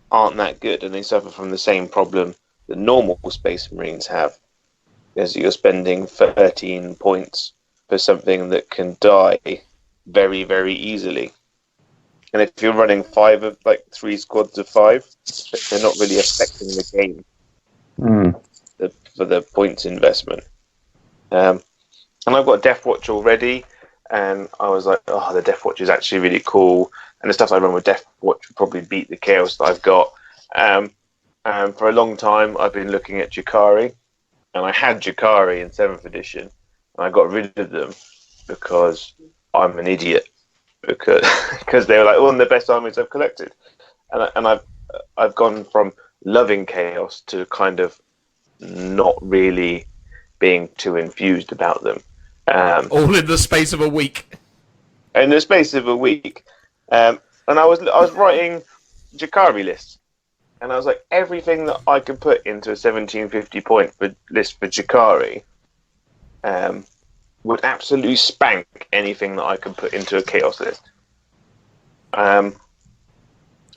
aren't that good, and they suffer from the same problem that normal Space Marines have. As you're spending 13 points for something that can die very, very easily. And if you're running 3 squads of 5, they're not really affecting the game for the points investment. And I've got Death Watch already, and I was like, oh, the Death Watch is actually really cool. And the stuff I run with Death Watch would probably beat the Chaos that I've got. And for a long time, I've been looking at Jakari, and I had Jakari in 7th edition, and I got rid of them because I'm an idiot. Because they were like one of the best armies I've collected, and I've gone from loving Chaos to kind of not really being too infused about them. All in the space of a week. In the space of a week, and I was writing Jakari lists, and I was like, everything that I could put into a 1750 point list for Jakari would absolutely spank anything that I could put into a Chaos list. And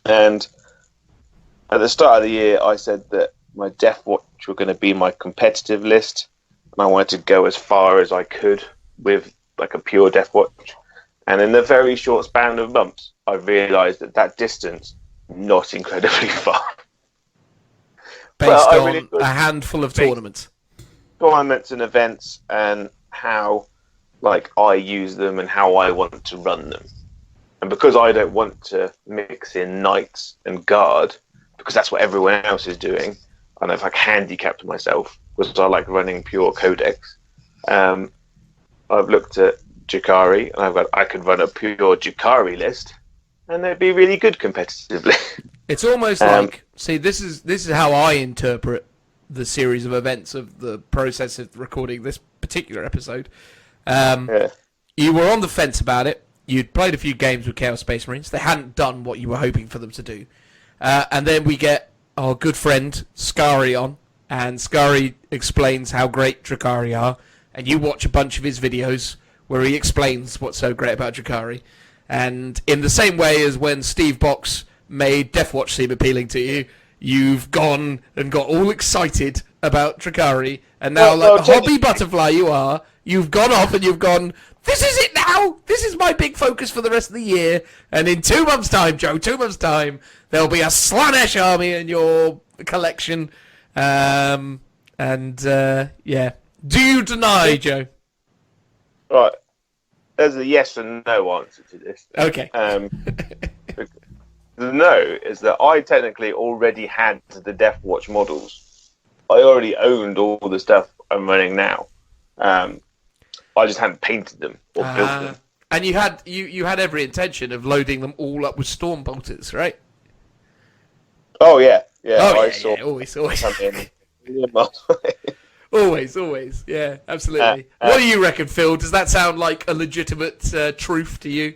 at the start of the year, I said that my Death Watch were going to be my competitive list, and I wanted to go as far as I could with like a pure Death Watch. And in a very short span of months, I realised that distance not incredibly far. Based on a handful of tournaments and events, and how I use them and how I want to run them. And because I don't want to mix in Knights and Guard, because that's what everyone else is doing, and I've handicapped myself because I like running pure Codex. I've looked at Jakari, and I could run a pure Jakari list, and they'd be really good competitively. It's almost like, see, this is how I interpret the series of events of the process of recording this particular episode. You were on the fence about it. You'd played a few games with Chaos Space Marines. They hadn't done what you were hoping for them to do. And then we get our good friend Skari on, and Skari explains how great Drakari are, and you watch a bunch of his videos where he explains what's so great about Drakari. And in the same way as when Steve Box made Deathwatch seem appealing to you, you've gone and got all excited about Drakari, and now, hobby butterfly you are, you've gone off and you've gone, this is it now! This is my big focus for the rest of the year, and in 2 months' time, Joe, 2 months' time, there'll be a Slaanesh army in your collection. Yeah. Do you deny, Joe? Right. There's a yes and no answer to this. Okay. The no is that I technically already had the Deathwatch models. I already owned all the stuff I'm running now. I just hadn't painted them or built them. And you had every intention of loading them all up with storm bolters, right? Oh yeah, yeah. Always. Always, yeah, absolutely. What do you reckon, Phil? Does that sound like a legitimate truth to you?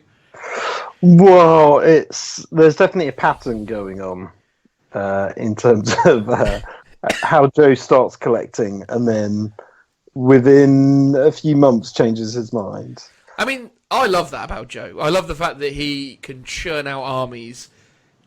Well, there's definitely a pattern going on in terms of how Joe starts collecting, and then within a few months changes his mind. I mean, I love that about Joe. I love the fact that he can churn out armies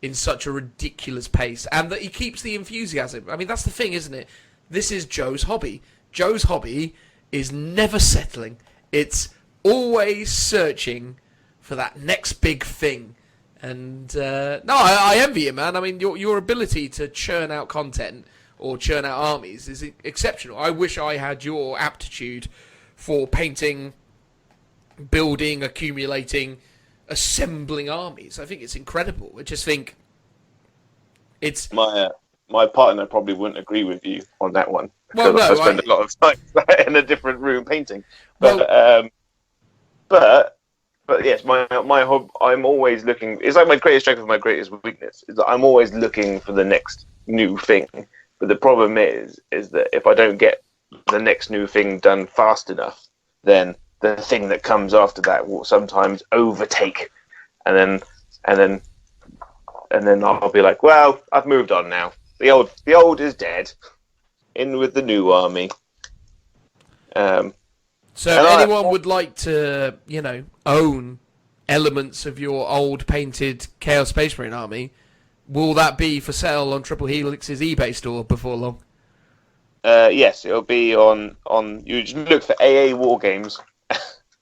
in such a ridiculous pace, and that he keeps the enthusiasm. I mean, that's the thing, isn't it? This is Joe's hobby. Joe's hobby is never settling. It's always searching for that next big thing. And I envy you, man. I mean, your ability to churn out content or churn out armies is exceptional. I wish I had your aptitude for painting, building, accumulating, assembling armies. I think it's incredible. I just think it's... My partner probably wouldn't agree with you on that one. Well, no, I spend a lot of time in a different room painting. But yes, my hobby, I'm always looking. It's like my greatest strength and my greatest weakness. Is that I'm always looking for the next new thing. But the problem is that if I don't get the next new thing done fast enough, then the thing that comes after that will sometimes overtake, and then I'll be like, well, I've moved on now. The old is dead. In with the new army. So if anyone would like to, own elements of your old painted Chaos Space Marine army, will that be for sale on Triple Helix's eBay store before long? Yes, it'll be on. You just look for AA War Games,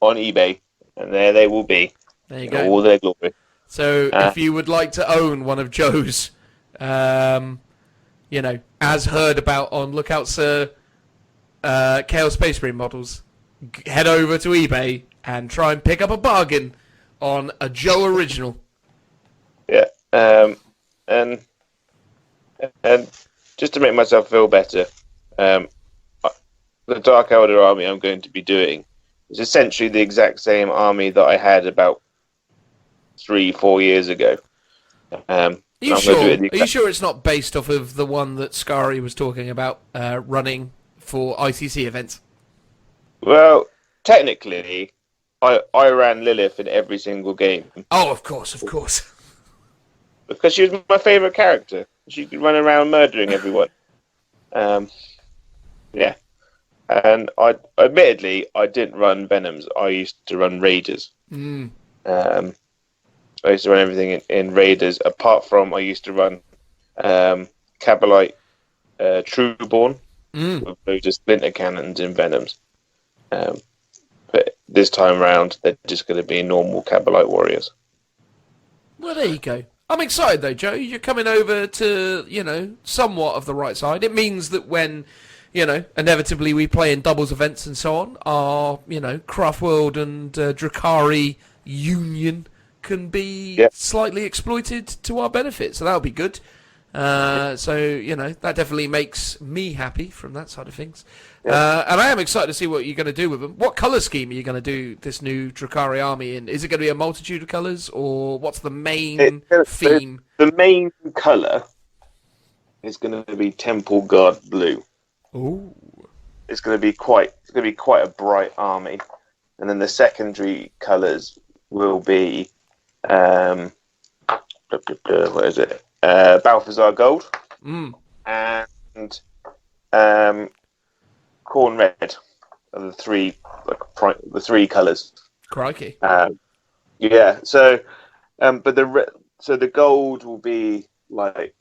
on eBay, and there they will be. There you in go. all their glory. So if you would like to own one of Joe's, as heard about on Lookout Sir Chaos Space Marine models, head over to eBay and try and pick up a bargain on a Joe original. Yeah, and just to make myself feel better, the Dark Elder army I'm going to be doing is essentially the exact same army that I had about 3-4 years ago. Are you sure it's not based off of the one that Skari was talking about running for ICC events? Well, technically, I ran Lilith in every single game. Oh, of course. Because she was my favourite character. She could run around murdering everyone. Yeah. And admittedly, I didn't run Venoms. I used to run Raiders. I used to run everything in Raiders, apart from I used to run Cabalite Trueborn with loads of splinter cannons in Venoms. But this time around, they're just going to be normal Cabalite warriors. Well, there you go. I'm excited though, Joe. You're coming over to, somewhat of the right side. It means that when, inevitably we play in doubles events and so on, our, Craft World and Drakari union can be slightly exploited to our benefit. So that'll be good. That definitely makes me happy from that side of things. And I am excited to see what you're going to do with them. What colour scheme are you going to do this new Drakari army in? Is it going to be a multitude of colours, or what's the main theme? The main colour is going to be Temple Guard blue. Ooh. It's going to be quite a bright army, and then the secondary colours will be what is it? Balthazar Gold and Corn Red are the three colours. Crikey. Yeah. So, but the gold will be like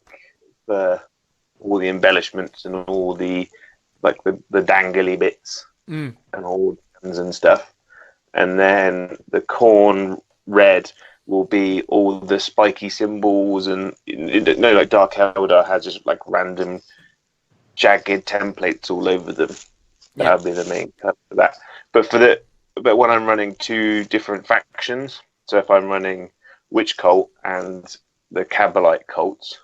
all the embellishments and all the the dangly bits and all the guns and stuff, and then the Corn Red will be all the spiky symbols and like Dark Elder has just random jagged templates all over them. That'll be the main colour for that. But when I'm running two different factions, so if I'm running Witch Cult and the Cabalite cults,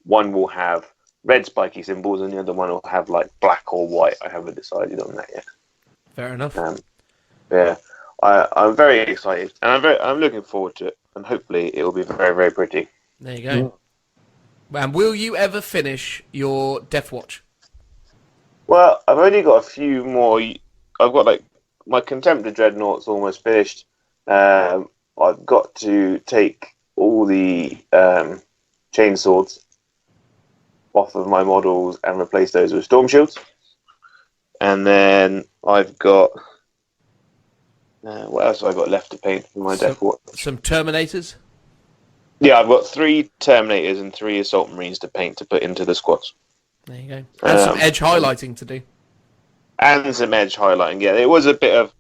one will have red spiky symbols and the other one will have black or white. I haven't decided on that yet. Fair enough. Yeah. I'm very excited, and I'm looking forward to it, and hopefully it will be very, very pretty. There you go. And will you ever finish your Death Watch? Well, I've only got a few more. I've got my Contemptor Dreadnought's almost finished. I've got to take all the chainswords off of my models and replace those with Storm Shields. And then I've got... what else have I got left to paint for my Death Watch? Some Terminators? Yeah, I've got 3 Terminators and 3 Assault Marines to paint to put into the squads. There you go. And some edge highlighting to do. And some edge highlighting, yeah. It was a bit of...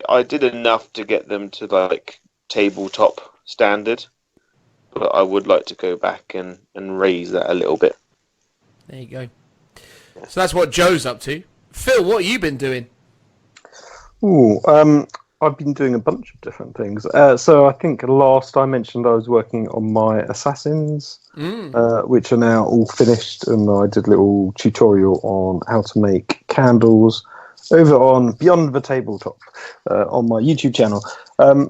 I did enough to get them to, tabletop standard. But I would like to go back and raise that a little bit. There you go. So that's what Joe's up to. Phil, what have you been doing? Ooh, I've been doing a bunch of different things. So I think last I mentioned I was working on my Assassins, which are now all finished, and I did a little tutorial on how to make candles over on Beyond the Tabletop on my YouTube channel,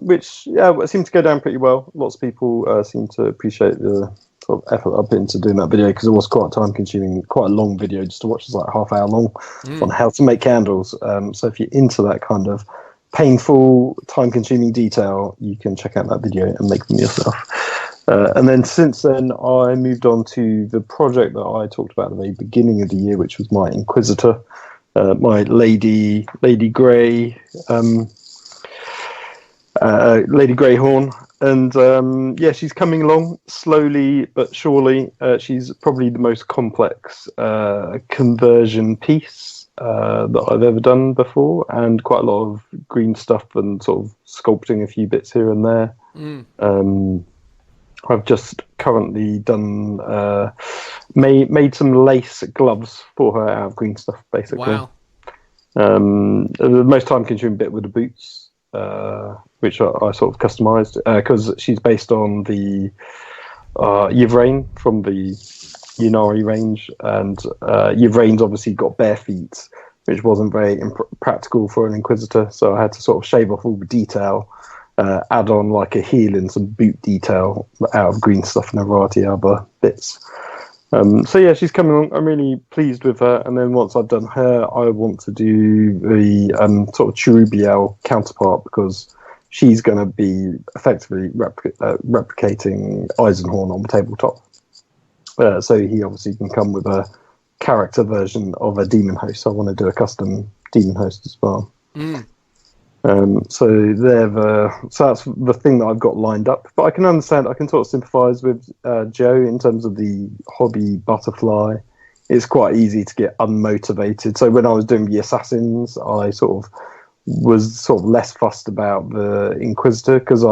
which seemed to go down pretty well. Lots of people seem to appreciate the sort of effort I've put into doing that video, because it was quite time consuming, quite a long video just to watch. It's half hour long on how to make candles. So if you're into that kind of painful, time consuming detail, you can check out that video and make them yourself. And then since then I moved on to the project that I talked about at the very beginning of the year, which was my Inquisitor, my Lady Grey Lady Greyhorn. And she's coming along slowly but surely. She's probably the most complex conversion piece that I've ever done before, and quite a lot of green stuff and sort of sculpting a few bits here and there. I've just currently done made some lace gloves for her out of green stuff, basically. Wow. The most time-consuming bit were the boots, which I sort of customised because she's based on the Yvrain from the Unari range, and Yvrain's obviously got bare feet, which wasn't very practical for an Inquisitor, so I had to sort of shave off all the detail, add on like a heel and some boot detail out of green stuff and a variety of other bits. So yeah, she's coming along. I'm really pleased with her. And then once I've done her, I want to do the sort of Cherubiel counterpart, because she's going to be effectively replicating Eisenhorn on the tabletop. So he obviously can come with a character version of a demon host. So I want to do a custom demon host as well. So that's the thing that I've got lined up. But I can understand, I can sort of sympathise with Joe in terms of the hobby butterfly. It's quite easy to get unmotivated. So when I was doing the Assassins, I sort of was sort of less fussed about the Inquisitor, because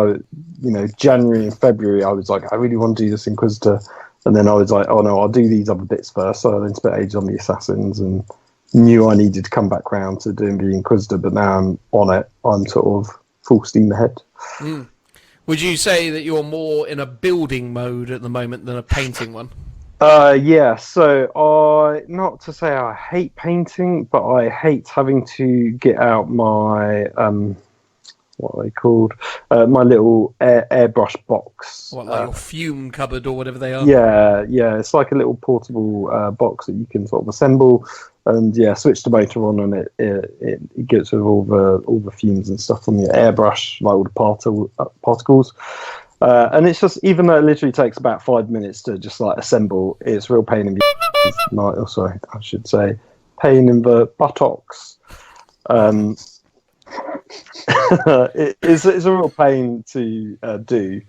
January and February I was like, I really want to do this Inquisitor, and then I was like, oh no, I'll do these other bits first. So I then spent ages on the Assassins and knew I needed to come back round to doing the Inquisitor, but now I'm on it. I'm sort of full steam ahead. Would you say that you're more in a building mode at the moment than a painting one? Yeah, so not to say I hate painting, but I hate having to get out my what are they called? My little airbrush box. What, like your fume cupboard or whatever they are? Yeah, it's like a little portable box that you can sort of assemble, and switch the motor on, and it gets rid of all the fumes and stuff from your airbrush, like all the particles. And it's just, even though it literally takes about 5 minutes to just like assemble, it's a real pain in the I should say pain in the buttocks. It's a real pain to do,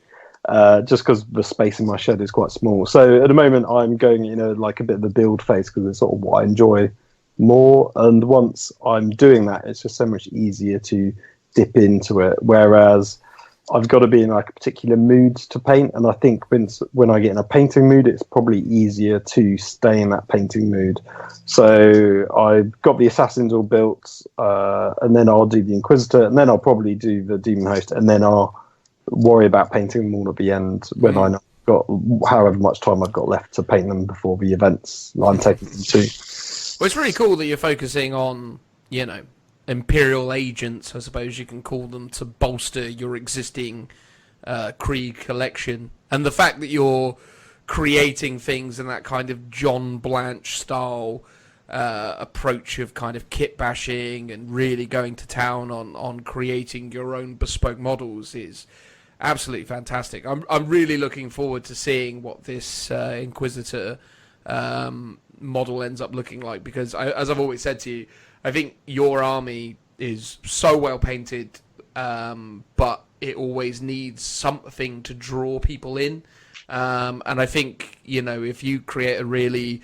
just because the space in my shed is quite small. So at the moment I'm going, like a bit of the build phase, because it's sort of what I enjoy more. And once I'm doing that, it's just so much easier to dip into it. Whereas I've got to be in like a particular mood to paint, and I think when I get in a painting mood, it's probably easier to stay in that painting mood. So I've got the Assassins all built, and then I'll do the Inquisitor, and then I'll probably do the Demon Host, and then I'll worry about painting them all at the end when I know I've got however much time I've got left to paint them before the events I'm taking them to. Well, it's really cool that you're focusing on, Imperial agents, I suppose you can call them, to bolster your existing Krieg collection. And the fact that you're creating things in that kind of John Blanche style approach of kind of kit bashing and really going to town on creating your own bespoke models is absolutely fantastic. I'm really looking forward to seeing what this Inquisitor model ends up looking like, because as I've always said to you, I think your army is so well painted, but it always needs something to draw people in. And I think, if you create a really,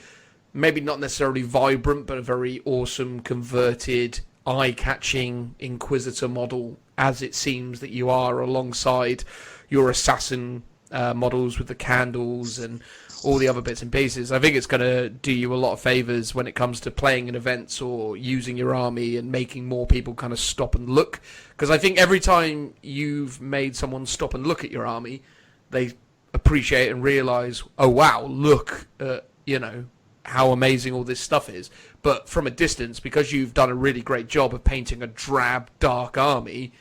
maybe not necessarily vibrant, but a very awesome, converted, eye-catching Inquisitor model, as it seems that you are, alongside your Assassin models with the candles and all the other bits and pieces, I think it's going to do you a lot of favours when it comes to playing in events or using your army and making more people kind of stop and look. Because I think every time you've made someone stop and look at your army, they appreciate and realise, oh wow, look at, how amazing all this stuff is. But from a distance, because you've done a really great job of painting a drab, dark army,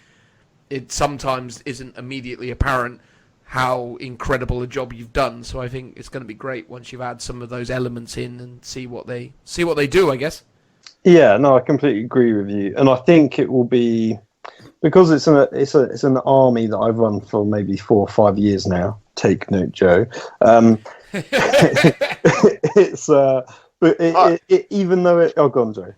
it sometimes isn't immediately apparent how incredible a job you've done. So I think it's going to be great once you've had some of those elements in and see what they do, I guess. Yeah, no, I completely agree with you, and I think it will be, because it's an army that I've run for maybe 4 or 5 years now. Take note, Joe. It's even though it. Oh, go on, Joe.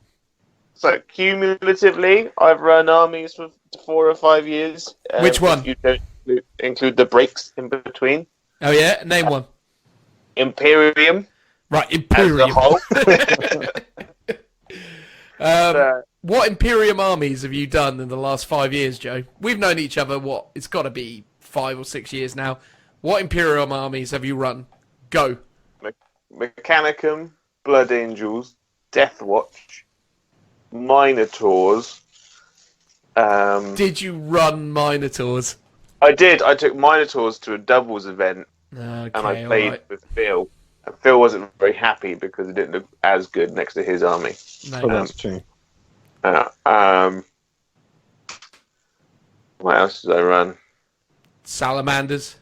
So cumulatively, I've run armies for 4 or 5 years. Which one? You don't include the breaks in between. Oh yeah, name one. Imperium. Right, Imperium. As a whole. What Imperium armies have you done in the last 5 years, Joe? We've known each other, it's got to be 5 or 6 years now. What Imperium armies have you run? Go. Mechanicum, Blood Angels, Death Watch, Minotaurs. Did you run Minotaurs? I did. I took Minotaurs to a doubles event, Okay, and I played with Phil. And Phil wasn't very happy because it didn't look as good next to his army. No. Oh, that's true. What else did I run? Salamanders.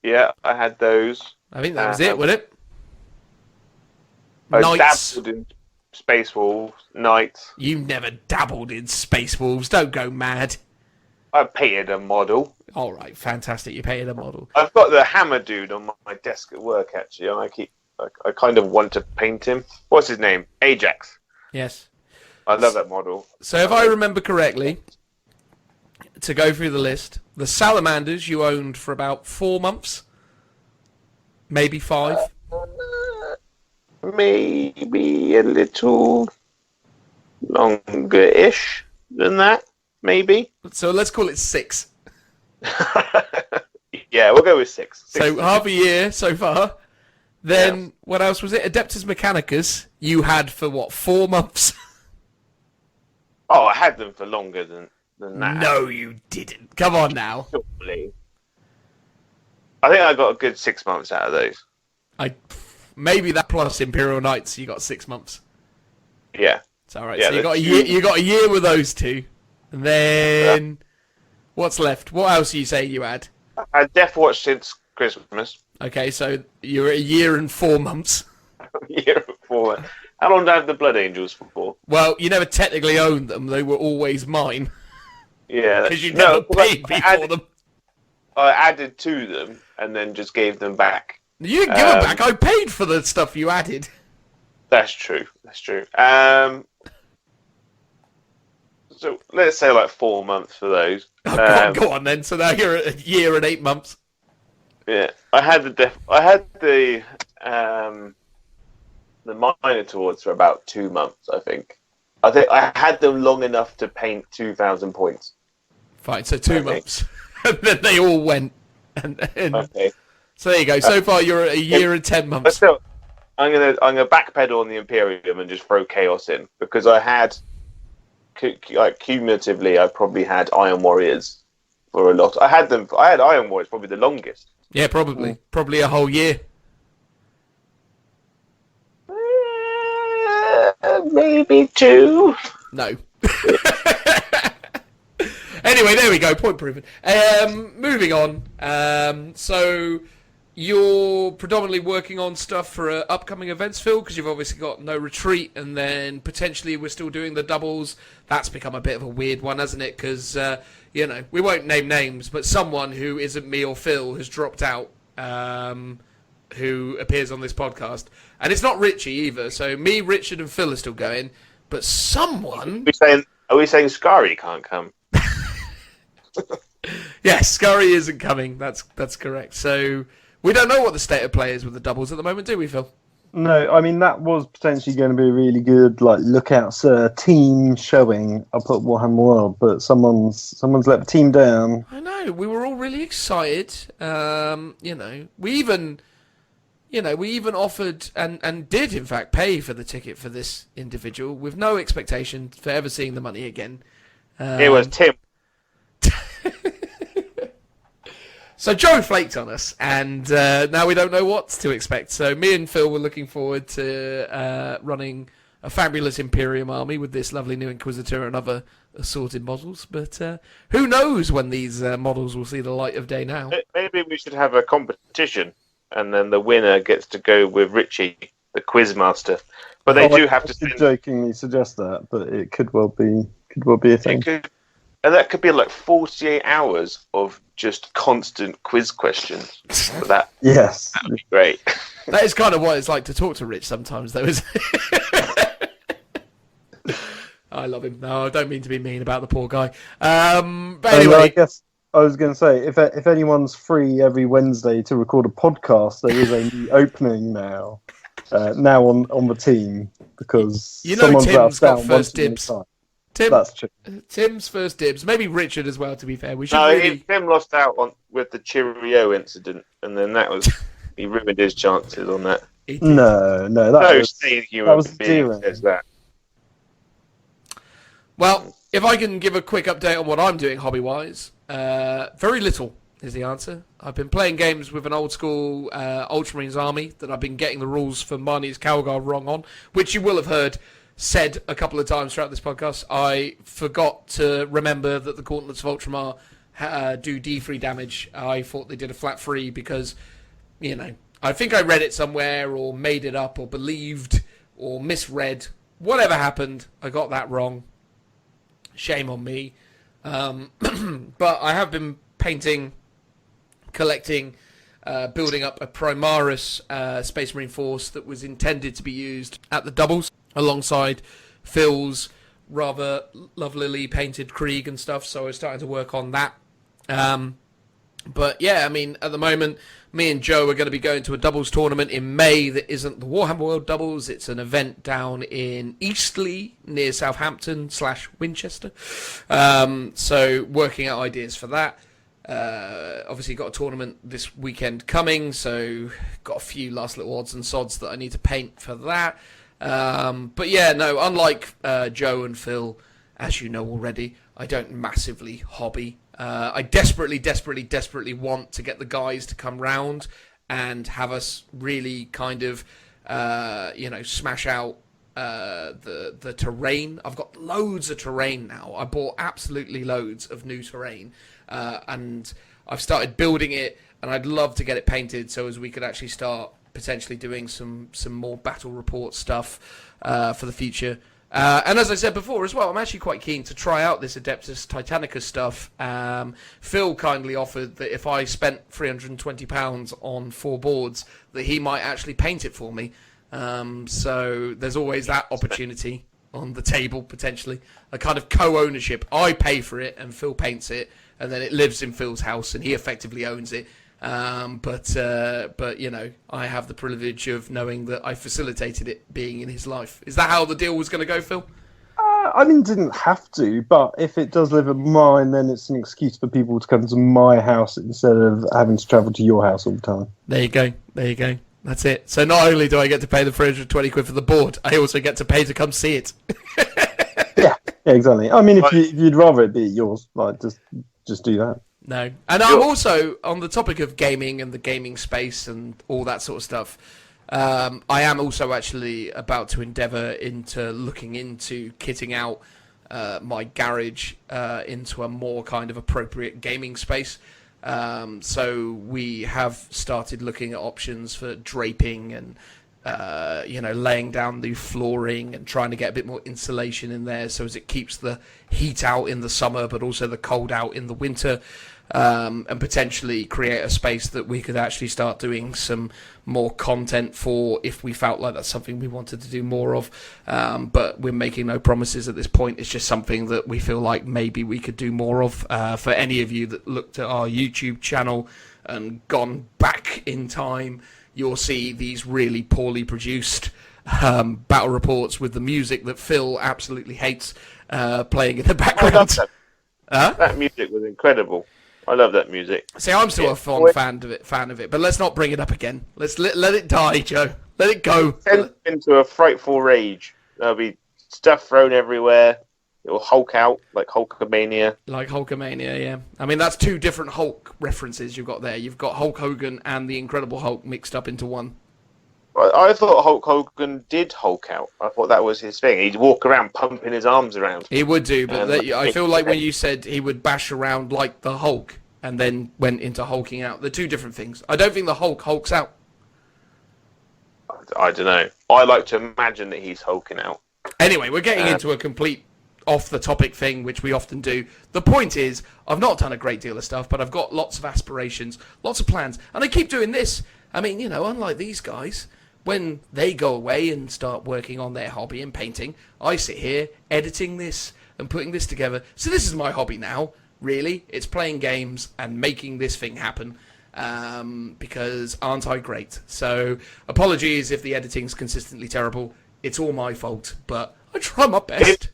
Yeah, I had those. I think that was it, wasn't it? I Knights. dabbled in Space Wolves, Knights. You never dabbled in Space Wolves. Don't go mad. I painted a model. All right, fantastic. You painted a model. I've got the hammer dude on my desk at work, actually, and I kind of want to paint him. What's his name? Ajax. Yes. I love that model. So if I remember correctly, to go through the list, the Salamanders you owned for about 4 months, maybe 5. Maybe a little longer-ish than that, maybe. So let's call it 6. Yeah, we'll go with 6. So half a year so far. Then what else was it? Adeptus Mechanicus you had for what, 4 months? Oh, I had them for longer than that. No, you didn't. Come on now. Surely. I think I got a good 6 months out of those. Maybe that plus Imperial Knights you got 6 months. Yeah. It's all right. Yeah, so you the got a two- year. You got a year with those two, and then what's left? What else do you say you had? I had Death Watch since Christmas. Okay, so you're a year and 4 months. Year before. How long did I have the Blood Angels for? Well, you never technically owned them; they were always mine Yeah, because you never paid me for them. I added to them and then just gave them back. You didn't give them back. I paid for the stuff you added. That's true. So let's say like 4 months for those. Oh, go on then. So now you're at a year and 8 months. Yeah, I had the Minotaurs for about 2 months. I think I had them long enough to paint 2,000 points. Fine. So 2 months, and then they all went. Okay. So there you go. So far you're at a year and 10 But months. still, I'm gonna backpedal on the Imperium and just throw Chaos in because I had cumulatively I probably had Iron Warriors for a lot. I had Iron Warriors probably the longest. Yeah, probably a whole year. Maybe 2. No. Anyway, there we go. Point proven. Moving on. So you're predominantly working on stuff for upcoming events, Phil, because you've obviously got No Retreat, and then potentially we're still doing the doubles. That's become a bit of a weird one, hasn't it? Because, we won't name names, but someone who isn't me or Phil has dropped out, who appears on this podcast. And it's not Richie either. So me, Richard, and Phil are still going, but someone... Are we saying Skari can't come? Yes, Skari isn't coming. That's correct. So we don't know what the state of play is with the doubles at the moment, do we, Phil? No, I mean, that was potentially going to be a really good, lookout sir team showing up at Warhammer World, but someone's let the team down. I know. We were all really excited. We even offered and did in fact pay for the ticket for this individual with no expectation for ever seeing the money again. It was Tim. So Joe flaked on us, and now we don't know what to expect. So me and Phil were looking forward to running a fabulous Imperium army with this lovely new Inquisitor and other assorted models. But who knows when these models will see the light of day now? Maybe we should have a competition, and then the winner gets to go with Richie, the Quizmaster. But they do have to I did jokingly suggest that, but it could well be a thing. And that could be like 48 hours of just constant quiz questions. Yes. That would be great. That is kind of what it's like to talk to Rich sometimes, though, isn't it? I love him. No, I don't mean to be mean about the poor guy. But anyway, I guess I was going to say, if anyone's free every Wednesday to record a podcast, there is a new opening now on the team. because You know someone's let us Tim's got down first once in a dibs. time. Tim, That's true. Tim's first dibs. Maybe Richard as well, to be fair. We should No, really... Tim lost out with the Cheerio incident, and then he ruined his chances on that. He did. No, No was sane that human was being endearing. says that. Well, if I can give a quick update on what I'm doing hobby-wise, very little is the answer. I've been playing games with an old-school Ultramarines army that I've been getting the rules for Marnie's Calgar wrong on, which you will have heard said a couple of times throughout this podcast. I forgot to remember that the Gauntlets of Ultramar do D3 damage. I thought they did a flat 3 because, you know, I think I read it somewhere or made it up or believed or misread. Whatever happened, I got that wrong. Shame on me. But I have been painting, collecting, building up a Primaris Space Marine force that was intended to be used at the doubles alongside Phil's rather lovelily painted Krieg and stuff, so I was starting to work on that. But yeah, I mean, at the moment, me and Joe are going to be going to a doubles tournament in May that isn't the Warhammer World Doubles. It's an event down in Eastleigh near Southampton / Winchester. So working out ideas for that. Obviously got a tournament this weekend coming, so got a few last little odds and sods that I need to paint for that. But yeah, no, unlike Joe and Phil, as you know already, I don't massively hobby. I desperately want to get the guys to come round and have us really kind of, smash out the terrain. I've got loads of terrain now. I bought absolutely loads of new terrain, and I've started building it, and I'd love to get it painted so as we could actually start potentially doing some more battle report stuff for the future. And as I said before as well, I'm actually quite keen to try out this Adeptus Titanicus stuff. Phil kindly offered that if I spent £320 on 4 boards, that he might actually paint it for me. So there's always that opportunity on the table, potentially. A kind of co-ownership. I pay for it and Phil paints it, and then it lives in Phil's house and he effectively owns it. But you know, I have the privilege of knowing that I facilitated it being in his life. Is that how the deal was going to go, Phil? I mean, didn't have to, but if it does live at mine, then it's an excuse for people to come to my house instead of having to travel to your house all the time. There you go. That's it. So not only do I get to pay the 320 quid for the board, I also get to pay to come see it. yeah, exactly. I mean, if you'd rather it be yours, like just do that. No. And I'm also, on the topic of gaming and the gaming space and all that sort of stuff, I am also actually about to endeavour into looking into kitting out my garage into a more kind of appropriate gaming space. So we have started looking at options for draping and laying down the flooring and trying to get a bit more insulation in there so as it keeps the heat out in the summer but also the cold out in the winter. And potentially create a space that we could actually start doing some more content for if we felt like that's something we wanted to do more of. But we're making no promises at this point. It's just something that we feel like maybe we could do more of. For any of you that looked at our YouTube channel and gone back in time, you'll see these really poorly produced battle reports with the music that Phil absolutely hates playing in the background. I love that. That music was incredible. I love that music. See, I'm still a fond fan of it, but let's not bring it up again. Let's let it die, Joe. Let it go. Send into a frightful rage. There'll be stuff thrown everywhere. It will Hulk out like Hulkamania. Like Hulkamania, yeah. I mean, that's 2 different Hulk references you've got there. You've got Hulk Hogan and the Incredible Hulk mixed up into one. I thought Hulk Hogan did Hulk out. I thought that was his thing. He'd walk around pumping his arms around. He would do, but I feel like when you said he would bash around like the Hulk and then went into hulking out, they're 2 different things. I don't think the Hulk hulks out. I don't know. I like to imagine that he's hulking out. Anyway, we're getting into a complete off-the-topic thing, which we often do. The point is, I've not done a great deal of stuff, but I've got lots of aspirations, lots of plans, and I keep doing this. I mean, you know, unlike these guys, when they go away and start working on their hobby and painting, I sit here editing this and putting this together. So this is my hobby now, really. It's playing games and making this thing happen, because aren't I great? So apologies if the editing's consistently terrible. it's all my fault, but I try my best.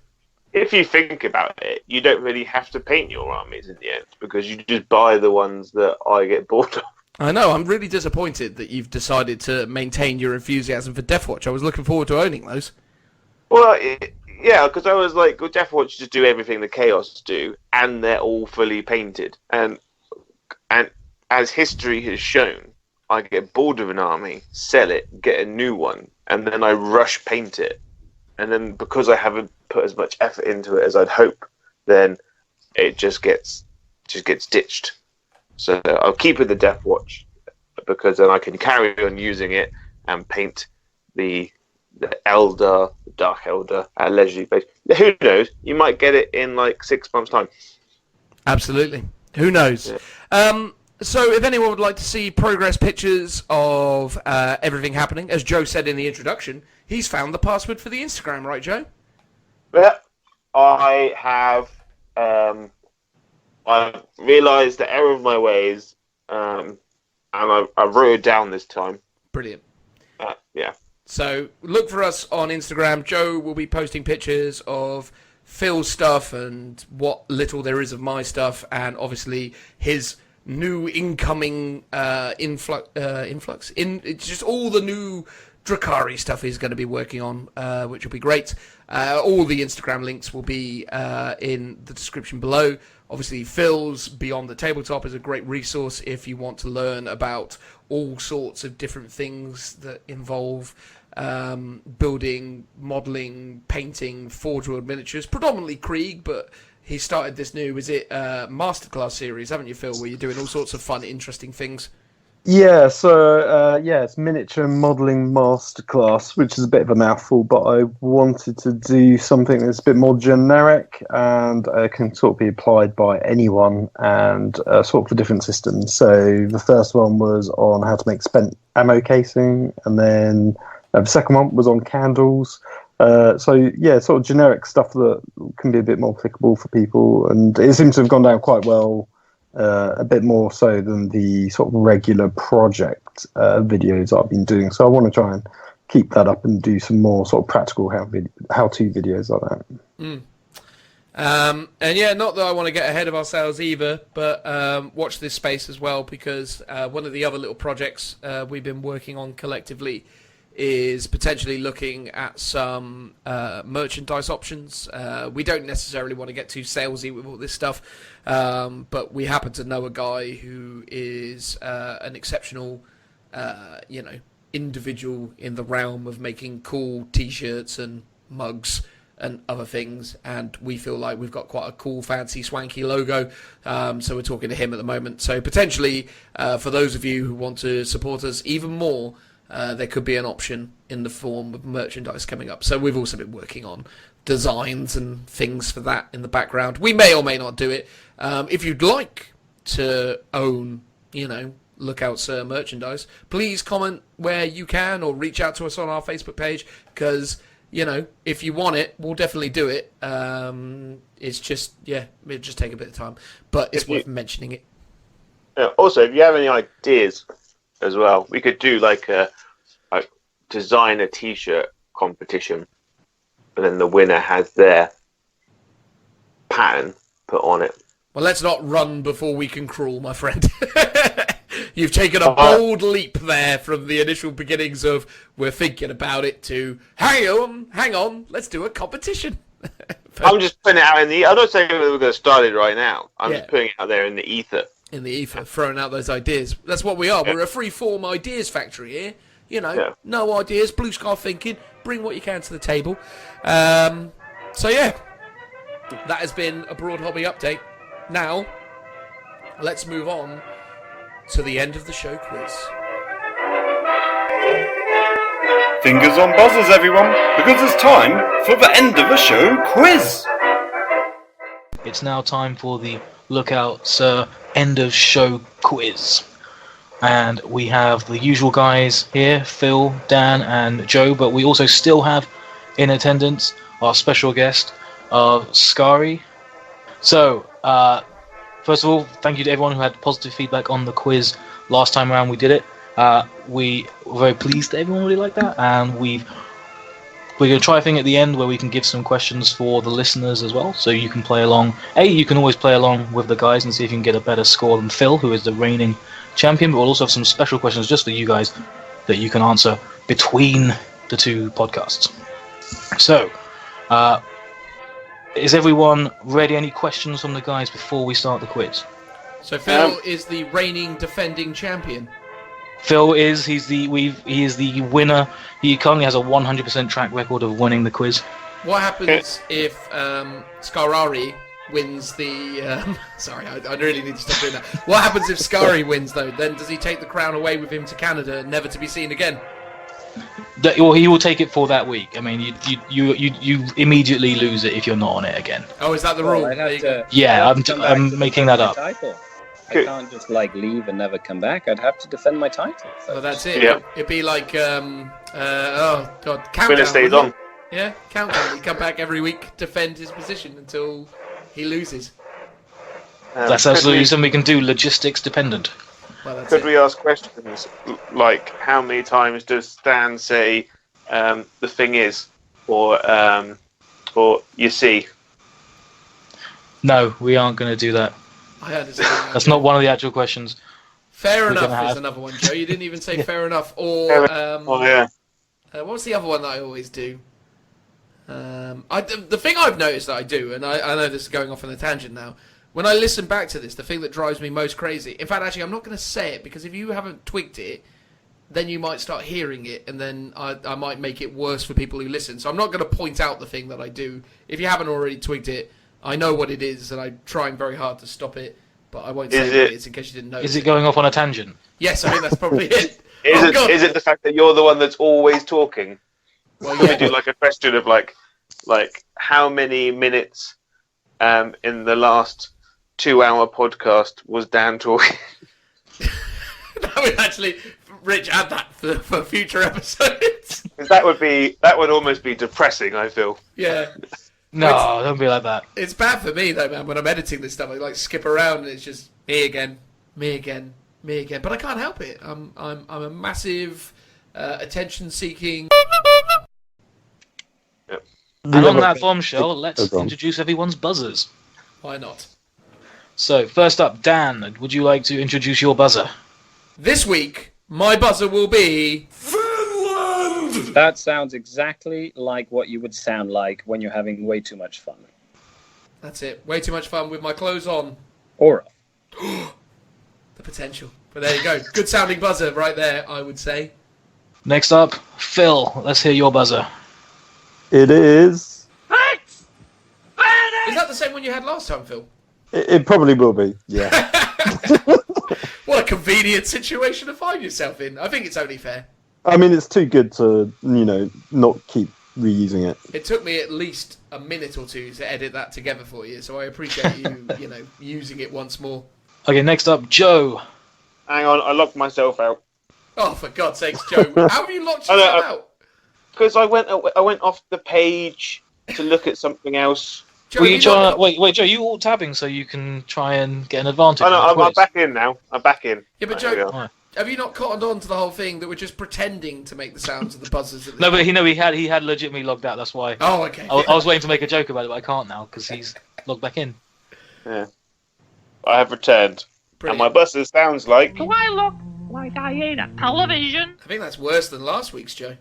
If you think about it, you don't really have to paint your armies in the end, because you just buy the ones that I get bored of. I know, I'm really disappointed that you've decided to maintain your enthusiasm for Deathwatch. I was looking forward to owning those. Well, yeah, because I was like, well, Deathwatch just do everything the Chaos do, and they're all fully painted. And as history has shown, I get bored of an army, sell it, get a new one, and then I rush paint it. And then because I haven't put as much effort into it as I'd hope, then it just gets ditched. So I'll keep it the Deathwatch, because then I can carry on using it and paint the Elder, the Dark Elder at a leisurely pace. Who knows? You might get it in like 6 months' time. Absolutely. Who knows? Yeah. So if anyone would like to see progress pictures of everything happening, as Joe said in the introduction, he's found the password for the Instagram, right, Joe? Yeah, I have. I've realised the error of my ways, and I wrote it down this time. Brilliant. Yeah. So look for us on Instagram. Joe will be posting pictures of Phil's stuff and what little there is of my stuff, and obviously his new incoming influx. It's just all the new Drakari stuff he's going to be working on, which will be great. All the Instagram links will be in the description below. Obviously, Phil's Beyond the Tabletop is a great resource if you want to learn about all sorts of different things that involve building, modelling, painting, Forge World miniatures, predominantly Krieg, but he started this new, Masterclass series, haven't you, Phil, where you're doing all sorts of fun, interesting things? Yeah, so it's miniature modelling masterclass, which is a bit of a mouthful, but I wanted to do something that's a bit more generic and can sort of be applied by anyone, and sort of for different systems. So the first one was on how to make spent ammo casing, and then the second one was on candles. So yeah, sort of generic stuff that can be a bit more applicable for people, and it seems to have gone down quite well. A bit more so than the sort of regular project videos I've been doing. So I want to try and keep that up and do some more sort of practical how-to videos like that. And yeah, not that I want to get ahead of ourselves either, but watch this space as well, because one of the other little projects we've been working on collectively is potentially looking at some merchandise options. We don't necessarily want to get too salesy with all this stuff, but we happen to know a guy who is an exceptional, individual in the realm of making cool T-shirts and mugs and other things, and we feel like we've got quite a cool, fancy, swanky logo, so we're talking to him at the moment. So potentially, for those of you who want to support us even more, there could be an option in the form of merchandise coming up. So we've also been working on designs and things for that in the background. We may or may not do it. If you'd like to own, Lookout Sir merchandise, please comment where you can or reach out to us on our Facebook page, because, if you want it, we'll definitely do it. It's just, it'll just take a bit of time, but it's worth mentioning it. Also, if you have any ideas as well, we could do like design a T-shirt competition, and then the winner has their pattern put on it. Well, let's not run before we can crawl, my friend. You've taken a bold leap there from the initial beginnings of we're thinking about it to hang on, let's do a competition. I'm just putting it out in the. I'm not saying we're going to start it right now. I'm just putting it out there in the ether. In the ether, throwing out those ideas. That's what we are. We're a free-form ideas factory here. No ideas, blue sky thinking. Bring what you can to the table. So yeah, that has been a Broad Hobby update. Now, let's move on to the end of the show quiz. Fingers on buzzers, everyone, because it's time for the end of the show quiz. It's now time for the Lookout Sir end of show quiz. And we have the usual guys here, Phil, Dan and Joe, but we also still have in attendance our special guest of Skari. So, first of all, thank you to everyone who had positive feedback on the quiz last time around we did it. We were very pleased that everyone really liked that, and we've We're going to try a thing at the end where we can give some questions for the listeners as well, so you can play along. You can always play along with the guys and see if you can get a better score than Phil, who is the reigning champion, but we'll also have some special questions just for you guys that you can answer between the two podcasts. So, is everyone ready? Any questions from the guys before we start the quiz? So Phil is the reigning defending champion. Phil is he is the winner. He currently has a 100% track record of winning the quiz. What happens if Skari wins the... sorry, I really need to stop doing that. What happens if Skari wins, though? Then does he take the crown away with him to Canada, never to be seen again? Well, he will take it for that week. I mean, you immediately lose it if you're not on it again. Oh, is that the rule? I'm making that up. Title. I can't just leave and never come back. I'd have to defend my title. Oh, that's it. Yeah. It'd be like Countdown. Winner stays wouldn't on. it? Yeah, Countdown. He'd come back every week, defend his position until he loses. That's absolutely something we can do. Logistics dependent. Well, that's Could we ask questions like how many times does Stan say the thing is, or you see? No, we aren't going to do that. I understand. That's not one of the actual questions. Fair We're enough gonna is have- another one, Joe. You didn't even say fair enough. Or Yeah. what was the other one that I always do? The thing I've noticed that I do, and I know this is going off on a tangent now. When I listen back to this, the thing that drives me most crazy... In fact, actually, I'm not going to say it, because if you haven't twigged it, then you might start hearing it, and then I might make it worse for people who listen. So I'm not going to point out the thing that I do. If you haven't already twigged it, I know what it is, and I'm trying very hard to stop it, but I won't say what it is in case you didn't know. Is it going off on a tangent? Yes, I think that's probably it. Is it the fact that you're the one that's always talking? Well, Could yeah. we do like a question of like how many minutes in the last 2-hour podcast was Dan talking? That would actually... Rich, add that for future episodes. 'Cause that would almost be depressing, I feel. Yeah. No, don't be like that. It's bad for me though, man. When I'm editing this stuff, I skip around and it's just me again, me again, me again. But I can't help it. I'm a massive attention-seeking. Yep. And on that bombshell, let's introduce everyone's buzzers. Why not? So first up, Dan, would you like to introduce your buzzer? This week, my buzzer will be... That sounds exactly like what you would sound like when you're having way too much fun. That's it. Way too much fun with my clothes on. Or The potential. But there you go. Good sounding buzzer right there, I would say. Next up, Phil, let's hear your buzzer. It is. Is that the same one you had last time, Phil? It probably will be. Yeah. What a convenient situation to find yourself in. I think it's only fair. I mean, it's too good to not keep reusing it. It took me at least a minute or two to edit that together for you, so I appreciate you, using it once more. Okay, next up, Joe. Hang on, I locked myself out. Oh, for God's sakes, Joe! How have you locked yourself out? Because I went off the page to look at something else. Joe, Were you trying to... Wait, Joe, you all tabbing so you can try and get an advantage? Oh no, on the I'm quiz? back in now. I'm back in. Yeah, but There we Joe, go. have you not cottoned on to the whole thing that we're just pretending to make the sounds of the buzzers? At the No, but he had legitimately logged out. That's why. Oh, okay. I was waiting to make a joke about it, but I can't now because he's logged back in. Yeah. I have returned. Brilliant. And my buzzer sounds like... Do I look like I ate a television? I think that's worse than last week's, Joe.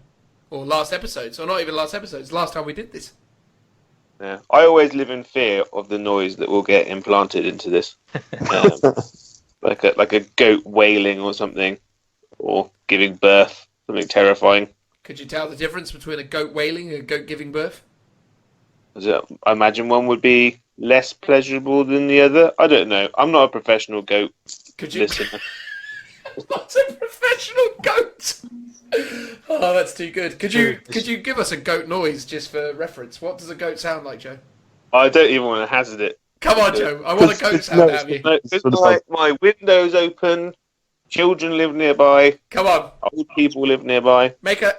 Or last episode's, or not even last episode's. Last time we did this. Yeah. I always live in fear of the noise that will get implanted into this. Like a goat wailing or something. Or giving birth. Something terrifying. Could you tell the difference between a goat wailing and a goat giving birth? I imagine one would be less pleasurable than the other. I don't know. I'm not a professional goat Could you... listener. Not a professional goat! Oh, that's too good. Could you give us a goat noise just for reference? What does a goat sound like, Joe? I don't even want to hazard it. Come on, Joe. I want a goat sound out of you. No, it's my window's open, children live nearby, Come on. old people live nearby. Make a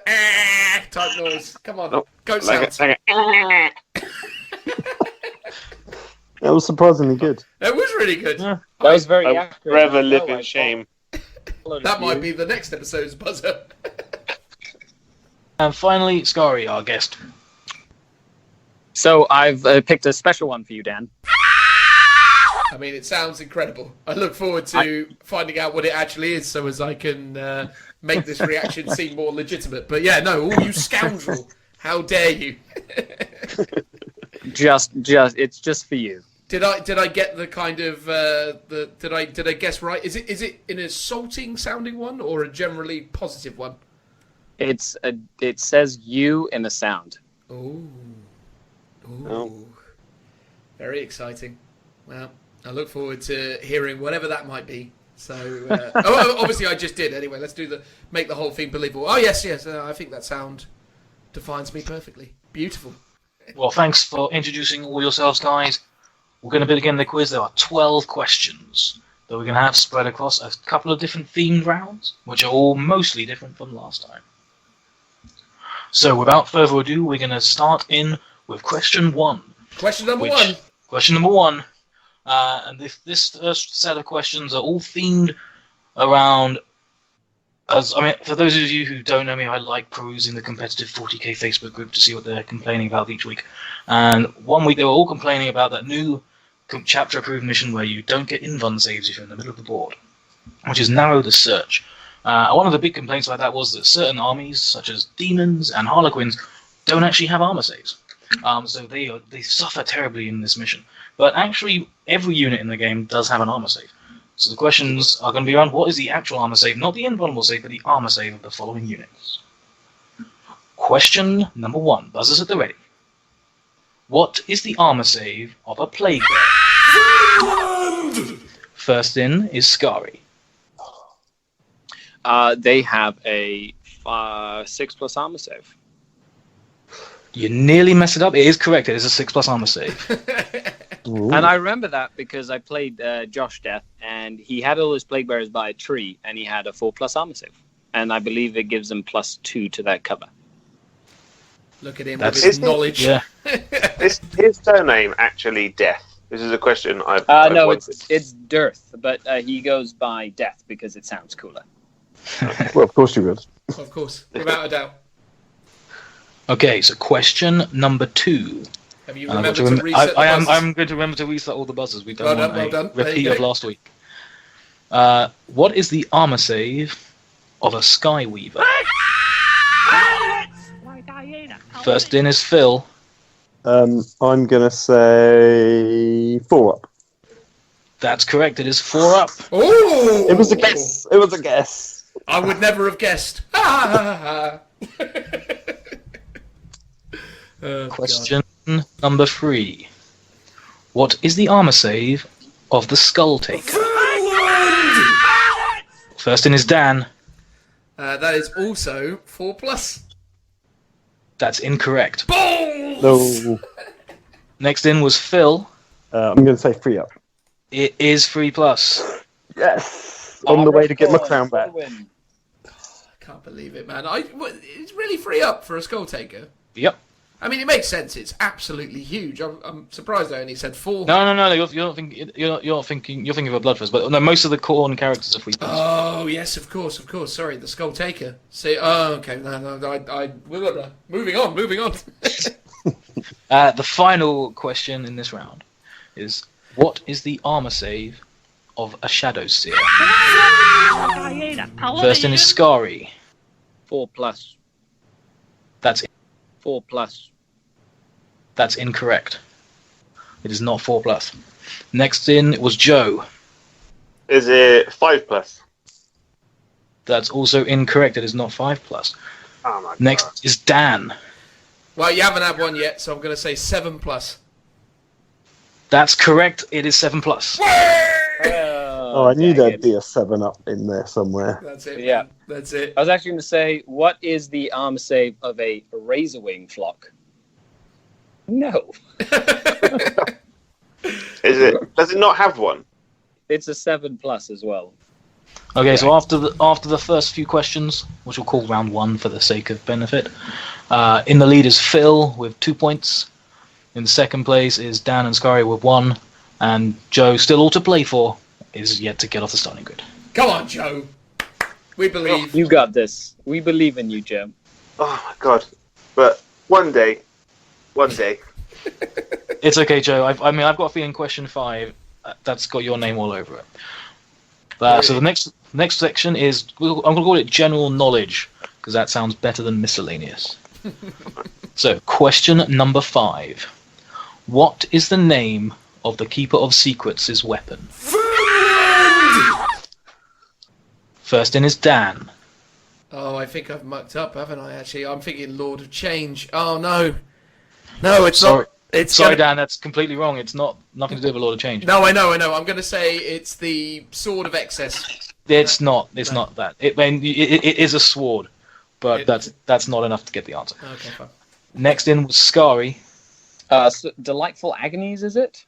type noise. Come on. No, Goat Like sounds. That was surprisingly good. That was really good. Yeah. that was very I accurate. forever as live well. in shame. That might be the next episode's buzzer. And finally, Skari, our guest. So I've picked a special one for you, Dan. I mean, it sounds incredible. I look forward to finding out what it actually is, so as I can make this reaction seem more legitimate. But yeah, no, you scoundrel! How dare you? It's just for you. Did I get the kind of did I guess right? Is it an insulting sounding one or a generally positive one? It says you in a sound. Ooh. Oh. Very exciting. Well, I look forward to hearing whatever that might be. So, obviously I just did. Anyway, let's make the whole thing believable. Oh, yes. I think that sound defines me perfectly. Beautiful. Well, thanks for introducing all yourselves, guys. We're going to begin the quiz. There are 12 questions that we're going to have spread across a couple of different themed rounds, which are all mostly different from last time. So, without further ado, we're going to start in with question 1. Question number 1. Question number 1. And this first set of questions are all themed around... for those of you who don't know me, I like perusing the competitive 40k Facebook group to see what they're complaining about each week. And one week they were all complaining about that new chapter-approved mission where you don't get invuln saves if you're in the middle of the board, which is narrow the search. One of the big complaints about that was that certain armies, such as demons and harlequins, don't actually have armor saves. So they suffer terribly in this mission. But actually, every unit in the game does have an armor save. So the questions are going to be around what is the actual armor save, not the invulnerable save, but the armor save of the following units. Question number 1. Buzzers at the ready. What is the armor save of a plague bear? First in is Skari. They have a 6+ armor save. You nearly messed it up. It is correct. It is a 6+ armor save. And I remember that because I played Josh Death, and he had all his plague bearers by a tree, and he had a 4+ armor save. And I believe it gives him +2 to that cover. Look at him That's with his knowledge. Yeah. Is his surname actually Death? This is a question I've No, wanted. it's Dearth, but he goes by Death because it sounds cooler. Well, of course you would. Of course, without a doubt. Okay, so question number 2. Have you remembered to reset the buzzers? I'm going to remember to reset all the buzzers. We don't want well done. a repeat of last week. What is the armor save of a Skyweaver? First in is Phil. I'm gonna say 4 up. That's correct. It is 4 up. Oh! It was a guess. It was a guess. I would never have guessed. Question number 3. What is the armor save of the Skull Taker? First in is Dan. That is also 4+. That's incorrect. Balls! No. Next in was Phil. I'm gonna say 3 up. It is 3+. Yes. On the way to get my crown back. I can't believe it, man. It's really 3 up for a Skull Taker. Yep. I mean, it makes sense. It's absolutely huge. I'm surprised I only said 4. No. You're thinking of a Bloodfist, but no. Most of the core characters are 3+. Oh yes, of course. Sorry, the Skull Taker. See, okay. No. Moving on. The final question in this round is: what is the armor save of a Shadow Seer? First in is Skari. 4+. That's 4+. That's incorrect. It is not 4+. Next in was Joe. Is it 5+? That's also incorrect. It is not 5+. Oh my Next God. is Dan. Well, you haven't had one yet, so I'm going to say 7+. That's correct. It is 7+. Oh, I knew there'd be a 7 up in there somewhere. That's it. Yeah. Man. That's it. I was actually going to say, what is the armor save of a Razorwing flock? No. Is it? Does it not have one? It's a 7+ as well. Okay, so after the first few questions, which we'll call round 1 for the sake of benefit, in the lead is Phil with 2 points. In second place is Dan and Skari with 1, and Joe, still all to play for, is yet to get off the starting grid. Come on, Joe. We believe. You got this. We believe in you, Joe. Oh my god! But one day. It's okay, Joe. I've got a feeling question 5 that's got your name all over it. So the next section is I'm going to call it general knowledge because that sounds better than miscellaneous. So question number 5: what is the name of the Keeper of Secrets' weapon? First in is Dan. Oh, I think I've mucked up, haven't I? Actually, I'm thinking Lord of Change. Oh no, no, it's not. It's Sorry, Dan, that's completely wrong. It's nothing to do with Lord of Change. No, I know. I'm going to say it's the Sword of Excess. It's not. It's not that. It is a sword, but that's not enough to get the answer. Okay, fine. Next in was Skari. So Delightful Agonies, is it?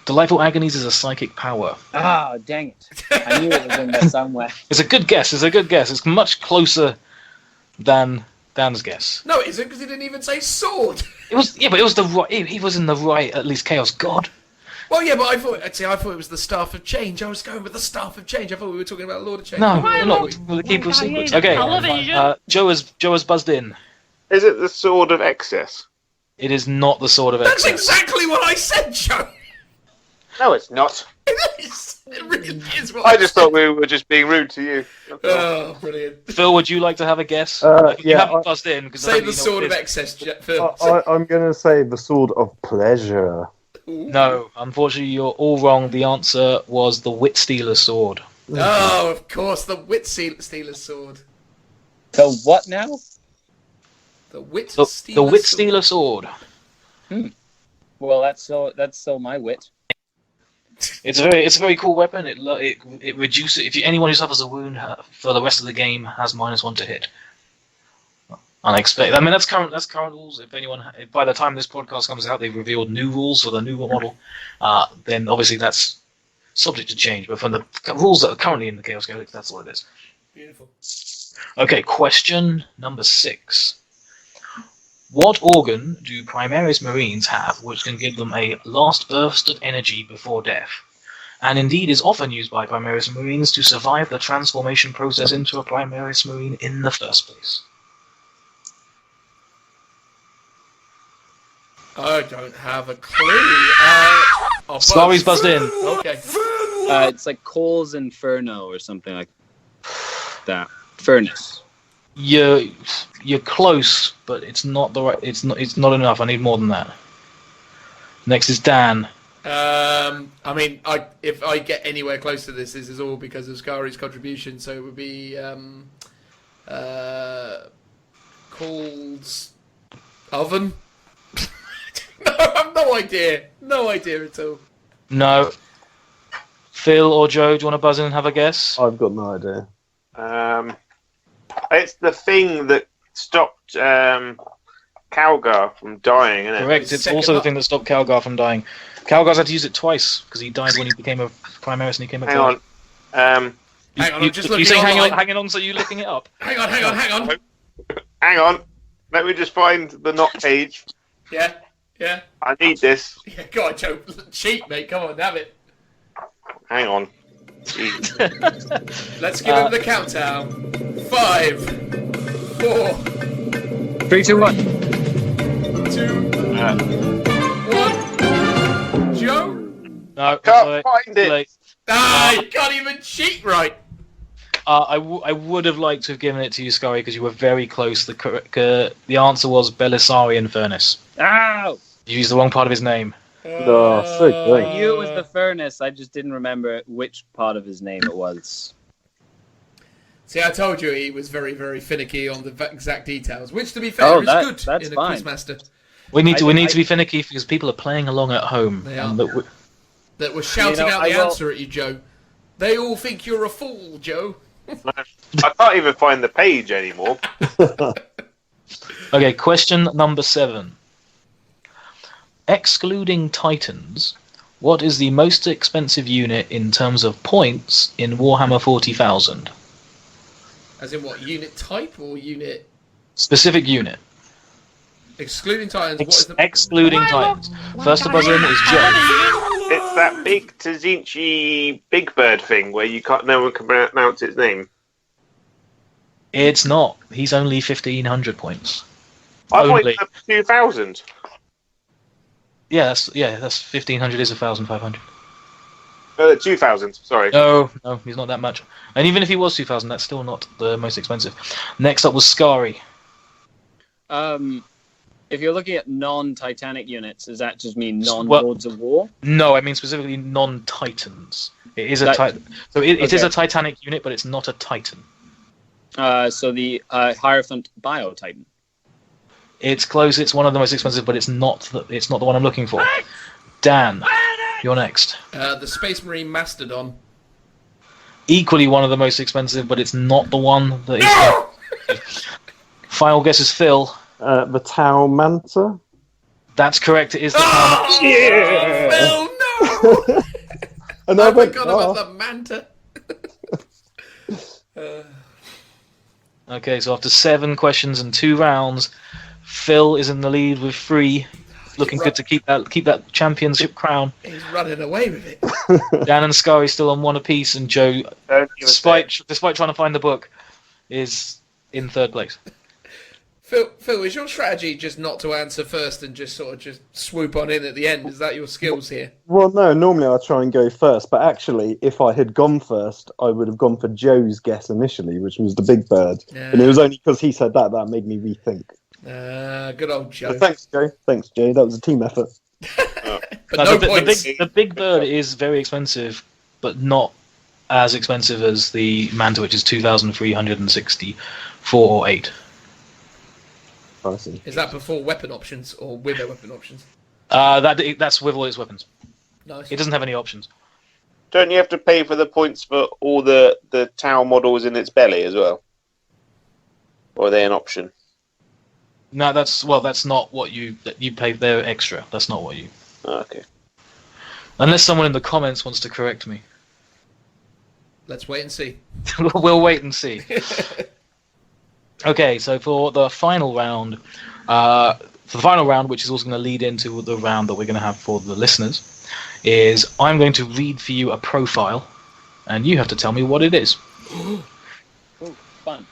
Delightful Agonies is a psychic power. Ah, dang it. I knew it was in there somewhere. It's a good guess. It's much closer than Dan's guess. No, it isn't because he didn't even say sword. It was but it was the right. He was in the right. At least Chaos God. Well, yeah, but I thought it was the Staff of Change. I was going with the Staff of Change. I thought we were talking about Lord of Change. No, we're not. We're the Keeper of Secrets. Okay. Joe has buzzed in. Is it the Sword of Excess? It is not the Sword of That's Excess. exactly what I said, Joe. No, it's not. It is. It really is. What I just thought we were just being rude to you. Oh, brilliant. Phil, would you like to have a guess? You Yeah, haven't buzzed in because Say the Sword of Excess, Phil. I'm going to say the Sword of Pleasure. No, unfortunately, you're all wrong. The answer was the Wit Stealer Sword. Oh, of course, the Wit Stealer's Sword. The what now? The Wit The Stealer's Wit Stealer Sword. Well, that's so my wit. It's a very cool weapon. It reduces anyone who suffers a wound for the rest of the game has -1 to hit. Unexpected. I mean, that's current rules. If by the time this podcast comes out, they've revealed new rules for the new model, then obviously that's subject to change. But from the rules that are currently in the Chaos Codex, that's what it is. Beautiful. Okay, question number 6. What organ do Primaris Marines have which can give them a last burst of energy before death, and indeed is often used by Primaris Marines to survive the transformation process into a Primaris Marine in the first place? I don't have a clue. Skari's buzzed in. Okay. It's like Cole's Inferno or something like that. Furnace. You're close, but it's not the right. It's not enough. I need more than that. Next is Dan. I mean, if I get anywhere close to this is all because of Skari's contribution. So it would be called oven. No, I've no idea. No idea at all. No. Phil or Joe, do you want to buzz in and have a guess? I've got no idea. It's the thing that stopped Calgar from dying, isn't it? Correct. It's also the thing that stopped Calgar from dying. Calgar's had to use it twice because he died when he became a Primaris and he came a Hang on. Hang on, I'm just looking You say online. hang on, so you looking it up? Hang on. Hang on. Let me just find the not page. Yeah. I need this. Yeah, go on, Joe. Cheat, mate. Come on, have it. Hang on. Let's give him the countdown. 5, 4, 3, 2, 1. 2, 1. Joe? No, Can't find it. late. You can't even cheat right. I would have liked to have given it to you, Skari, because you were very close. The answer was Belisarian Furnace. Ow! You used the wrong part of his name. Oh, so good. I knew it was the furnace, I just didn't remember which part of his name it was. See, I told you he was very, very finicky on the exact details, which, to be fair, is good that's in a fine. quizmaster. We need to be finicky because people are playing along at home. They are. And That was shouting out I the will- answer at you, Joe. They all think you're a fool, Joe. I can't even find the page anymore. Okay, question number 7. Excluding Titans, what is the most expensive unit in terms of points in Warhammer 40,000? As in what, unit type or unit... Specific unit. Excluding Titans, what is the... Excluding Titans. First to buzz in is Joe. It's that big Tzinchi Big Bird thing where no one can pronounce its name. It's not. He's only 1,500 points. I thought Only. it was 2,000. Yeah, that's 1,500 is 1,500. 2,000. Sorry. No, he's not that much. And even if he was 2,000, that's still not the most expensive. Next up was Skari. If you're looking at non-Titanic units, does that just mean non-Lords of War? No, I mean specifically non-Titans. It is a so it is a Titanic unit, but it's not a Titan. So the Hierophant Bio-Titan. It's close. It's one of the most expensive, but it's not the one I'm looking for. Dan, you're next. The Space Marine Mastodon. Equally one of the most expensive, but it's not the one that is. Final guess is Phil. The Tau Manta. That's correct. It is the Tau Manta. Yeah. Phil, no! And I forgot about the Manta. Okay, so after 7 questions and 2 rounds, Phil is in the lead with 3. Looking good to keep that championship crown. He's running away with it. Dan and Skari still on 1 apiece, and Joe, despite trying to find the book, is in 3rd place. Phil, is your strategy just not to answer first and just sort of just swoop on in at the end? Is that your skills here? Well, no, normally I try and go first, but actually, if I had gone first, I would have gone for Joe's guess initially, which was the big bird. Yeah. And it was only because he said that made me rethink. Good old Joe. So thanks, Joe. Thanks, Joe. That was a team effort. But no points. The big bird is very expensive, but not as expensive as the Manta, which is 2,364 or 8. I see. Is that before weapon options or with their weapon options? That's with all its weapons. Nice. It doesn't have any options. Don't you have to pay for the points for all the Tau models in its belly as well? Or are they an option? No, that's not what you pay. They're extra. That's not what you. Oh, okay. Unless someone in the comments wants to correct me. Let's wait and see. We'll wait and see. Okay, so for the final round, which is also going to lead into the round that we're going to have for the listeners, is I'm going to read for you a profile, and you have to tell me what it is. Ooh, fun.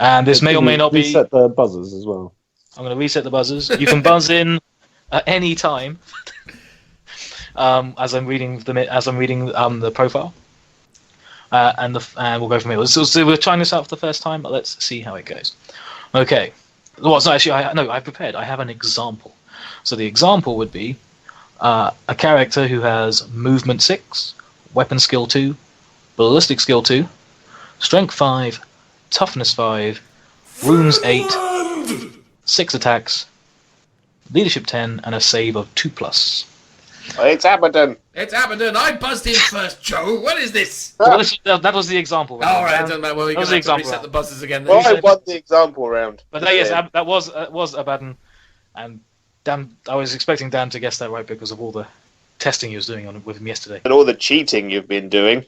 And this may or may not be. Reset the buzzers as well. I'm going to reset the buzzers. You can buzz in at any time as I'm reading the profile. And we'll go from here. So we're trying this out for the first time, but let's see how it goes. Okay. Well, so actually, I've prepared. I have an example. So the example would be a character who has movement 6, weapon skill 2, ballistic skill 2, strength 5, toughness 5, wounds 8, 6 attacks, leadership 10, and a save of 2+. Oh, it's Abaddon. It's Abaddon. I buzzed in first, Joe. What is this? Well, that was the example. Right? All right, it doesn't matter. Well, we're going to have to reset round. the buzzers again. Well, I won the example round. But yes, that was Abaddon, and Dan. I was expecting Dan to guess that right because of all the testing he was doing with him yesterday. And all the cheating you've been doing.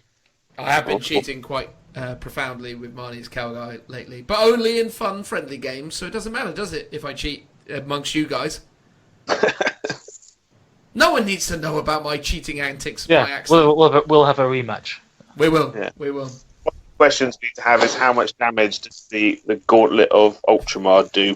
I have been cheating quite profoundly with Marnie's Cowguy lately, but only in fun, friendly games. So it doesn't matter, does it? If I cheat amongst you guys. No one needs to know about my cheating antics by accident. We'll have a rematch. We will. Yeah. We will. One question we need to have is how much damage does the Gauntlet of Ultramar do?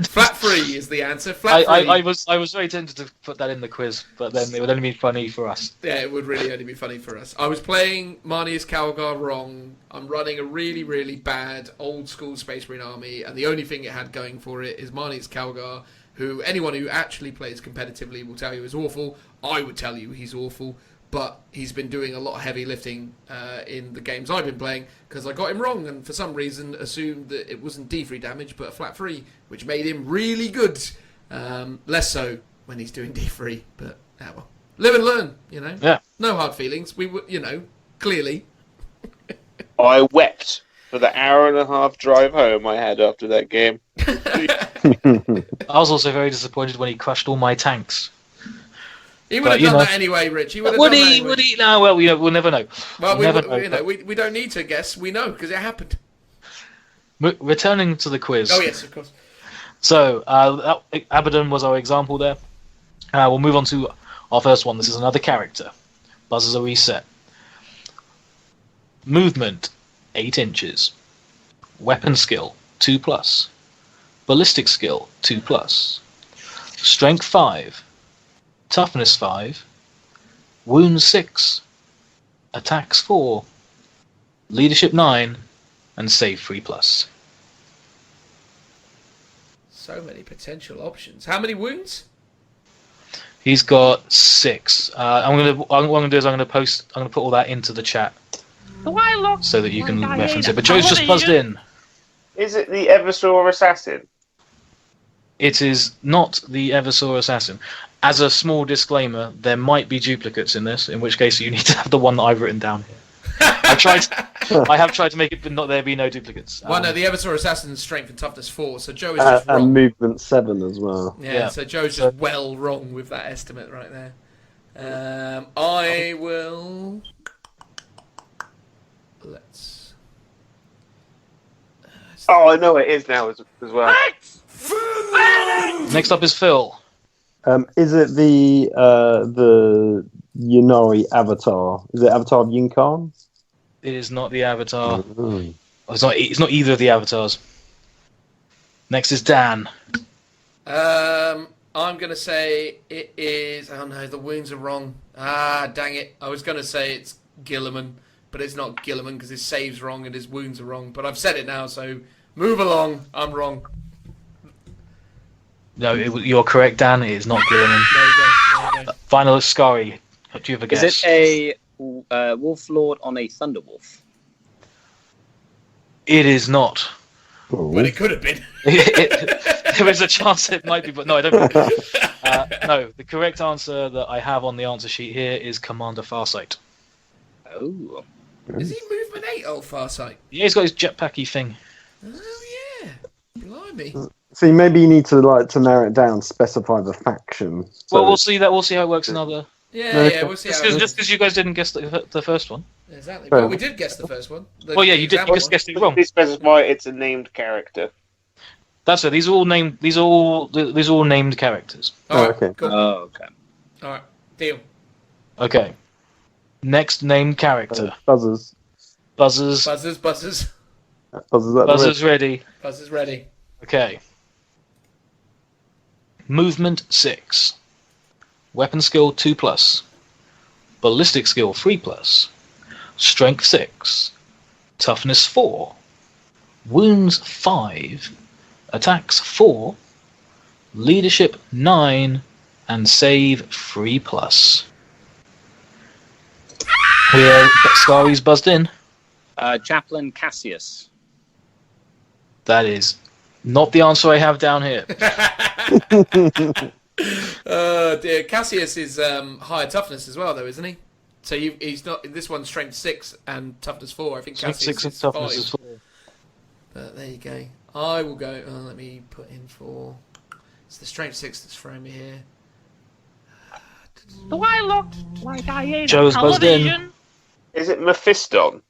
Flat 3 is the answer. Flat 3. I was very tempted to put that in the quiz, but then it would only be funny for us. Yeah, it would really only be funny for us. I was playing Marnie's Cowguy wrong. I'm running a really, really bad old school Space Marine army, and the only thing it had going for it is Marnie's Cowguy, who anyone who actually plays competitively will tell you is awful. I would tell you he's awful, but he's been doing a lot of heavy lifting in the games I've been playing because I got him wrong and for some reason assumed that it wasn't D3 damage but a flat 3, which made him really good. Less so when he's doing D3, but well, live and learn, you know. Yeah. No hard feelings. We were, clearly. I wept for the hour and a half drive home I had after that game. I was also very disappointed when he crushed all my tanks. He would have done that anyway, Rich. Would he? No, well, we'll never know. Well, we don't need to guess. We know because it happened. Returning to the quiz. Oh yes, of course. So Abaddon was our example there. We'll move on to our first one. This is another character. Buzzers are reset. Movement 8 inches. Weapon skill 2+. Ballistic skill 2+. Strength 5. Toughness 5. Wounds 6. Attacks 4. Leadership 9. And save 3+. So many potential options. How many wounds? He's got 6. What I'm gonna do is I'm gonna put all that into the chat Do I look so that you can like I reference ate it. But a Joe's just buzzed television? in. Is it the Eversaw Assassin? It is not the Eversaw Assassin. As a small disclaimer, there might be duplicates in this, in which case you need to have the one that I've written down here. I have tried to make it, but not there be no duplicates. Well, no, the Eversaw Assassin's strength and toughness 4, so Joe is just wrong. And movement 7 as well. Yeah, so Joe's just well wrong with that estimate right there. I will... Let's... Oh, I know it is now as well. Next up is Phil. Is it the Yunari avatar? Is it Avatar of Yunkan? It is not the Avatar. Mm. It's not either of the avatars. Next is Dan. I'm going to say it is... Oh no, the wounds are wrong. Ah, dang it. I was going to say it's Gilliman, but it's not Gilliman because his save's wrong and his wounds are wrong. But I've said it now, so move along. I'm wrong. No, you're correct, Dan. It is not Gilliman. There you go. There you go. Finalist Skari. Do you have a guess? Is it a Wolf Lord on a Thunderwolf? It is not. Well, it could have been. There is a chance it might be, but no, I don't think no, the correct answer that I have on the answer sheet here is Commander Farsight. Oh. Is he movement 8, old Farsight? Yeah, he's got his jetpacky thing. Oh, yeah. Blimey. See, maybe you need to narrow it down, specify the faction. So Well, we'll see that. We'll see how it works in other. Yeah, we'll see how it Just because you guys didn't guess the first one. Exactly. Fair Well, we did guess the first one. Well, yeah, you did. You just guessed it wrong. Please specify it's a named character. That's it. These are all named. These are all named characters. All right, okay. cool. Oh, okay. All right, deal. Okay. Next named character. Buzzers. Buzzers. Buzzers. Buzzers at the Buzzers ready. Buzzers ready. Okay. Movement 6. Weapon skill 2+. Ballistic skill 3+. Strength 6. Toughness 4. Wounds 5. Attacks 4. Leadership 9. And save 3+. Here, Skari's buzzed in. Chaplain Cassius. That is not the answer I have down here. Oh dear. Cassius is higher toughness as well, though, isn't he? So he's not. This one's strength 6 and toughness 4. I think Strength Cassius 6 and is toughness 5. is 4. But there you go. I will go. Let me put in for. It's the strength 6 that's throwing me here. Do I look like I ate Joe's a buzzed in. television? Is it Mephiston?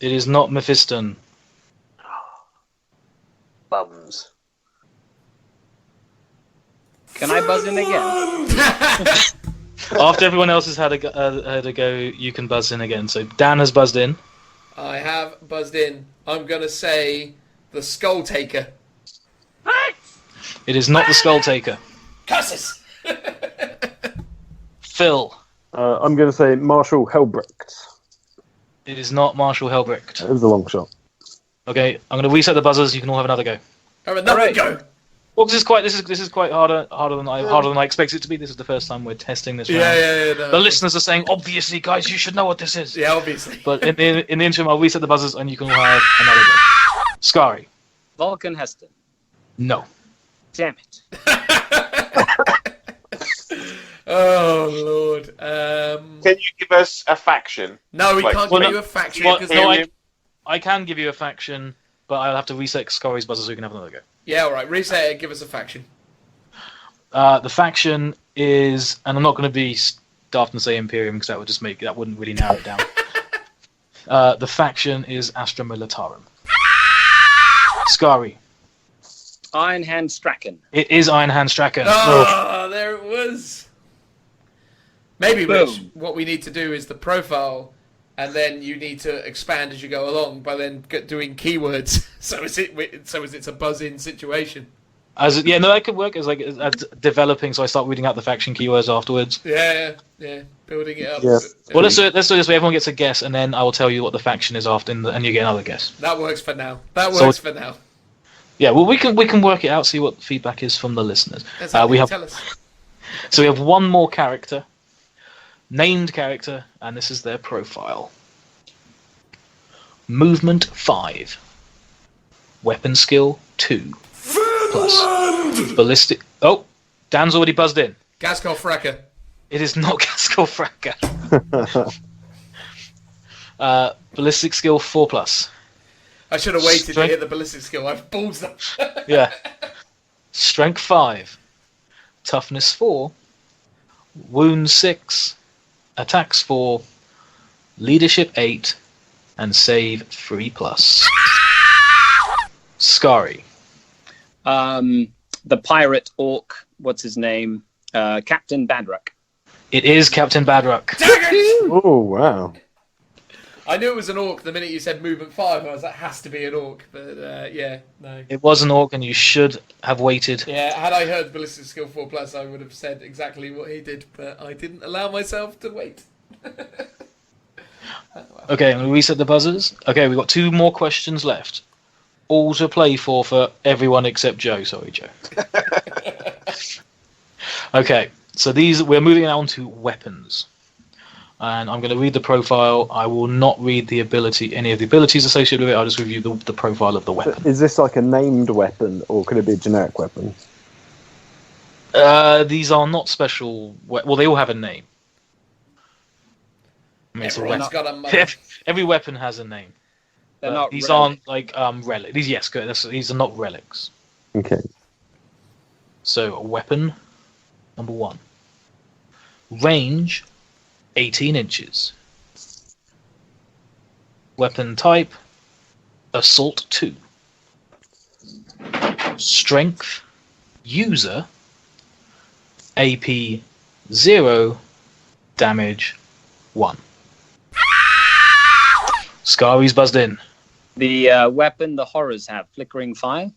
It is not Mephiston. Bums. Can I buzz in again? After everyone else has had a go, you can buzz in again. So Dan has buzzed in. I have buzzed in. I'm gonna say the Skull Taker. It is not the Skull Taker. Curses! Phil. I'm going to say Marshal Helbrecht. It is not Marshal Helbrecht. It was a long shot. Okay, I'm going to reset the buzzers. You can all have another go. Have another go. Well, this is quite harder than I expected it to be. This is the first time we're testing this round. Yeah. No. The listeners are saying, obviously, guys, you should know what this is. Yeah, obviously. But in the interim, I'll reset the buzzers, and you can all have another go. Skari. Vulcan Heston. No. Damn it. Oh Lord. Can you give us a faction? No, we Like- can't Well, give no- you a faction Well, because no, I can give you a faction, but I'll have to reset Skari's buzzers so you can have another go. Yeah, all right. Reset it. Give us a faction. The faction is, and I'm not going to be daft and say Imperium because that wouldn't really narrow it down. The faction is Astra Militarum. Skari. Iron Hand Strachan. It is Iron Hand Strachan. Oh, there it was. Maybe Boom. what we need to do is the profile and then you need to expand as you go along by then doing keywords. So it's a buzz-in situation. That could work as developing. So I start reading out the faction keywords afterwards. Yeah, building it up. Yeah. Well, let's do it this way. Everyone gets a guess, and then I will tell you what the faction is after, and you get another guess. That works for now. For now. Yeah, well, we can work it out. See what the feedback is from the listeners. Exactly. Tell us. So we have one more character, named character, and this is their profile. Movement 5, weapon skill 2, plus ballistic. Oh, Dan's already buzzed in. Gaskell Fracker. It is not Gaskell Fracker. Ballistic skill 4 plus. I should have waited to hit the ballistic skill. I've balls up. Yeah. Strength 5, toughness 4, wound 6, attacks 4, leadership 8, and save 3 plus. Skari. The pirate orc. What's his name? Captain Badrock. It is Captain Badrock. Oh, wow. I knew it was an orc the minute you said movement 5. I was like, has to be an orc. But no. It was an orc, and you should have waited. Yeah, had I heard ballistic skill 4 plus, I would have said exactly what he did, but I didn't allow myself to wait. Okay, I'm going to reset the buzzers. Okay, we've got 2 more questions left. All to play for everyone except Joe. Sorry, Joe. Okay, so we're moving on to weapons. And I'm going to read the profile. I will not read any of the abilities associated with it. I'll just review the profile of the weapon. Is this like a named weapon, or could it be a generic weapon? These are not special. Well, they all have a name. I mean, Everyone's got a mother. Every weapon has a name. They're not these relics. aren't like relics. Yes, good. These are not relics. Okay. So, weapon number 1. Range 18 inches. Weapon type Assault 2. Strength User AP 0, damage 1. Skari's buzzed in. The weapon the horrors have, flickering fire,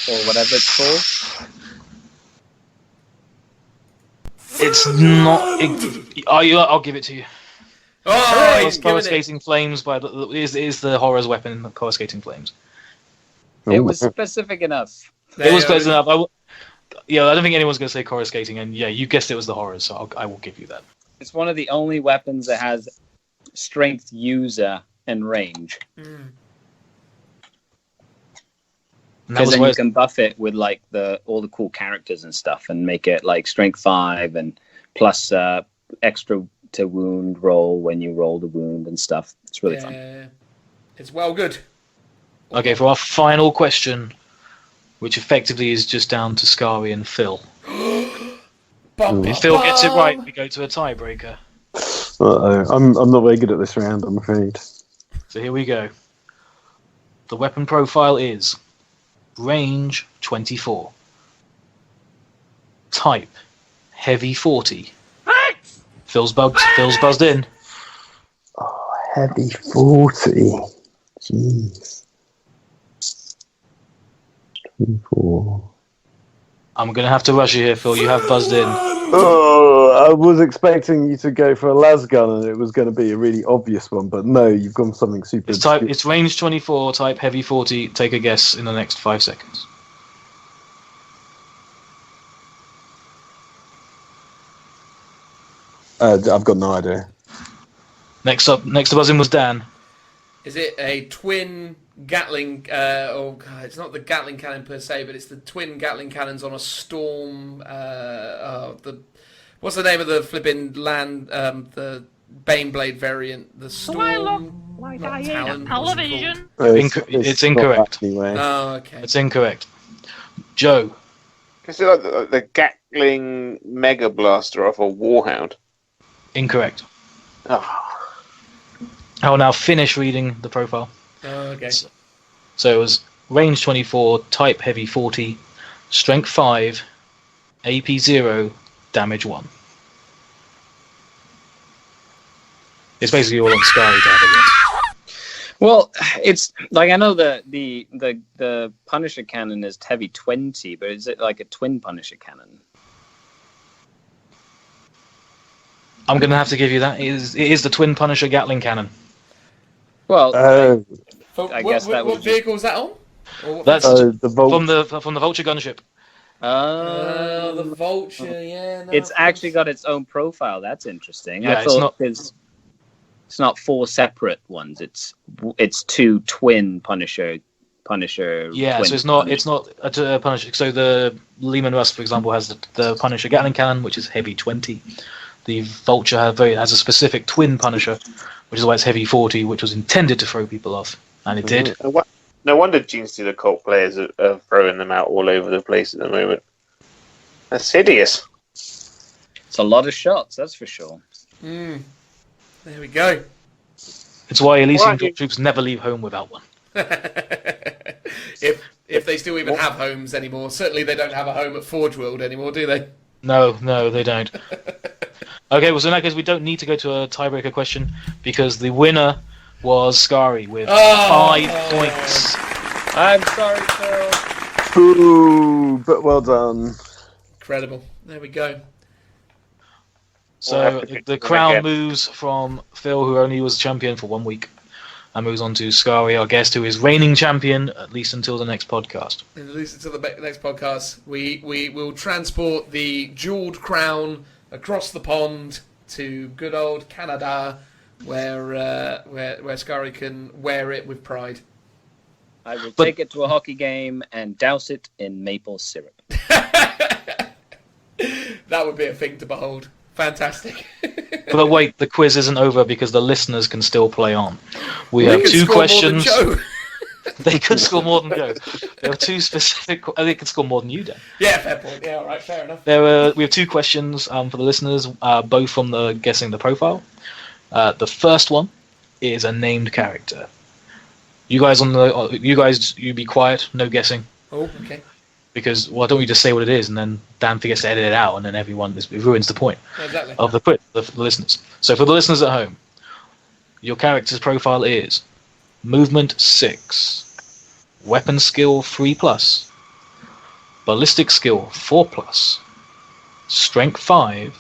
or whatever it's called. It's not. I'll give it to you. Oh, he's giving it. Coruscating flames is the horror's weapon. The coruscating flames. It was specific enough. It was close enough. I don't think anyone's going to say coruscating, and yeah, you guessed it was the horrors, so I will give you that. It's one of the only weapons that has strength user and range. Because then you can buff it with like all the cool characters and stuff, and make it like strength 5 and plus extra to wound roll when you roll the wound and stuff. It's really fun. It's well good. Okay, for our final question, which effectively is just down to Skari and Phil. If Phil gets it right, we go to a tiebreaker. I'm not very good at this round, I'm afraid. So here we go. The weapon profile is range 24. Type heavy 40. Phil's buzzed in. Oh, heavy 40. Jeez. 24. I'm going to have to rush you here, Phil. You have buzzed in. Oh, I was expecting you to go for a las gun, and it was going to be a really obvious one, but no, you've gone for something super. It's range 24, type heavy 40. Take a guess in the next 5 seconds. I've got no idea. Next to buzz in was Dan. Is it a twin Gatling? It's not the Gatling cannon per se, but it's the twin Gatling cannons on a storm. What's the name of the flipping land? The Baneblade variant. The storm. Do I look like I ate a Talon, television? It's incorrect. Anyway. Oh, okay. It's incorrect. Joe. Is it like the Gatling Mega Blaster off a Warhound? Incorrect. Oh. I will now finish reading the profile. Oh, okay. So it was range 24, type heavy 40, strength 5, AP 0, damage 1. It's basically all on Skari to have a guess. Well, it's like I know the Punisher cannon is heavy 20, but is it like a twin Punisher cannon? I'm going to have to give you that. It is the twin Punisher Gatling cannon. Well, I guess that what would vehicle is that on? Or what That's the Volt. from the Vulture gunship. the Vulture, yeah. No, It's actually got its own profile. That's interesting. Yeah, I thought it's not 4 separate ones. It's 2 twin Punisher. Yeah, twin so it's not Punisher. a Punisher. So the Lehman Russ, for example, has the Punisher Gatling cannon, which is heavy 20. The Vulture has a specific twin Punisher, which is why it's heavy 40, which was intended to throw people off, and it did. No wonder Gene Stealer cult players are throwing them out all over the place at the moment. That's hideous. It's a lot of shots, that's for sure. There we go. It's why Elysian troops never leave home without one. If they still even have homes anymore. Certainly they don't have a home at Forge World anymore, do they? No, they don't. Okay, well, so in that case, we don't need to go to a tiebreaker question because the winner was Skari with 5 points. I'm sorry, Phil. Ooh, but well done. Incredible. There we go. So the crown moves from Phil, who only was champion for 1 week, and moves on to Skari, our guest, who is reigning champion, at least until the next podcast. At least until the next podcast, we will transport the jeweled crown across the pond to good old Canada, where Skari can wear it with pride. I will take it to a hockey game and douse it in maple syrup. That would be a thing to behold. Fantastic. But wait, the quiz isn't over because the listeners can still play on. We have 2 questions. They could score more than Joe. There are 2 specific. They could score more than you, Dan. Yeah, fair point. Yeah, all right, fair enough. We have 2 questions for the listeners, both from the guessing the profile. The first one is a named character. You guys you be quiet, no guessing. Oh, okay. Because why don't we just say what it is, and then Dan forgets to edit it out, and then it ruins the point Exactly. of the quiz, the listeners. So for the listeners at home, your character's profile is movement 6, weapon skill 3+, ballistic skill 4+, strength 5,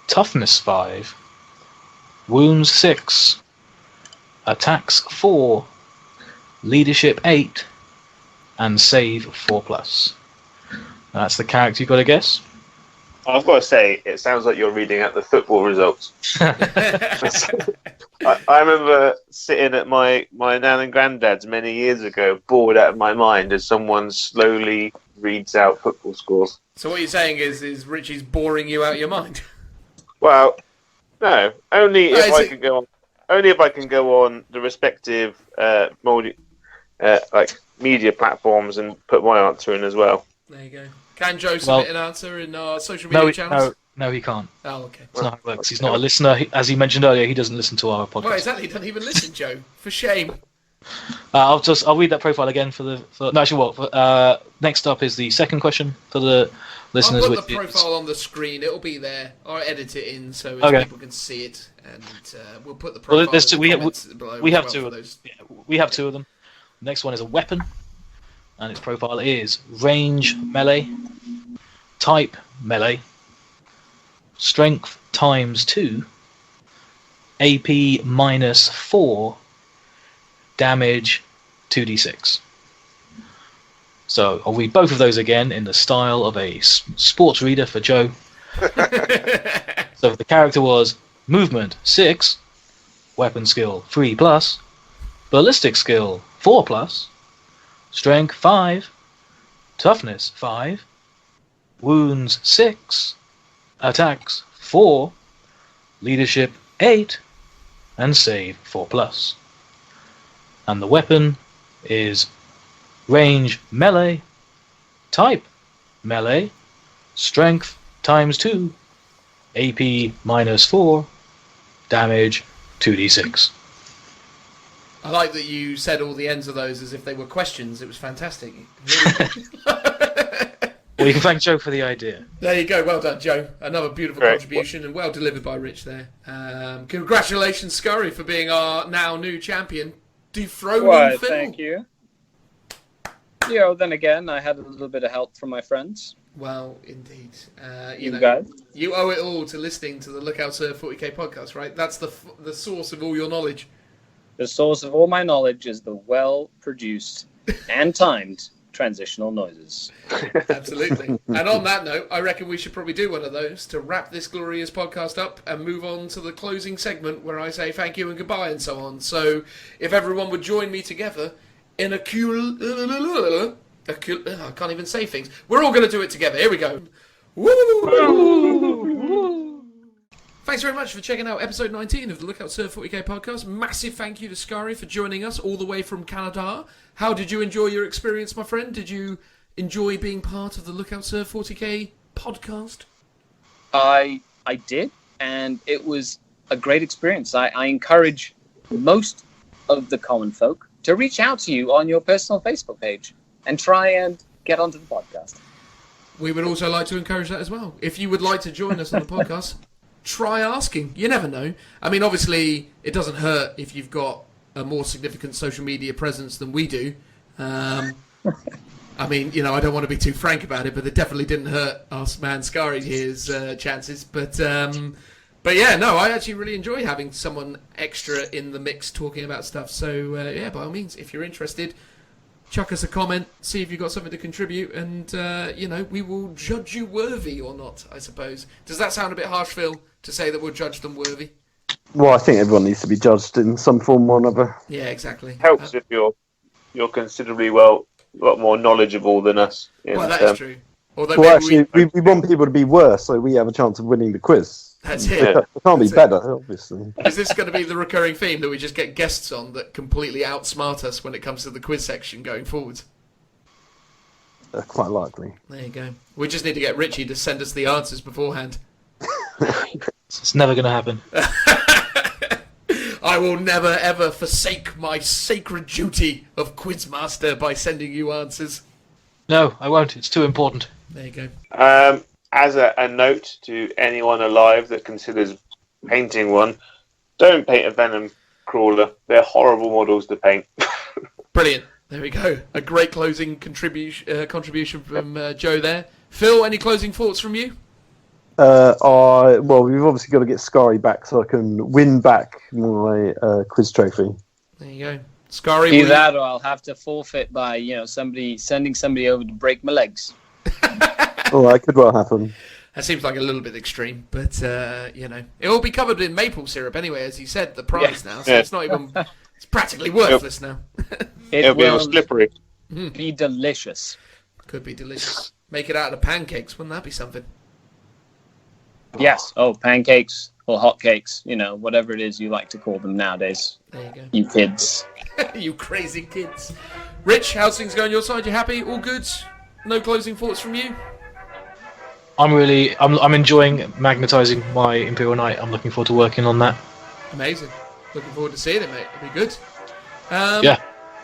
toughness 5, wounds 6, attacks 4, leadership 8, and save 4+. That's the character you've got to guess. I've got to say, it sounds like you're reading out the football results. I remember sitting at my nan and granddad's many years ago, bored out of my mind as someone slowly reads out football scores. So what you're saying is Richie's boring you out of your mind? Well, no, only if I can go on. Only if I can go on the respective media platforms and put my answer in as well. There you go. Can Joe submit an answer in our social media channels? No, he can't. Oh, okay. That's not how it works. He's not a listener. As he mentioned earlier, he doesn't listen to our podcast. Well, exactly. He doesn't even listen, Joe. For shame. I'll read that profile again next up is the second question for the listeners. I'll put the profile on the screen. It'll be there. I'll edit it in so people can see it, and we'll put the profile. Well, we have 2 of those. Yeah, we have 2 of them. The next one is a weapon, and its profile is range melee, type melee, strength ×2, AP -4, damage 2d6. So I'll read both of those again in the style of a sports reader for Joe. So the character was movement 6, weapon skill 3+, ballistic skill 4+, strength 5, toughness 5, wounds 6, attacks 4, leadership 8, and save 4+. And the weapon is range melee, type melee, strength ×2, AP -4, damage 2d6. I like that you said all the ends of those as if they were questions. It was fantastic. Well, you can thank Joe for the idea. There you go. Well done, Joe. Another beautiful Great. contribution and well delivered by Rich there. Congratulations, Skari, for being our now new champion. Dethroning Why, Phil. thank you. You know, then again, I had a little bit of help from my friends. Well, indeed. You guys. You owe it all to listening to the Lookout Sir 40k podcast, right? That's the source of all your knowledge. The source of all my knowledge is the well-produced and timed transitional noises. Absolutely. And on that note, I reckon we should probably do one of those to wrap this glorious podcast up and move on to the closing segment where I say thank you and goodbye and so on. So if everyone would join me together in I can't even say things. We're all going to do it together. Here we go. Woo! Thanks very much for checking out episode 19 of the Lookout Sir 40k podcast. Massive thank you to Skari for joining us all the way from Canada. How did you enjoy your experience, my friend? Did you enjoy being part of the Lookout Sir 40k podcast? I did, and it was a great experience. I encourage most of the common folk to reach out to you on your personal Facebook page and try and get onto the podcast. We would also like to encourage that as well. If you would like to join us on the podcast, try asking. You never know. I mean, obviously, it doesn't hurt if you've got a more significant social media presence than we do. I mean, you know, I don't want to be too frank about it, but it definitely didn't hurt us man Skari here's chances. But yeah, no, I actually really enjoy having someone extra in the mix talking about stuff. So yeah, by all means, if you're interested, chuck us a comment, see if you've got something to contribute, and you know, we will judge you worthy or not, I suppose. Does that sound a bit harsh, Phil, to say that we'll judge them worthy? Well, I think everyone needs to be judged in some form or another. Yeah, exactly. Helps if you're considerably a lot more knowledgeable than us. Well, that is true. Although Well, maybe actually, we want people to be worse, so we have a chance of winning the quiz. that's it. It can't be That's it. better, obviously. Is this going to be the recurring theme that we just get guests on that completely outsmart us when it comes to the quiz section going forward? Quite likely. There you go. We just need to get Richie to send us the answers beforehand. It's never going to happen. I will never ever forsake my sacred duty of quizmaster by sending you answers. No, I won't. It's too important. There you go. As a note to anyone alive that considers painting one, don't paint a venom crawler. They're horrible models to paint. Brilliant. There we go. A great closing contribution from Joe there. Phil, any closing thoughts from you? Well, we've obviously got to get Skari back so I can win back my quiz trophy. There you go. Skari, Either that or I'll have to forfeit by, sending somebody over to break my legs. Oh, that could well happen. That seems like a little bit extreme, but, you know. It will be covered in maple syrup anyway, as you said, the prize now, so it's not even... It's practically worthless now. It'll be all slippery. Be delicious. Could be delicious. Make it out of pancakes, wouldn't that be something? Yes. Oh, pancakes or hotcakes, whatever it is you like to call them nowadays. There you go. You kids. You crazy kids. Rich, how's things going on your side? You happy? All good? No closing thoughts from you? I'm enjoying magnetizing my Imperial Knight. I'm looking forward to working on that. Amazing. Looking forward to seeing it, mate. It'll be good. Yeah.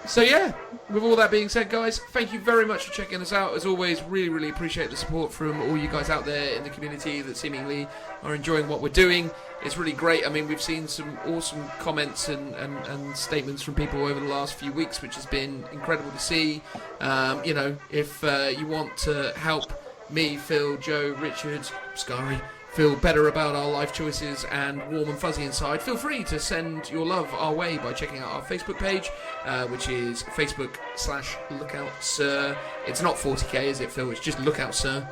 So yeah, with all that being said, guys, thank you very much for checking us out. As always, really, really appreciate the support from all you guys out there in the community that seemingly are enjoying what we're doing. It's really great. I mean, we've seen some awesome comments and statements from people over the last few weeks, which has been incredible to see. If you want to help me, Phil, Joe, Richard, Skari, feel better about our life choices and warm and fuzzy inside, feel free to send your love our way by checking out our Facebook page, which is Facebook/LookoutSir. It's not 40k, is it, Phil? It's just Lookout Sir.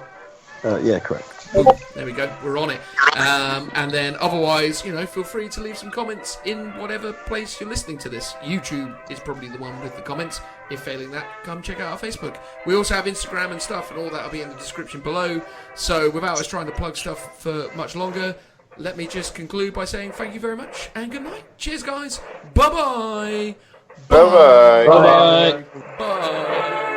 Yeah, correct. Boom. There we go. We're on it. And then otherwise, feel free to leave some comments in whatever place you're listening to this. YouTube is probably the one with the comments. If failing that, come check out our Facebook. We also have Instagram and stuff, and all that will be in the description below. So without us trying to plug stuff for much longer, let me just conclude by saying thank you very much and good night. Cheers, guys. Bye-bye. Bye-bye. Bye-bye. Bye.